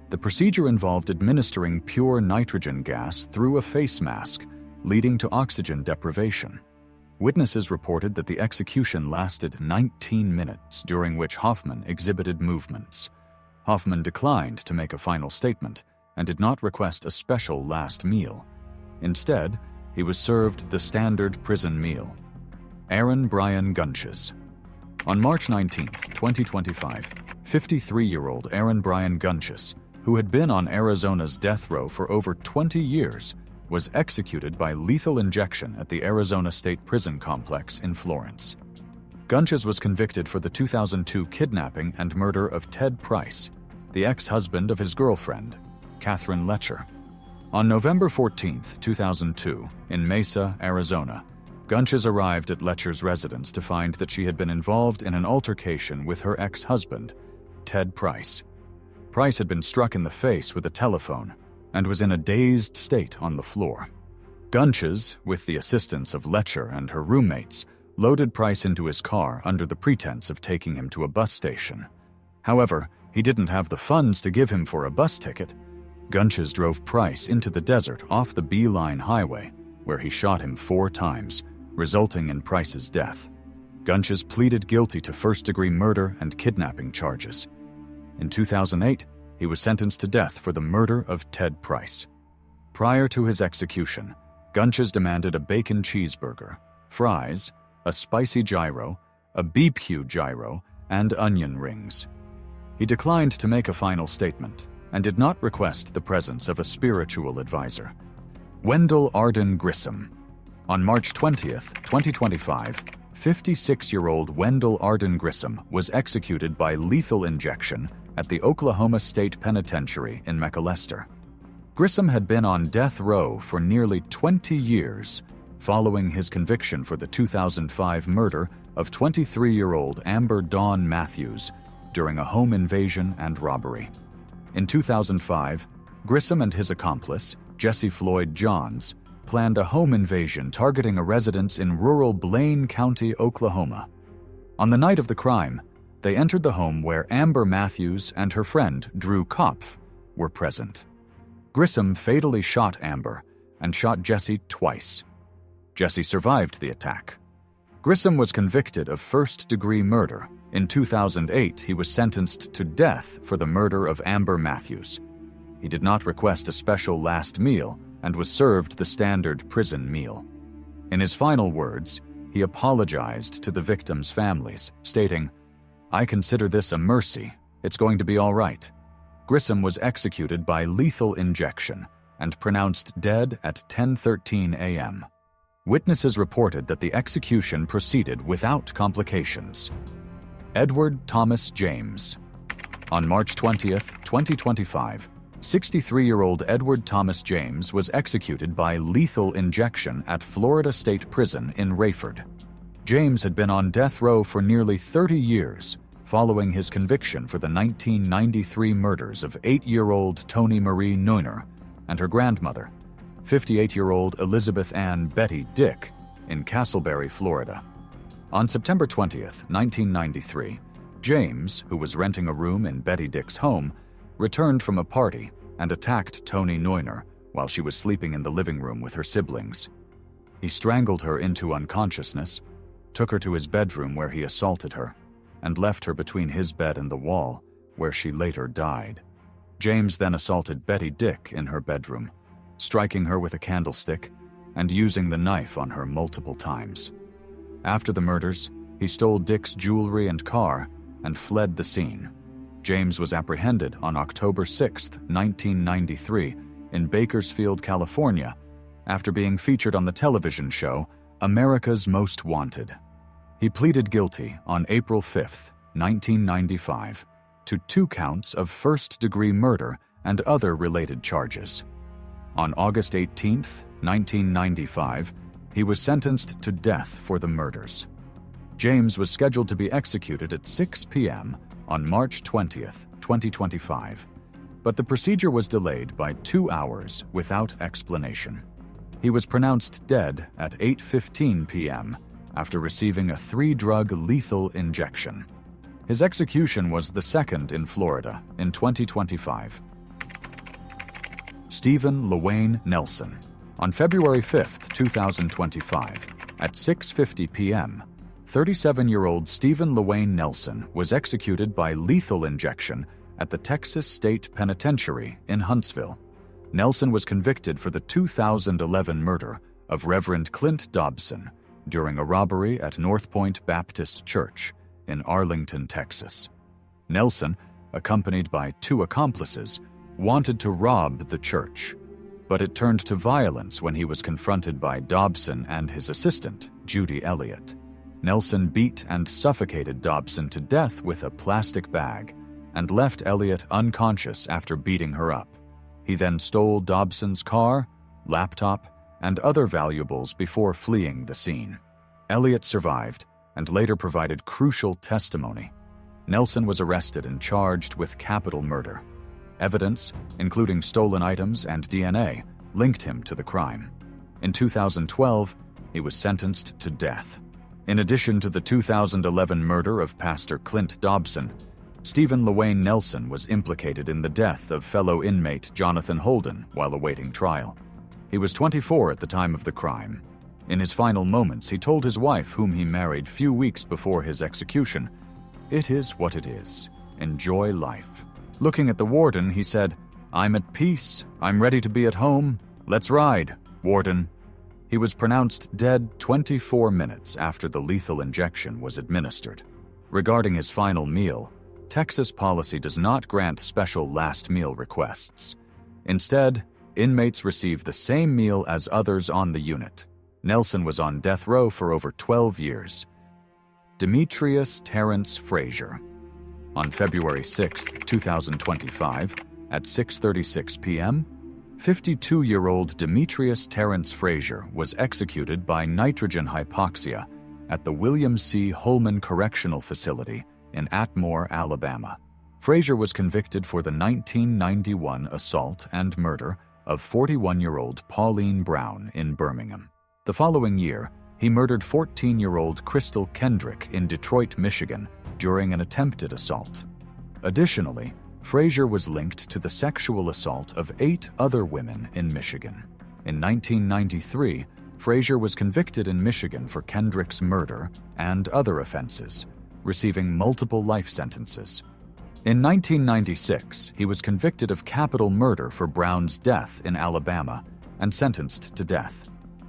The procedure involved administering pure nitrogen gas through a face mask, leading to oxygen deprivation. Witnesses reported that the execution lasted 19 minutes, during which Hoffman exhibited movements. Hoffman declined to make a final statement and did not request a special last meal. Instead, he was served the standard prison meal. Aaron Brian Gunches. On March 19, 2025, 53-year-old Aaron Brian Gunches, who had been on Arizona's death row for over 20 years, was executed by lethal injection at the Arizona State Prison Complex in Florence. Gunches was convicted for the 2002 kidnapping and murder of Ted Price, the ex-husband of his girlfriend, Catherine Letcher. On November 14, 2002, in Mesa, Arizona, Gunches arrived at Letcher's residence to find that she had been involved in an altercation with her ex-husband, Ted Price. Price had been struck in the face with a telephone and was in a dazed state on the floor. Gunches, with the assistance of Letcher and her roommates, loaded Price into his car under the pretense of taking him to a bus station. However, he didn't have the funds to give him for a bus ticket. Gunches drove Price into the desert off the Beeline Highway, where he shot him 4 times, resulting in Price's death. Gunches pleaded guilty to first-degree murder and kidnapping charges. In 2008, he was sentenced to death for the murder of Ted Price. Prior to his execution, Gunches demanded a bacon cheeseburger, fries, a spicy gyro, a BBQ gyro, and onion rings. He declined to make a final statement and did not request the presence of a spiritual advisor. Wendell Arden Grissom. On March 20, 2025, 56-year-old Wendell Arden Grissom was executed by lethal injection at the Oklahoma State Penitentiary in McAlester. Grissom had been on death row for nearly 20 years following his conviction for the 2005 murder of 23-year-old Amber Dawn Matthews during a home invasion and robbery. In 2005, Grissom and his accomplice, Jesse Floyd Johns, planned a home invasion targeting a residence in rural Blaine County, Oklahoma. On the night of the crime, they entered the home where Amber Matthews and her friend Drew Kopf were present. Grissom fatally shot Amber and shot Jesse twice. Jesse survived the attack. Grissom was convicted of first-degree murder. In 2008, he was sentenced to death for the murder of Amber Matthews. He did not request a special last meal and was served the standard prison meal. In his final words, he apologized to the victims' families, stating, "I consider this a mercy. It's going to be all right." Grissom was executed by lethal injection and pronounced dead at 10:13 a.m. Witnesses reported that the execution proceeded without complications. Edward Thomas James. On March 20th, 2025, 63-year-old Edward Thomas James was executed by lethal injection at Florida State Prison in Rayford. James had been on death row for nearly 30 years, following his conviction for the 1993 murders of 8-year-old Toni Marie Neuner and her grandmother, 58-year-old Elizabeth Ann Betty Dick, in Castleberry, Florida. On September 20th, 1993, James, who was renting a room in Betty Dick's home, returned from a party and attacked Toni Neuner while she was sleeping in the living room with her siblings. He strangled her into unconsciousness, took her to his bedroom where he assaulted her, and left her between his bed and the wall, where she later died. James then assaulted Betty Dick in her bedroom, striking her with a candlestick and using the knife on her multiple times. After the murders, he stole Dick's jewelry and car and fled the scene. James was apprehended on October 6, 1993, in Bakersfield, California, after being featured on the television show America's Most Wanted. He pleaded guilty on April 5, 1995, to 2 counts of first-degree murder and other related charges. On August 18, 1995, he was sentenced to death for the murders. James was scheduled to be executed at 6 p.m. on March 20, 2025, but the procedure was delayed by 2 hours without explanation. He was pronounced dead at 8:15 p.m. after receiving a 3-drug lethal injection. His execution was the second in Florida in 2025. Stephen LaWayne Nelson. On February 5, 2025, at 6:50 p.m., 37-year-old Stephen LaWayne Nelson was executed by lethal injection at the Texas State Penitentiary in Huntsville. Nelson was convicted for the 2011 murder of Reverend Clint Dobson during a robbery at North Point Baptist Church in Arlington, Texas. Nelson, accompanied by 2 accomplices, wanted to rob the church, but it turned to violence when he was confronted by Dobson and his assistant, Judy Elliott. Nelson beat and suffocated Dobson to death with a plastic bag and left Elliott unconscious after beating her up. He then stole Dobson's car, laptop, and other valuables before fleeing the scene. Elliott survived and later provided crucial testimony. Nelson was arrested and charged with capital murder. Evidence, including stolen items and DNA, linked him to the crime. In 2012, he was sentenced to death. In addition to the 2011 murder of Pastor Clint Dobson, Stephen LaWayne Nelson was implicated in the death of fellow inmate Jonathan Holden while awaiting trial. He was 24 at the time of the crime. In his final moments, he told his wife, whom he married few weeks before his execution, "It is what it is. Enjoy life." Looking at the warden, he said, "I'm at peace. I'm ready to be at home. Let's ride, warden." He was pronounced dead 24 minutes after the lethal injection was administered. Regarding his final meal, Texas policy does not grant special last meal requests. Instead, inmates receive the same meal as others on the unit. Nelson was on death row for over 12 years. Demetrius Terrence Frazier. On February 6, 2025, at 6:36 p.m., 52-year-old Demetrius Terrence Frazier was executed by nitrogen hypoxia at the William C. Holman Correctional Facility in Atmore, Alabama. Frazier was convicted for the 1991 assault and murder of 41-year-old Pauline Brown in Birmingham. The following year, He murdered 14-year-old Crystal Kendrick in Detroit, Michigan, during an attempted assault. Additionally, Frazier was linked to the sexual assault of 8 other women in Michigan. In 1993, Frazier was convicted in Michigan for Kendrick's murder and other offenses, receiving multiple life sentences. In 1996, he was convicted of capital murder for Brown's death in Alabama and sentenced to death.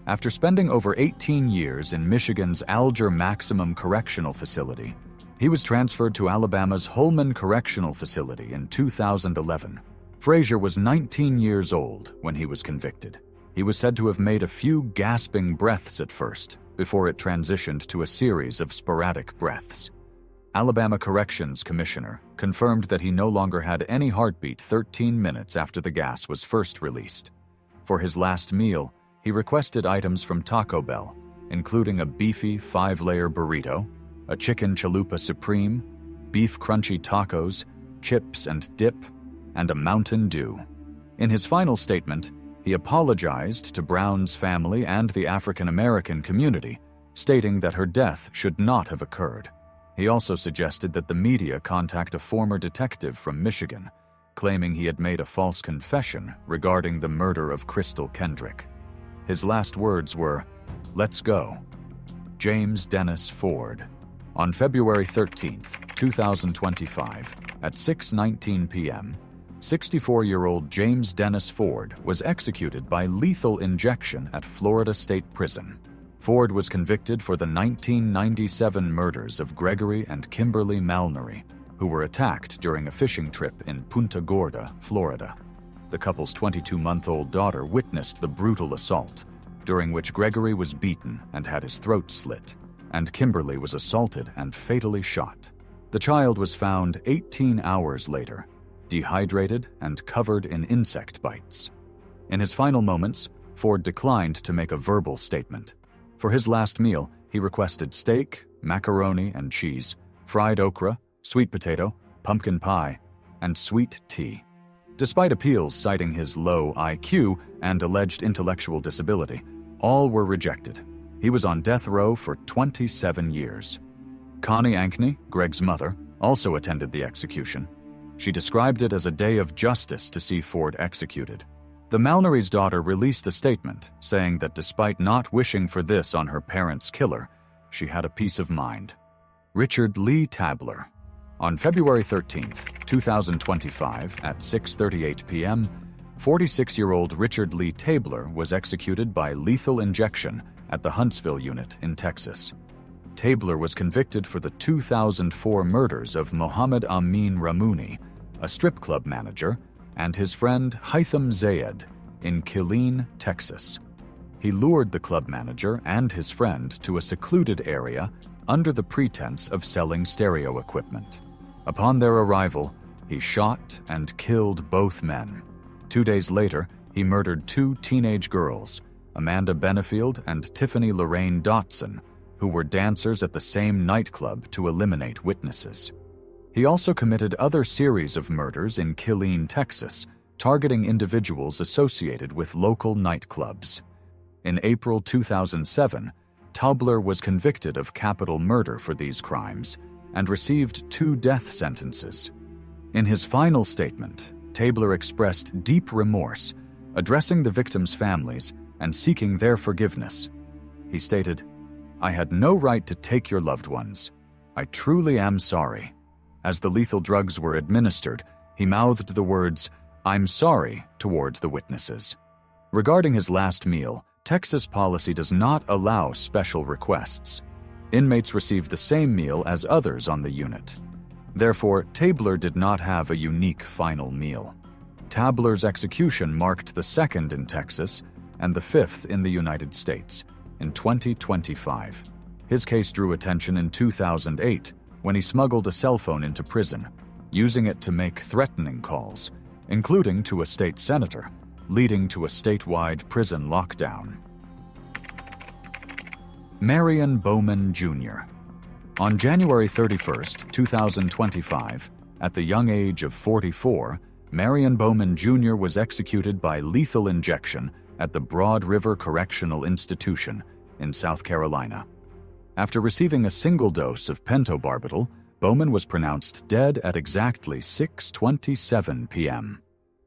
After spending over 18 years in Michigan's Allgier Maximum Correctional Facility, he was transferred to Alabama's Holman Correctional Facility in 2011. Frazier was 19 years old when he was convicted. He was said to have made a few gasping breaths at first, before it transitioned to a series of sporadic breaths. Alabama Corrections Commissioner confirmed that he no longer had any heartbeat 13 minutes after the gas was first released. For his last meal, he requested items from Taco Bell, including a beefy 5-layer burrito, a chicken chalupa supreme, beef crunchy tacos, chips and dip, and a Mountain Dew. In his final statement, he apologized to Brown's family and the African American community, stating that her death should not have occurred. He also suggested that the media contact a former detective from Michigan, claiming he had made a false confession regarding the murder of Crystal Kendrick. His last words were, "Let's go." James Dennis Ford. On February 13, 2025, at 6:19 p.m., 64-year-old James Dennis Ford was executed by lethal injection at Florida State Prison. Ford was convicted for the 1997 murders of Gregory and Kimberly Malnery, who were attacked during a fishing trip in Punta Gorda, Florida. The couple's 22-month-old daughter witnessed the brutal assault, during which Gregory was beaten and had his throat slit, and Kimberly was assaulted and fatally shot. The child was found 18 hours later, dehydrated and covered in insect bites. In his final moments, Ford declined to make a verbal statement. For his last meal, he requested steak, macaroni and cheese, fried okra, sweet potato, pumpkin pie, and sweet tea. Despite appeals citing his low IQ and alleged intellectual disability, all were rejected. He was on death row for 27 years. Connie Ankney, Greg's mother, also attended the execution. She described it as a day of justice to see Ford executed. The Malnery's daughter released a statement saying that despite not wishing for this on her parents' killer, she had a peace of mind. Richard Lee Tabler. On February 13, 2025, at 6:38 p.m., 46-year-old Richard Lee Tabler was executed by lethal injection at the Huntsville unit in Texas. Tabler was convicted for the 2004 murders of Mohammed Amin Ramouni, a strip club manager, and his friend Haitham Zayed in Killeen, Texas. He lured the club manager and his friend to a secluded area under the pretense of selling stereo equipment. Upon their arrival, he shot and killed both men. 2 days later, he murdered 2 teenage girls, Amanda Benefield and Tiffany Lorraine Dotson, who were dancers at the same nightclub to eliminate witnesses. He also committed other series of murders in Killeen, Texas, targeting individuals associated with local nightclubs. In April 2007, Tabler was convicted of capital murder for these crimes and received 2 death sentences. In his final statement, Tabler expressed deep remorse, addressing the victims' families and seeking their forgiveness. He stated, "I had no right to take your loved ones. I truly am sorry." As the lethal drugs were administered, he mouthed the words, "I'm sorry," toward the witnesses. Regarding his last meal, Texas policy does not allow special requests. Inmates receive the same meal as others on the unit. Therefore, Tabler did not have a unique final meal. Tabler's execution marked the 2nd in Texas and the 5th in the United States in 2025. His case drew attention in 2008 when he smuggled a cell phone into prison, using it to make threatening calls, including to a state senator, leading to a statewide prison lockdown. Marion Bowman Jr. On January 31, 2025, at the young age of 44, Marion Bowman Jr. was executed by lethal injection at the Broad River Correctional Institution in South Carolina. After receiving a single dose of pentobarbital, Bowman was pronounced dead at exactly 6:27 p.m.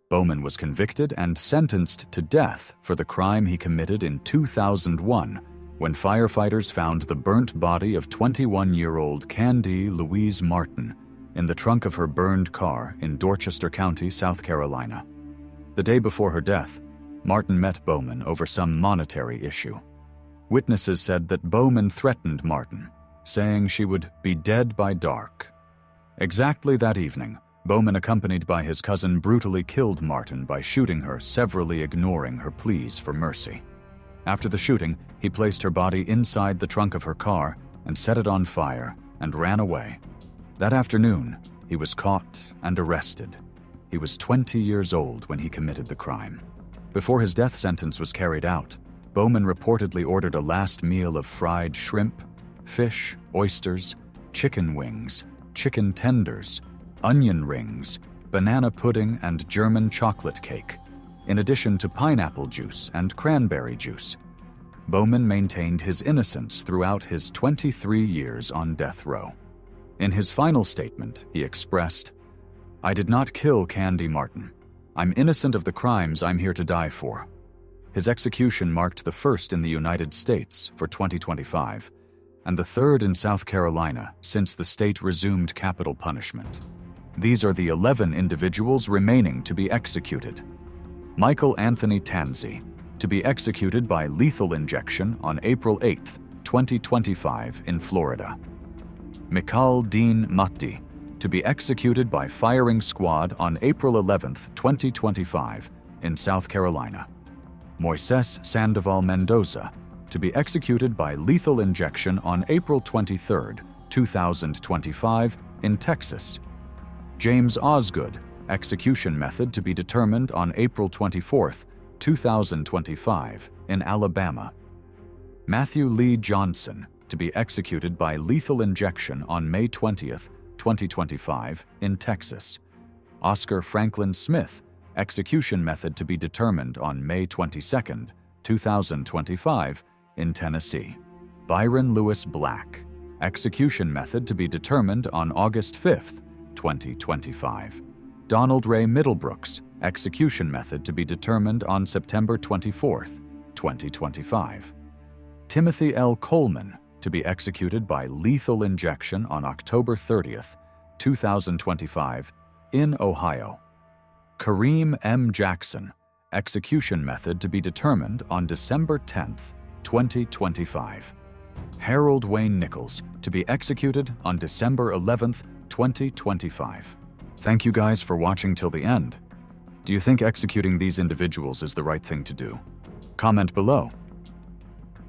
Bowman was convicted and sentenced to death for the crime he committed in 2001 when firefighters found the burnt body of 21-year-old Candy Louise Martin in the trunk of her burned car in Dorchester County, South Carolina. The day before her death, Martin met Bowman over some monetary issue. Witnesses said that Bowman threatened Martin, saying she would be dead by dark. Exactly that evening, Bowman, accompanied by his cousin, brutally killed Martin by shooting her, severally ignoring her pleas for mercy. After the shooting, he placed her body inside the trunk of her car and set it on fire and ran away. That afternoon, he was caught and arrested. He was 20 years old when he committed the crime. Before his death sentence was carried out, Bowman reportedly ordered a last meal of fried shrimp, fish, oysters, chicken wings, chicken tenders, onion rings, banana pudding, and German chocolate cake, in addition to pineapple juice and cranberry juice. Bowman maintained his innocence throughout his 23 years on death row. In his final statement, he expressed, "I did not kill Candy Martin. I'm innocent of the crimes I'm here to die for." His execution marked the first in the United States for 2025, and the third in South Carolina since the state resumed capital punishment. These are the 11 individuals remaining to be executed. Michael Anthony Tanzi, to be executed by lethal injection on April 8, 2025 in Florida. Mikal Dean Matti, to be executed by firing squad on April 11, 2025 in South Carolina. Moises Sandoval Mendoza, to be executed by lethal injection on April 23, 2025 in Texas. James Osgood, execution method to be determined on April 24, 2025 in Alabama. Matthew Lee Johnson, to be executed by lethal injection on May 20, 2025 in Texas. Oscar Franklin Smith, execution method to be determined on May 22, 2025 in Tennessee. Byron Lewis Black, execution method to be determined on August 5, 2025. Donald Ray Middlebrooks, execution method to be determined on September 24, 2025. Timothy L. Coleman, to be executed by lethal injection on October 30, 2025 in Ohio. Kareem M. Jackson, execution method to be determined on December 10, 2025. Harold Wayne Nichols, to be executed on December 11, 2025. Thank you guys for watching till the end. Do you think executing these individuals is the right thing to do? Comment below.